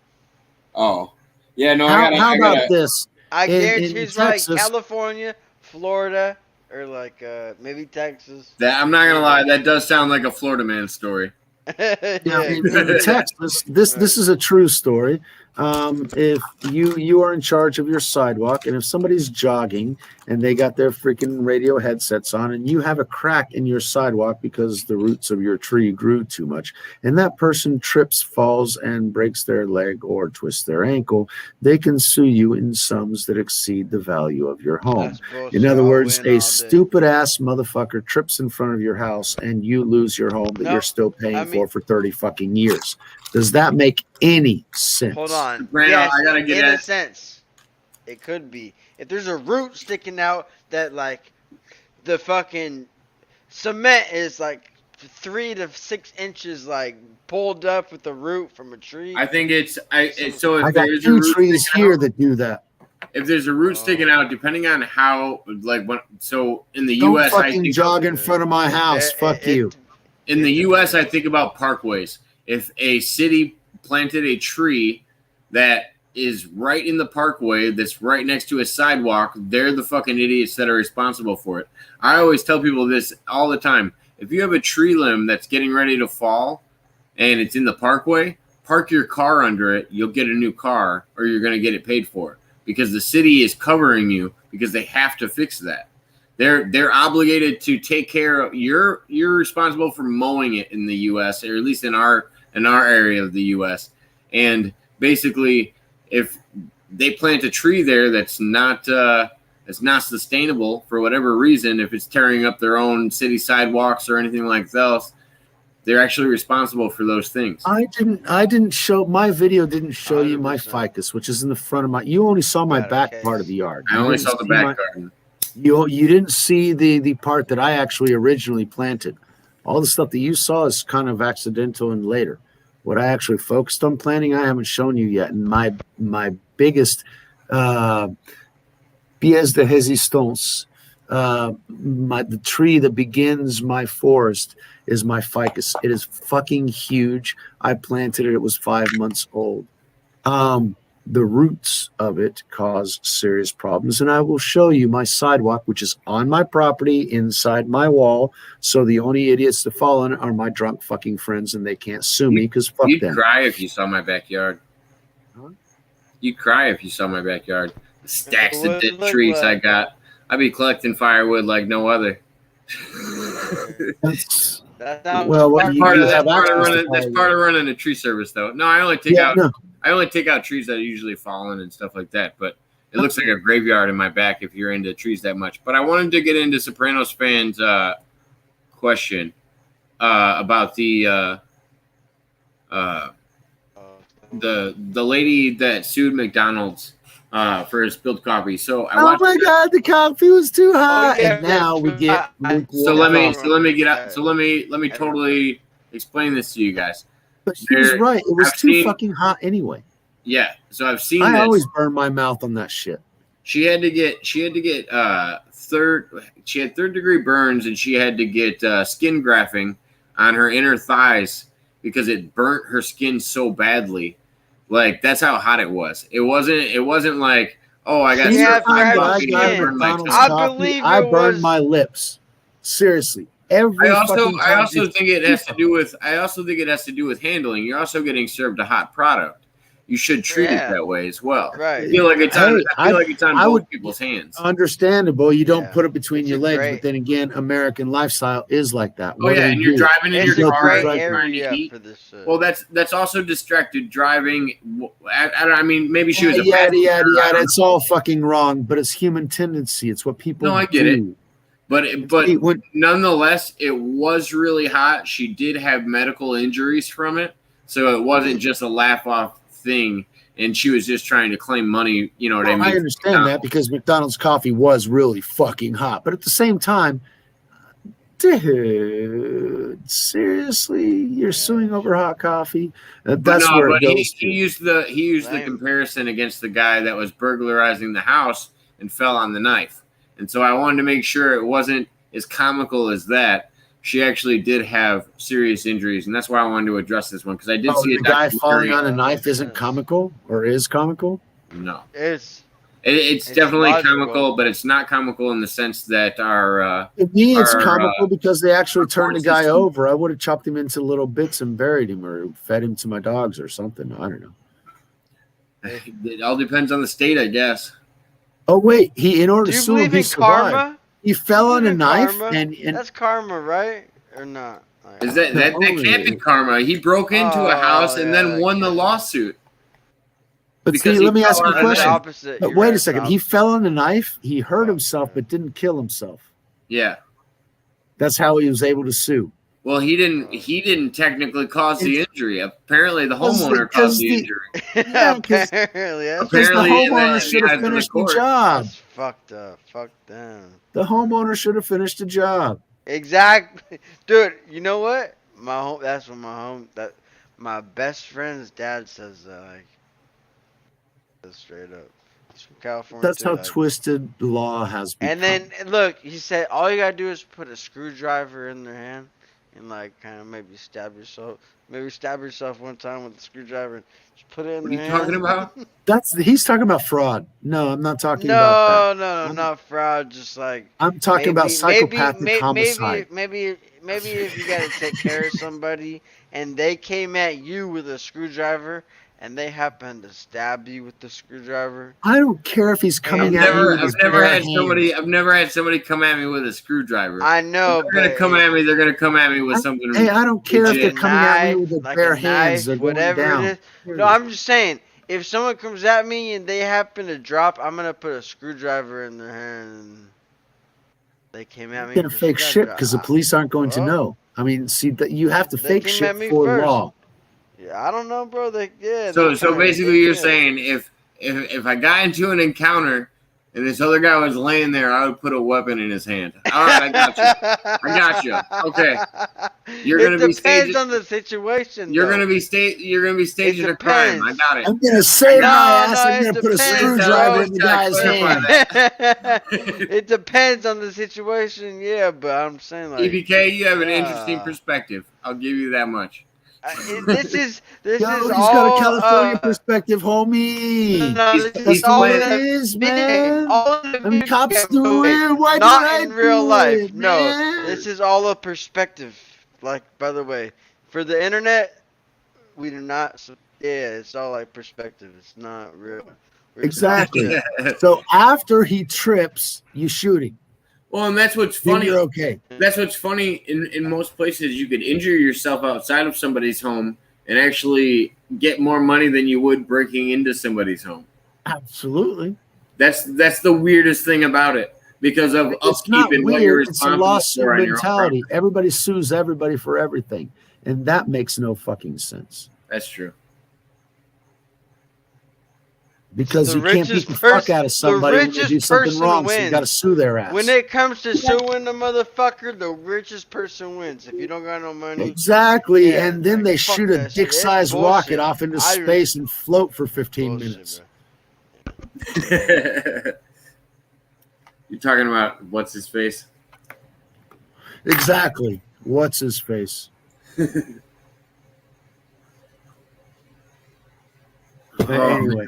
Oh, yeah. No, how I about gotta. this? I in guarantee it's like Texas. California, Florida, or like maybe Texas. That I'm not gonna lie, that does sound like a Florida man story. Yeah, Now, in exactly. Texas, this is a true story. If you are in charge of your sidewalk, and if somebody's jogging and they got their freaking radio headsets on, and you have a crack in your sidewalk because the roots of your tree grew too much, and that person trips, falls, and breaks their leg or twists their ankle, they can sue you in sums that exceed the value of your home. That's bullshit. In other I'll words, win all a day. stupid ass motherfucker trips in front of your house and you lose your home that No, you're still paying I mean- for 30 fucking years. Does that make any sense? Hold on. Brando, Yes, I gotta get in a at- sense, it could be. If there's a root sticking out that like the fucking cement is like 3 to 6 inches like pulled up with the root from a tree. I think so. If I got there's a 2 root trees sticking here out- that do that. if there's a root sticking out, depending on how, like, what, so in the Don't U.S., I fucking think jog in front of my house. Fuck you. in the U.S., I think about parkways. If a city planted a tree that is right in the parkway, that's right next to a sidewalk, they're the fucking idiots that are responsible for it. I always tell people this all the time. If you have a tree limb that's getting ready to fall and it's in the parkway, park your car under it. You'll get a new car, or you're going to get it paid for, because the city is covering you because they have to fix that. They're obligated to take care of. You're responsible for mowing it in the U.S., or at least in our area of the U.S. And basically, if they plant a tree there that's not sustainable for whatever reason, if it's tearing up their own city sidewalks or anything like that, they're actually responsible for those things. I didn't show my video. Didn't show you my 100%. ficus, which is in the front of my. You only saw my Got it, back okay. part of the yard. I You only didn't saw the see back my- garden. You didn't see the part that I actually originally planted. All the stuff that you saw is kind of accidental and later. What I actually focused on planting, I haven't shown you yet. And my biggest pièce de résistance, the tree that begins my forest is my ficus. It is fucking huge. I planted it. It was 5 months old. The roots of it cause serious problems, and I will show you my sidewalk, which is on my property inside my wall. So the only idiots to fall in it are my drunk fucking friends, and they can't sue me because fuck You'd them. cry if you saw my backyard. Huh? You'd cry if you saw my backyard. The stacks What of it dead look trees I like? got. I'd be collecting firewood like no other. That's, That sounds well, what That's you part do of have access to that's firewood. part of running a tree service, though. No, I only take Yeah, out no, I only take out trees that are usually fallen and stuff like that. But it looks like a graveyard in my back if you're into trees that much. But I wanted to get into Sopranos fans' question about the lady that sued McDonald's for his spilled coffee. So I oh watched my it. god, the coffee was too hot, yeah, and now we get So let me lukewarm. totally explain this to you guys. But she was there- right. It was I've too seen- fucking hot anyway. Yeah. So I've seen I this. always burn my mouth on that shit. She had to get third degree burns, and she had to get skin grafting on her inner thighs because it burnt her skin so badly. Like, that's how hot it was. It wasn't like, oh, I got Yeah, certified perhaps coffee it and I can. burned my McDonald's tongue. I coffee, believe I it burned was- my lips. Seriously, every I also fucking time think it has to do with handling. You're also getting served a hot product. You should treat Yeah. it that way as well. Right. I feel like it's on, Hey, I feel like it's on I both would- people's hands. Understandable. You don't Yeah. put it between It's your a legs, great- but then again, American lifestyle is like that. Oh What do yeah, we and you're do? driving in It's your a car, great right trying to area eat. for this. Well, that's also distracted driving. I mean, maybe she was a yada passenger, yada I yada. don't It's all fucking wrong, but it's human tendency. It's what people No, I get do. but See, when- nonetheless, it was really hot. She did have medical injuries from it, so it wasn't just a laugh off thing. And she was just trying to claim money. You know what I Well, mean? I understand that because McDonald's coffee was really fucking hot, but at the same time, dude, seriously, you're suing over hot coffee? That's where it goes he to. used the Lame. comparison against the guy that was burglarizing the house and fell on the knife. And so I wanted to make sure it wasn't as comical as that. She actually did have serious injuries, and that's why I wanted to address this one because I did see a The guy falling documentary. on a knife isn't comical or is comical? No, It's It's It's definitely logical. comical, but it's not comical in the sense that our To me, it's Our, comical because they actually turned the court guy system- over. I would have chopped him into little bits and buried him, or fed him to my dogs, or something. I don't know. it all depends on the state, I guess. Oh wait, in order Do to you sue him, believe he in survived. karma? He fell You on a believe in knife, karma? and That's karma, right? Or not? Like, Is that No, can't be karma? He broke into a house and yeah, then won the okay. lawsuit. but because see, he let me ask fell you a on a It's the question. opposite. But You're wait right, a it's the second, he opposite. fell on a knife. He hurt Fuck, himself, man. but didn't kill himself. Yeah. That's how he was able to sue. Well, he didn't technically cause the injury. Apparently, the Because homeowner caused the injury. Yeah, 'cause- Apparently, that's, Because the Apparently, in homeowner the should eyes have of the finished the court. job. that's fucked up. Fuck them. The homeowner should have finished the job. Exactly, dude. You know what? That's what my best friend's dad says that. Like, that's straight up. He's from California. That's too, how like- twisted law has become. And then look, he said all you gotta do is put a screwdriver in their hand and like kind of maybe stab yourself. Maybe stab yourself one time with a screwdriver and just put it in What are their you hand. talking about? He's talking about fraud. No, I'm not talking about that. No, I'm- not fraud. Just like I'm talking about psychopathic homicide. Maybe if you gotta take care of somebody and they came at you with a screwdriver and they happened to stab you with the screwdriver. I don't care if he's coming And at me with his I've never bare had somebody. hands. I've never had somebody come at me with a screwdriver. I know, If they're gonna but come at me. They're gonna come at me with something. Hey, I don't care if they're legit. coming at me with their like bare a hands. knife, They're going whatever down. it is. No, I'm just saying, if someone comes at me and they happen to drop, I'm gonna put a screwdriver in their hand. And they came at me. Gonna just fake like shit that. because the police aren't going to Well, know. I mean, see that you have to they fake came shit at me for first. law. Yeah, I don't know, bro. So basically, you're saying if I got into an encounter and this other guy was laying there, I would put a weapon in his hand. All right, I got you. I got you. Okay. You're gonna it be depends staging- on the situation. You're though. gonna be staging a crime. I depends. got it. I'm gonna save No, my ass. no, I'm it gonna put a depends, screwdriver bro. in the guy's Clarify hand. It depends on the situation, yeah. But I'm saying like EBK, you have an yeah. interesting perspective. I'll give you that much. this is Yo, is he's all got a California uh, perspective, homie. no, this That's is the all way it in is, the- man. all in the Them video cops game, do okay? it. Why Not did I in real do life. it, No, man? this is all a perspective. Like, by the way, for the internet, we do not. Yeah, it's all like perspective. It's not real. Exactly. So after he trips, you shoot him. Well, and that's what's Then funny. you're okay. That's what's funny. In most places, you could injure yourself outside of somebody's home and actually get more money than you would breaking into somebody's home. Absolutely. That's the weirdest thing about it because of It's not upkeep and what you're weird. It's a responsible lawsuit for on your own mentality. property. Everybody sues everybody for everything. And that makes no fucking sense. That's true. Because The you can't beat richest the fuck person- out of somebody when they richest do something person wrong, so you wins. got to sue their ass. When it comes to suing the motherfucker, the richest person wins. If you don't got no money, Exactly. Yeah, and then like, they fuck shoot a that shit. dick-sized It's rocket bullshit. off into I- space and float for 15 bullshit, minutes. bro. You're talking about what's his face? Exactly. What's his face? Anyway.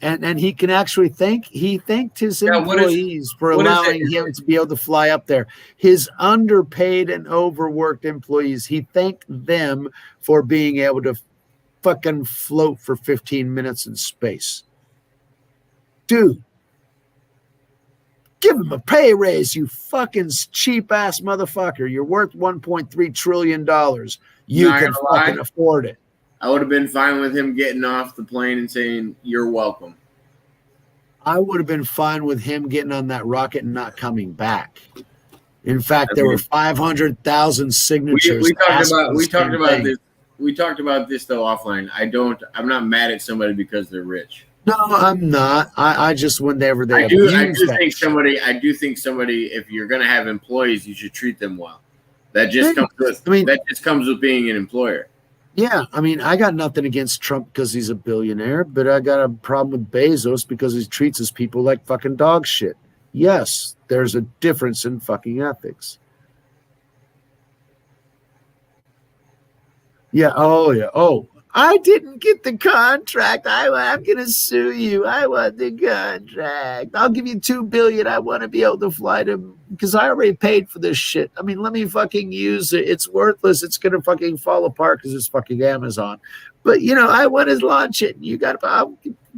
And he can actually thanked his Yeah, what is- employees for what is allowing it? him to be able to fly up there. His underpaid and overworked employees, he thanked them for being able to fucking float for 15 minutes in space. Dude, give him a pay raise, you fucking cheap ass motherfucker. You're worth $1.3 trillion. You Not can gonna lie. fucking afford it. I would have been fine with him getting off the plane and saying, "You're welcome." I would have been fine with him getting on that rocket and not coming back. In fact, there were 500,000 signatures. We talked asking about the same thing. this. We talked about this though offline. I'm not mad at somebody because they're rich. No, I'm not. I just whenever they I do abuse that think shit. somebody. If you're gonna have employees, you should treat them well. That just comes with being an employer. Yeah, I mean, I got nothing against Trump because he's a billionaire, but I got a problem with Bezos because he treats his people like fucking dog shit. Yes, there's a difference in fucking ethics. Yeah. Oh, yeah. Oh, I didn't get the contract. I'm going to sue you. I want the contract. I'll give you $2 billion. I want to be able to fly to, because I already paid for this shit. I mean, let me fucking use it. It's worthless. It's going to fucking fall apart because it's fucking Amazon. But, I want to launch it. You got to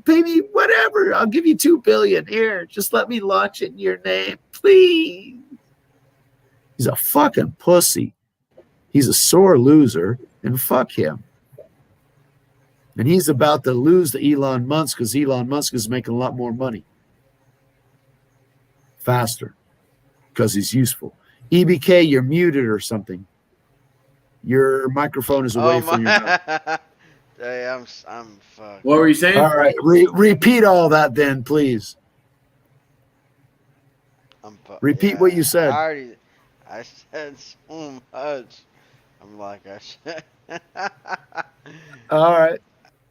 pay me whatever. I'll give you $2 billion. Here, just let me launch it in your name, please. He's a fucking pussy. He's a sore loser, and fuck him. And he's about to lose to Elon Musk because Elon Musk is making a lot more money faster because he's useful. EBK, you're muted or something. Your microphone is away from your mouth. Hey, I'm fucked. What were you saying? All right, repeat all that then, please. Repeat what you said. I said so much. I'm like, I said. All right.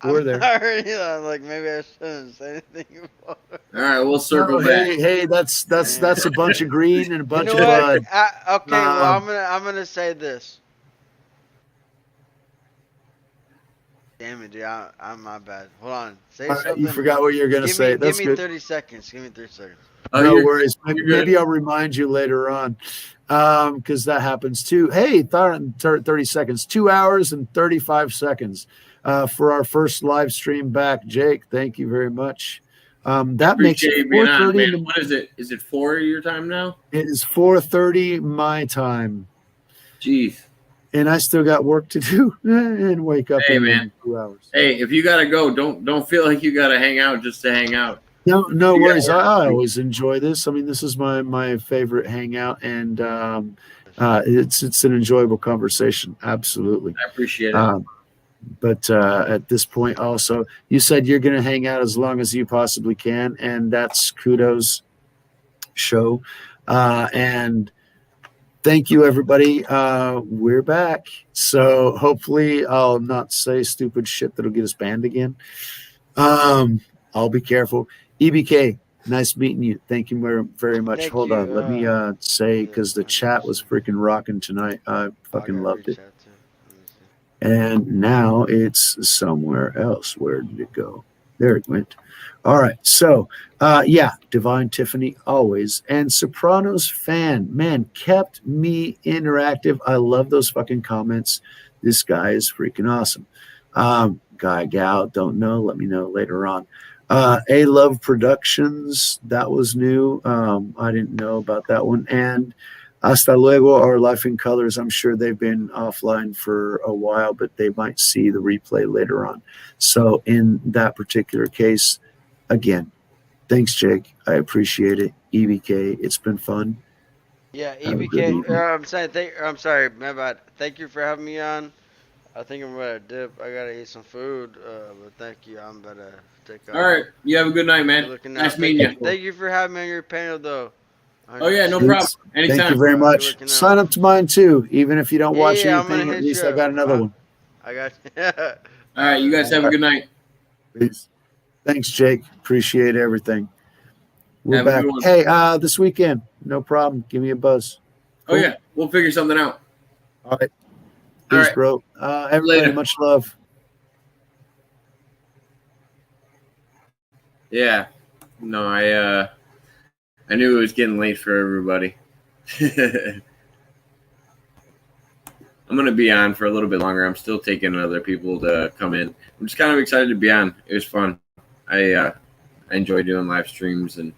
We're there. I'm like, maybe I shouldn't say anything more. All right, we'll circle back. Hey, that's a bunch of green and a bunch of what? blood. Okay, well, I'm gonna say this. Damn it, dude! I'm my bad. Hold on. Say something. You forgot what you were gonna say. That's give me good. 30 seconds. Give me 30 seconds. No worries. Maybe I'll remind you later on, because that happens too. Hey, 30 seconds. 2 hours and 35 seconds. For our first live stream back. Jake, thank you very much. That makes it 4:30. What is it? Is it 4 your time now? It is 4:30 my time. Jeez. And I still got work to do and wake up in 2 hours. Hey, if you gotta go, don't feel like you gotta hang out just to hang out. No worries. I always enjoy this. I mean, this is my favorite hangout, and it's an enjoyable conversation. Absolutely. I appreciate it. But at this point also, you said you're going to hang out as long as you possibly can, and that's kudos show. And thank you, everybody. We're back. So hopefully I'll not say stupid shit that'll get us banned again. I'll be careful. EBK, nice meeting you. Thank you very, very much. Thank Hold you. on. Let me say, because the chat was freaking rocking tonight. I fucking loved it. And now it's somewhere else. Where did it go? There it went. All right. So, Divine Tiffany always. And Sopranos fan, man, kept me interactive. I love those fucking comments. This guy is freaking awesome. Guy, gal, don't know. Let me know later on. A Love Productions, that was new. I didn't know about that one. And Hasta Luego, or Life in Colors, I'm sure they've been offline for a while, but they might see the replay later on. So in that particular case, again, thanks, Jake. I appreciate it. EBK, it's been fun. Yeah, EBK, I'm sorry, my bad. Thank you for having me on. I think I'm ready to dip. I gotta eat some food, but thank you. I'm about to take off. All right, you have a good night, man. Nice meeting you. Thank you for having me on your panel, though. Oh, yeah, no problem. Anytime. Thank you very much. Sign up to mine, too. Even if you don't watch anything, at least I got another one. I got you. All right, you guys have a good night. Peace. Thanks, Jake. Appreciate everything. We're back. Hey, this weekend, no problem. Give me a buzz. Cool. Oh, yeah. We'll figure something out. All right. Peace, bro. Everybody, later. Much love. Yeah. No, I knew it was getting late for everybody. I'm going to be on for a little bit longer. I'm still taking other people to come in. I'm just kind of excited to be on. It was fun. I enjoy doing live streams and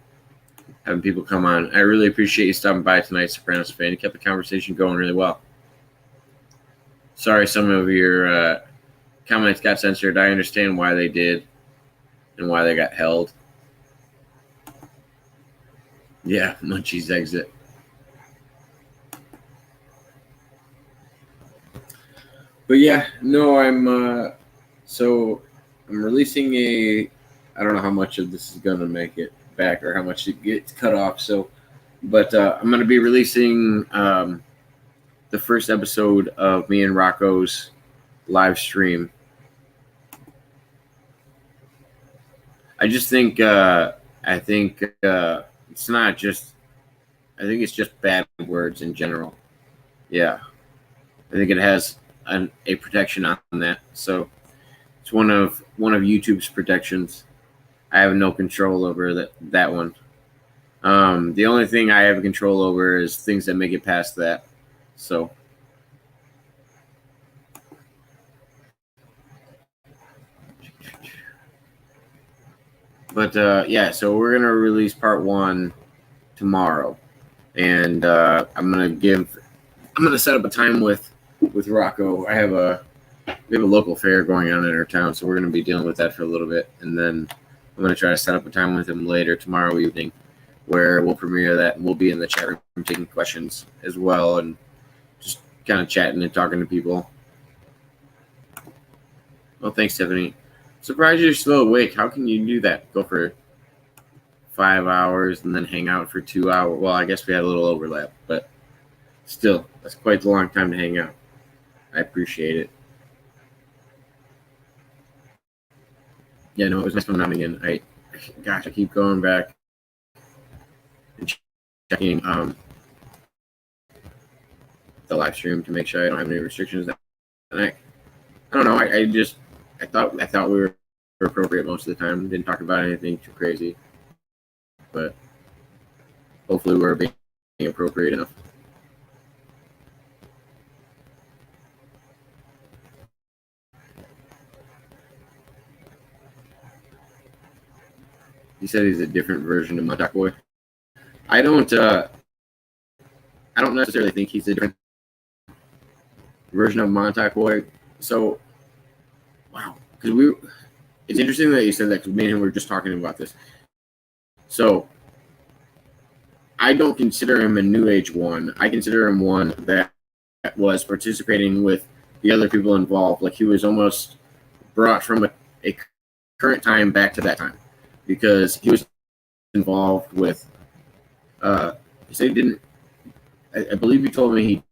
having people come on. I really appreciate you stopping by tonight, Sopranos fan. You kept the conversation going really well. Sorry some of your comments got censored. I understand why they did and why they got held. Yeah, Munchie's exit. But yeah, no, I'm releasing I don't know how much of this is gonna make it back or how much it gets cut off. But I'm gonna be releasing the first episode of me and Rocco's live stream. I just think it's not just. I think it's just bad words in general. Yeah, I think it has a protection on that. So It's one of YouTube's protections. I have no control over that one. The only thing I have control over is things that make it past that. So. But yeah, so we're gonna release part 1 tomorrow, and I'm gonna set up a time with Rocco. We have a local fair going on in our town, so we're gonna be dealing with that for a little bit, and then I'm gonna try to set up a time with him later tomorrow evening, where we'll premiere that, and we'll be in the chat room taking questions as well, and just kind of chatting and talking to people. Well, thanks, Tiffany. Surprised you're still awake. How can you do that? Go for 5 hours and then hang out for 2 hours. Well, I guess we had a little overlap, but still, that's quite a long time to hang out. I appreciate it. Yeah, no, it was nice coming on again. I keep going back and checking the live stream to make sure I don't have any restrictions. And I don't know. I thought we were appropriate most of the time. Didn't talk about anything too crazy, but hopefully we're being appropriate enough. He said he's a different version of Montauk Boy. I don't necessarily think he's a different version of Montauk Boy. So, wow, because it's interesting that you said that, because me and him were just talking about this. So, I don't consider him a New Age one. I consider him one that was participating with the other people involved. Like, he was almost brought from a current time back to that time, because he was involved with. He said he didn't. I believe he told me he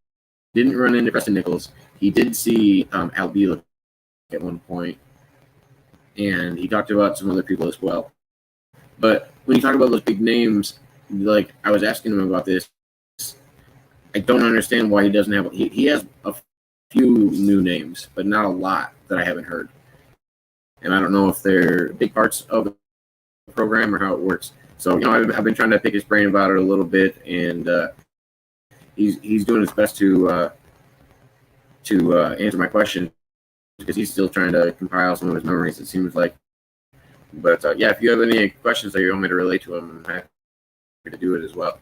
didn't run into Preston Nichols. He did see Al Bielek at one point, and he talked about some other people as well. But when you talk about those big names, like I was asking him about this, I don't understand why he doesn't have. He has a few new names, but not a lot that I haven't heard. And I don't know if they're big parts of the program or how it works. So, I've been trying to pick his brain about it a little bit, and he's doing his best to answer my question, because he's still trying to compile some of his memories, it seems like. But yeah, if you have any questions that you want me to relate to him, I'm happy to do it as well.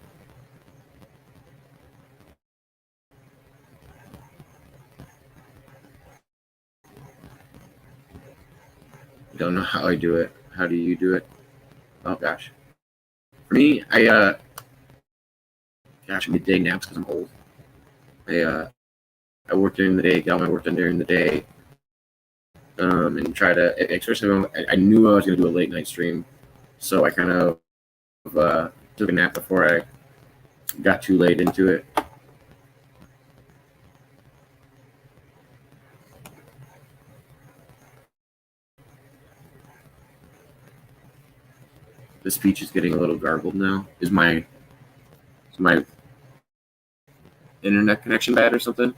I don't know how I do it. How do you do it? Oh gosh. For me, I midday naps because I'm old. I work during the day, got my work done during the day, and try to, especially when I knew I was going to do a late night stream, so I kind of took a nap before I got too late into it. The speech is getting a little garbled now. Is my internet connection bad or something?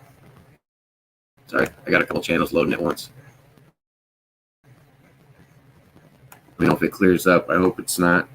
Sorry, I got a couple channels loading at once. Let me know if it clears up. I hope it's not.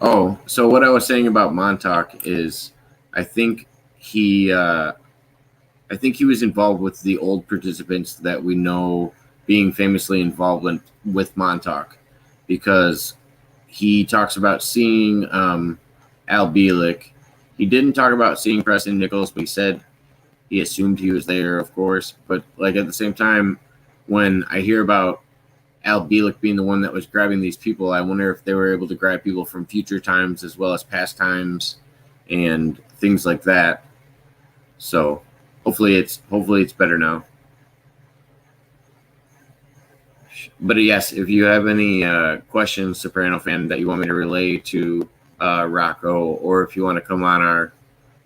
Oh, so what I was saying about Montauk is, I think he was involved with the old participants that we know being famously involved with Montauk, because he talks about seeing Al Bielek. He didn't talk about seeing Preston Nichols, but he said he assumed he was there, of course. But like at the same time, when I hear about Al Bielek being the one that was grabbing these people, I wonder if they were able to grab people from future times as well as past times and things like that. So hopefully it's better now. But yes, if you have any questions, Soprano fan, that you want me to relay to Rocco, or if you want to come on our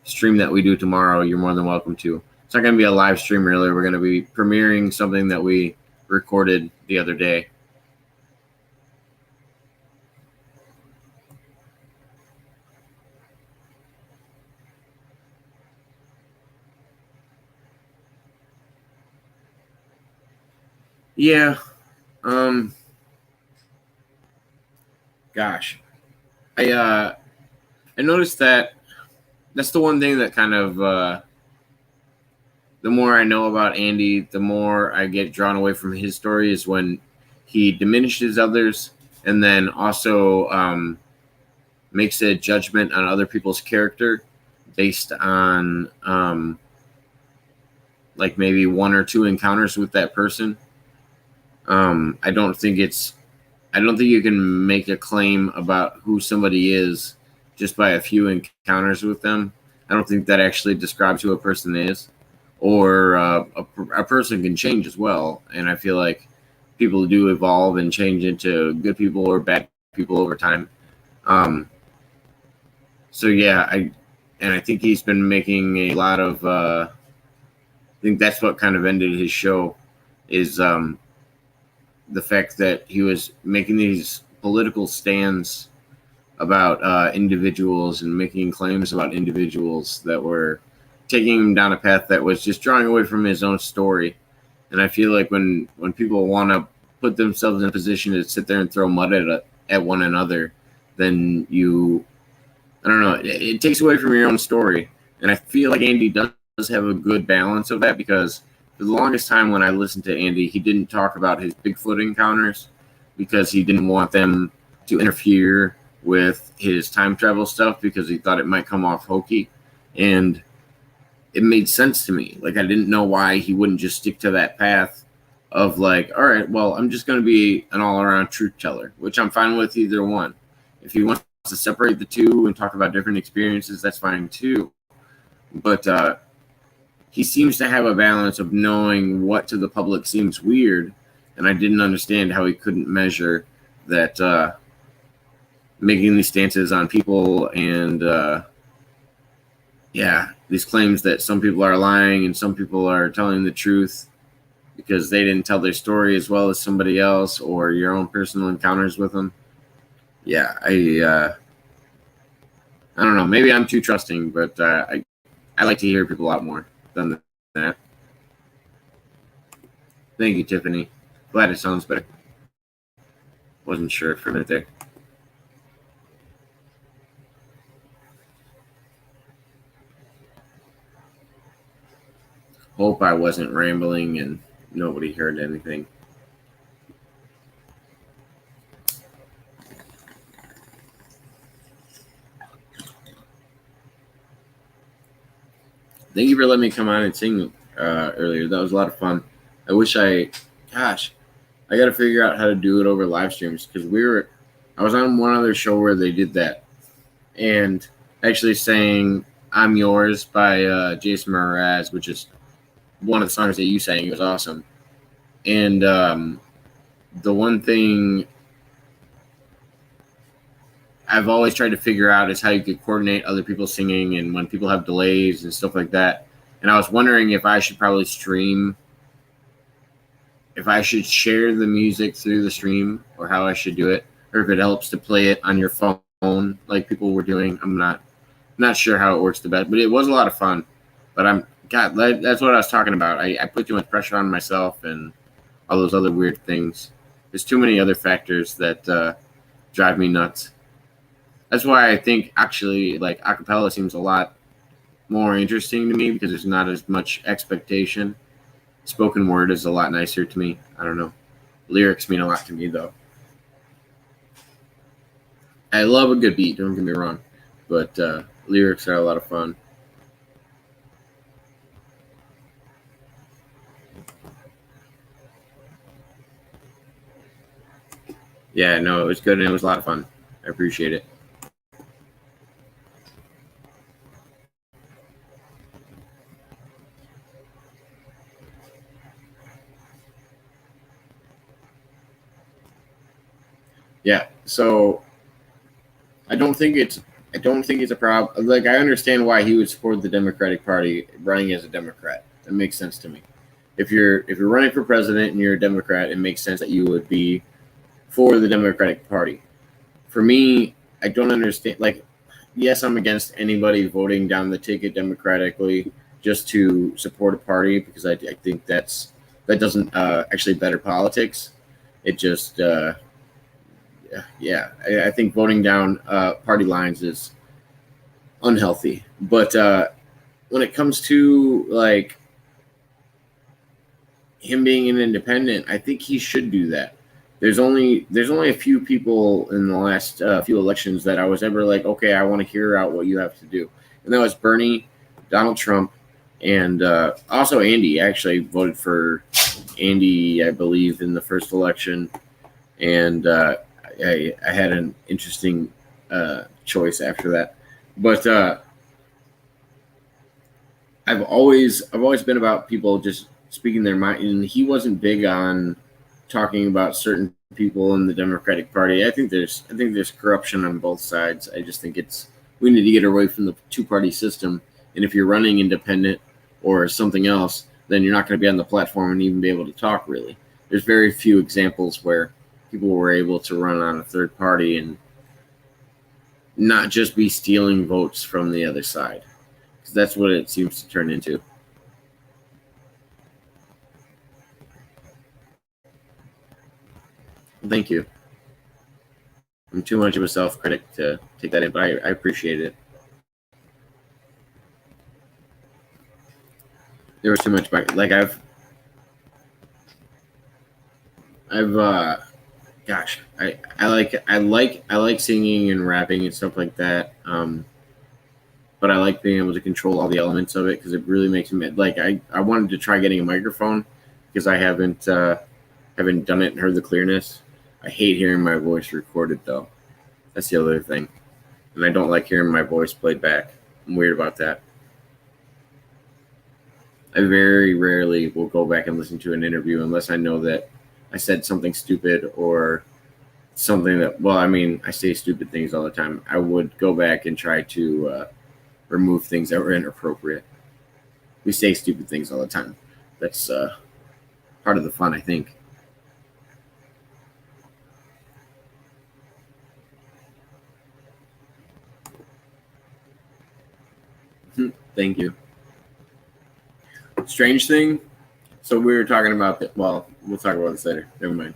stream that we do tomorrow, you're more than welcome to. It's not going to be a live stream, really. We're going to be premiering something that we recorded the other day. Yeah. Gosh, I noticed that that's the one thing that kind of the more I know about Andy, the more I get drawn away from his story is when he diminishes others and then also makes a judgment on other people's character based on like maybe one or two encounters with that person. I don't think you can make a claim about who somebody is just by a few encounters with them. I don't think that actually describes who a person is, or a person can change as well. And I feel like people do evolve and change into good people or bad people over time. So yeah, I think he's been making a lot of. I think that's what kind of ended his show, is the fact that he was making these political stands about individuals and making claims about individuals that were taking him down a path that was just drawing away from his own story. And I feel like when people want to put themselves in a position to sit there and throw mud at one another, then I don't know, it takes away from your own story. And I feel like Andy does have a good balance of that, because for the longest time when I listened to Andy, he didn't talk about his Bigfoot encounters because he didn't want them to interfere with his time travel stuff, because he thought it might come off hokey. And it made sense to me. Like, I didn't know why he wouldn't just stick to that path of like, all right, well, I'm just going to be an all-around truth teller, which I'm fine with either one. If he wants to separate the two and talk about different experiences, that's fine too. But he seems to have a balance of knowing what to the public seems weird, and I didn't understand how he couldn't measure that making these stances on people and these claims that some people are lying and some people are telling the truth because they didn't tell their story as well as somebody else, or your own personal encounters with them. Yeah, I don't know. Maybe I'm too trusting, but I like to hear people out more than that. Thank you, Tiffany. Glad it sounds better. Wasn't sure for a minute there. Hope I wasn't rambling and nobody heard anything. Thank you for letting me come on and sing earlier. That was a lot of fun. I wish I got to figure out how to do it over live streams, because I was on one other show where they did that, and actually sang "I'm Yours" by Jason Mraz, which is one of the songs that you sang. It was awesome. And the one thing I've always tried to figure out is how you could coordinate other people singing and when people have delays and stuff like that. And I was wondering if I should probably stream, if I should share the music through the stream, or how I should do it, or if it helps to play it on your phone like people were doing. I'm not sure how it works the best, but it was a lot of fun. But that's what I was talking about. I put too much pressure on myself and all those other weird things. There's too many other factors that drive me nuts. That's why I think actually like acapella seems a lot more interesting to me, because there's not as much expectation. Spoken word is a lot nicer to me. I don't know. Lyrics mean a lot to me though. I love a good beat, don't get me wrong, but lyrics are a lot of fun. Yeah, no, it was good and it was a lot of fun. I appreciate it. Yeah, so I don't think it's a problem. Like, I understand why he would support the Democratic Party running as a Democrat. It makes sense to me. If you're running for president and you're a Democrat, it makes sense that you would be for the Democratic Party. For me, I don't understand. Like, yes, I'm against anybody voting down the ticket democratically just to support a party, because I think that's that doesn't actually better politics. It just I think voting down party lines is unhealthy. But when it comes to like him being an independent, I think he should do that. There's only a few people in the last few elections that I was ever like, okay, I want to hear out what you have to do, and that was Bernie, Donald Trump, and also Andy. I actually voted for Andy, I believe, in the first election, and I had an interesting choice after that. But I've always been about people just speaking their mind, and he wasn't big on talking about certain people in the Democratic Party. I think there's corruption on both sides. I just think we need to get away from the two-party system. And if you're running independent or something else, then you're not going to be on the platform and even be able to talk, really. There's very few examples where people were able to run on a third party and not just be stealing votes from the other side. Because that's what it seems to turn into. Thank you. I'm too much of a self-critic to take that in, but I appreciate it. There was too much like I've gosh, I like singing and rapping and stuff like that. But I like being able to control all the elements of it because it really makes me like I wanted to try getting a microphone because I haven't done it and heard the clearness. I hate hearing my voice recorded though. That's the other thing. And I don't like hearing my voice played back. I'm weird about that. I very rarely will go back and listen to an interview unless I know that I said something stupid or something that, well, I mean, I say stupid things all the time. I would go back and try to remove things that were inappropriate. We say stupid things all the time. That's part of the fun, I think. Thank you. Strange thing. So we were talking about that. Well, we'll talk about this later. Never mind.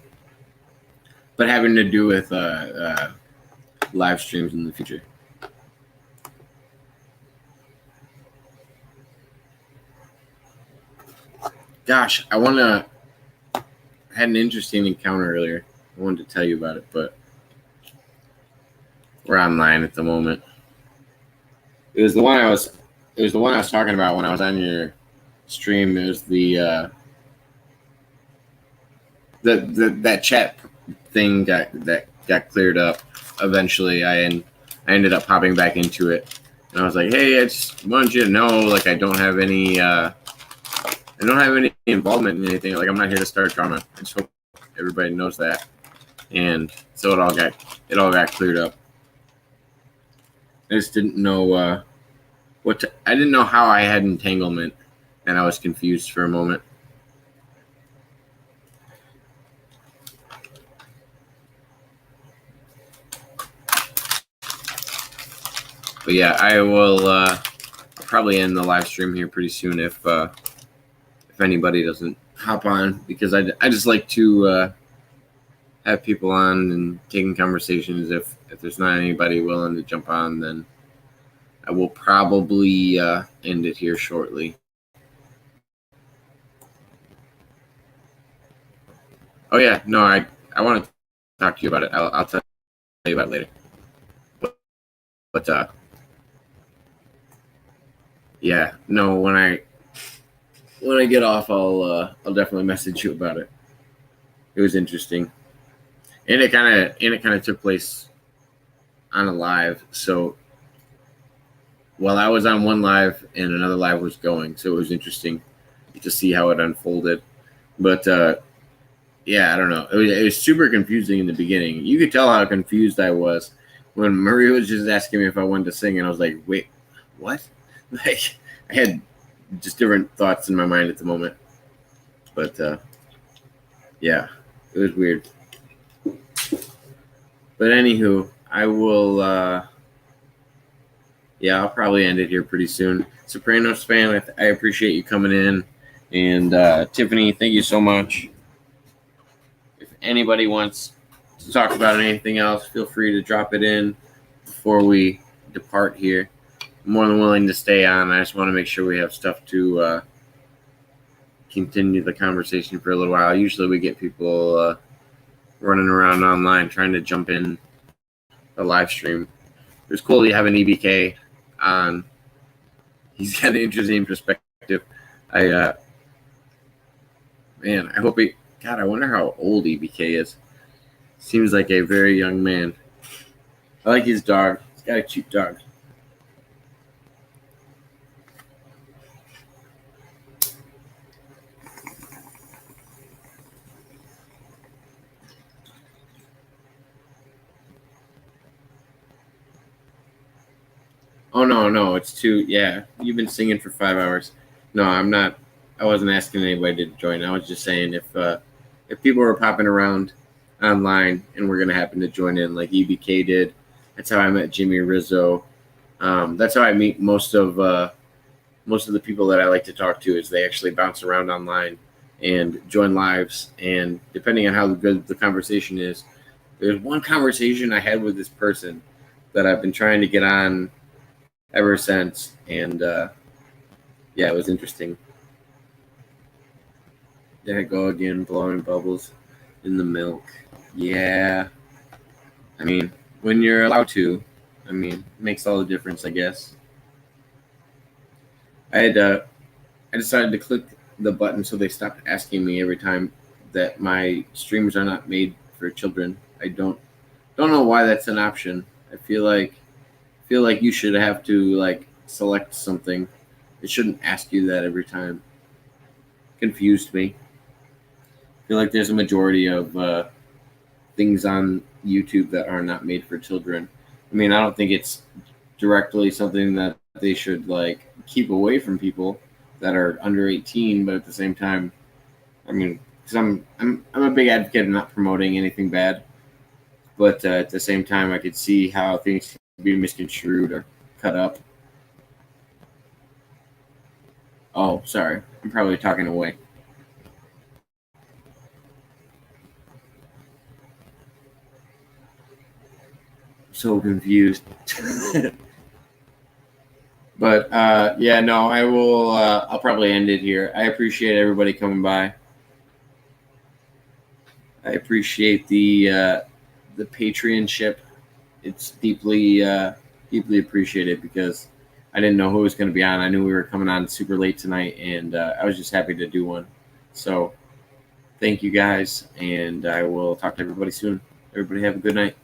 But having to do with live streams in the future. Gosh, I had an interesting encounter earlier. I wanted to tell you about it, but we're online at the moment. It was the one I was talking about when I was on your stream. It was the that chat thing that got cleared up. Eventually, I ended up popping back into it, and I was like, "Hey, I just wanted you to know, like, I don't have any involvement in anything. Like, I'm not here to start drama. I just hope everybody knows that." And so it all got cleared up. I just didn't know I didn't know how I had entanglement, and I was confused for a moment. But yeah, I will probably end the live stream here pretty soon if anybody doesn't hop on, because I just like to have people on and taking conversations. If there's not anybody willing to jump on, then I will probably end it here shortly. Oh yeah, no, I want to talk to you about it. I'll tell you about it later. But yeah, no, when I get off, I'll definitely message you about it. It was interesting, and it kind of took place on a live. So while I was on one live and another live was going, so it was interesting to see how it unfolded. But yeah, I don't know. It was super confusing in the beginning. You could tell how confused I was when Maria was just asking me if I wanted to sing, and I was like, "Wait, what?" Like, I had just different thoughts in my mind at the moment. But yeah, it was weird. But anywho, I will. Yeah, I'll probably end it here pretty soon. Sopranos fan, I appreciate you coming in And Tiffany, thank you so much. If anybody wants to talk about anything else, feel free to drop it in before we depart here. I'm more than willing to stay on. I just want to make sure we have stuff to continue the conversation for a little while. Usually we get people running around online trying to jump in the live stream. It was cool to have an EBK on. He's got an interesting perspective. I hope he. God, I wonder how old EBK is. Seems like a very young man. I like his dog. He's got a cute dog. Oh no, it's too. Yeah, you've been singing for 5 hours. No, I'm not. I wasn't asking anybody to join. I was just saying if people were popping around online and we're gonna happen to join in, like EBK did. That's how I met Jimmy Rizzo. That's how I meet most of the people that I like to talk to. Is they actually bounce around online and join lives. And depending on how good the conversation is, there's one conversation I had with this person that I've been trying to get on ever since, and yeah, it was interesting. There I go again, blowing bubbles in the milk. Yeah, I mean, when you're allowed to, I mean, it makes all the difference, I guess. I decided to click the button so they stopped asking me every time that my streams are not made for children. I don't know why that's an option. I feel like you should have to like select something. It shouldn't ask you that every time. Confused me. I feel like there's a majority of things on YouTube that are not made for children. I mean, I don't think it's directly something that they should like keep away from people that are under 18, but at the same time, I mean, because I'm a big advocate of not promoting anything bad, but at the same time, I could see how things can be misconstrued or cut up. Oh, sorry, I'm probably talking away. So confused. But yeah, no, I will. I'll probably end it here. I appreciate everybody coming by. I appreciate the Patreonship. It's deeply appreciated because I didn't know who was going to be on. I knew we were coming on super late tonight, and I was just happy to do one. So thank you guys, and I will talk to everybody soon. Everybody have a good night.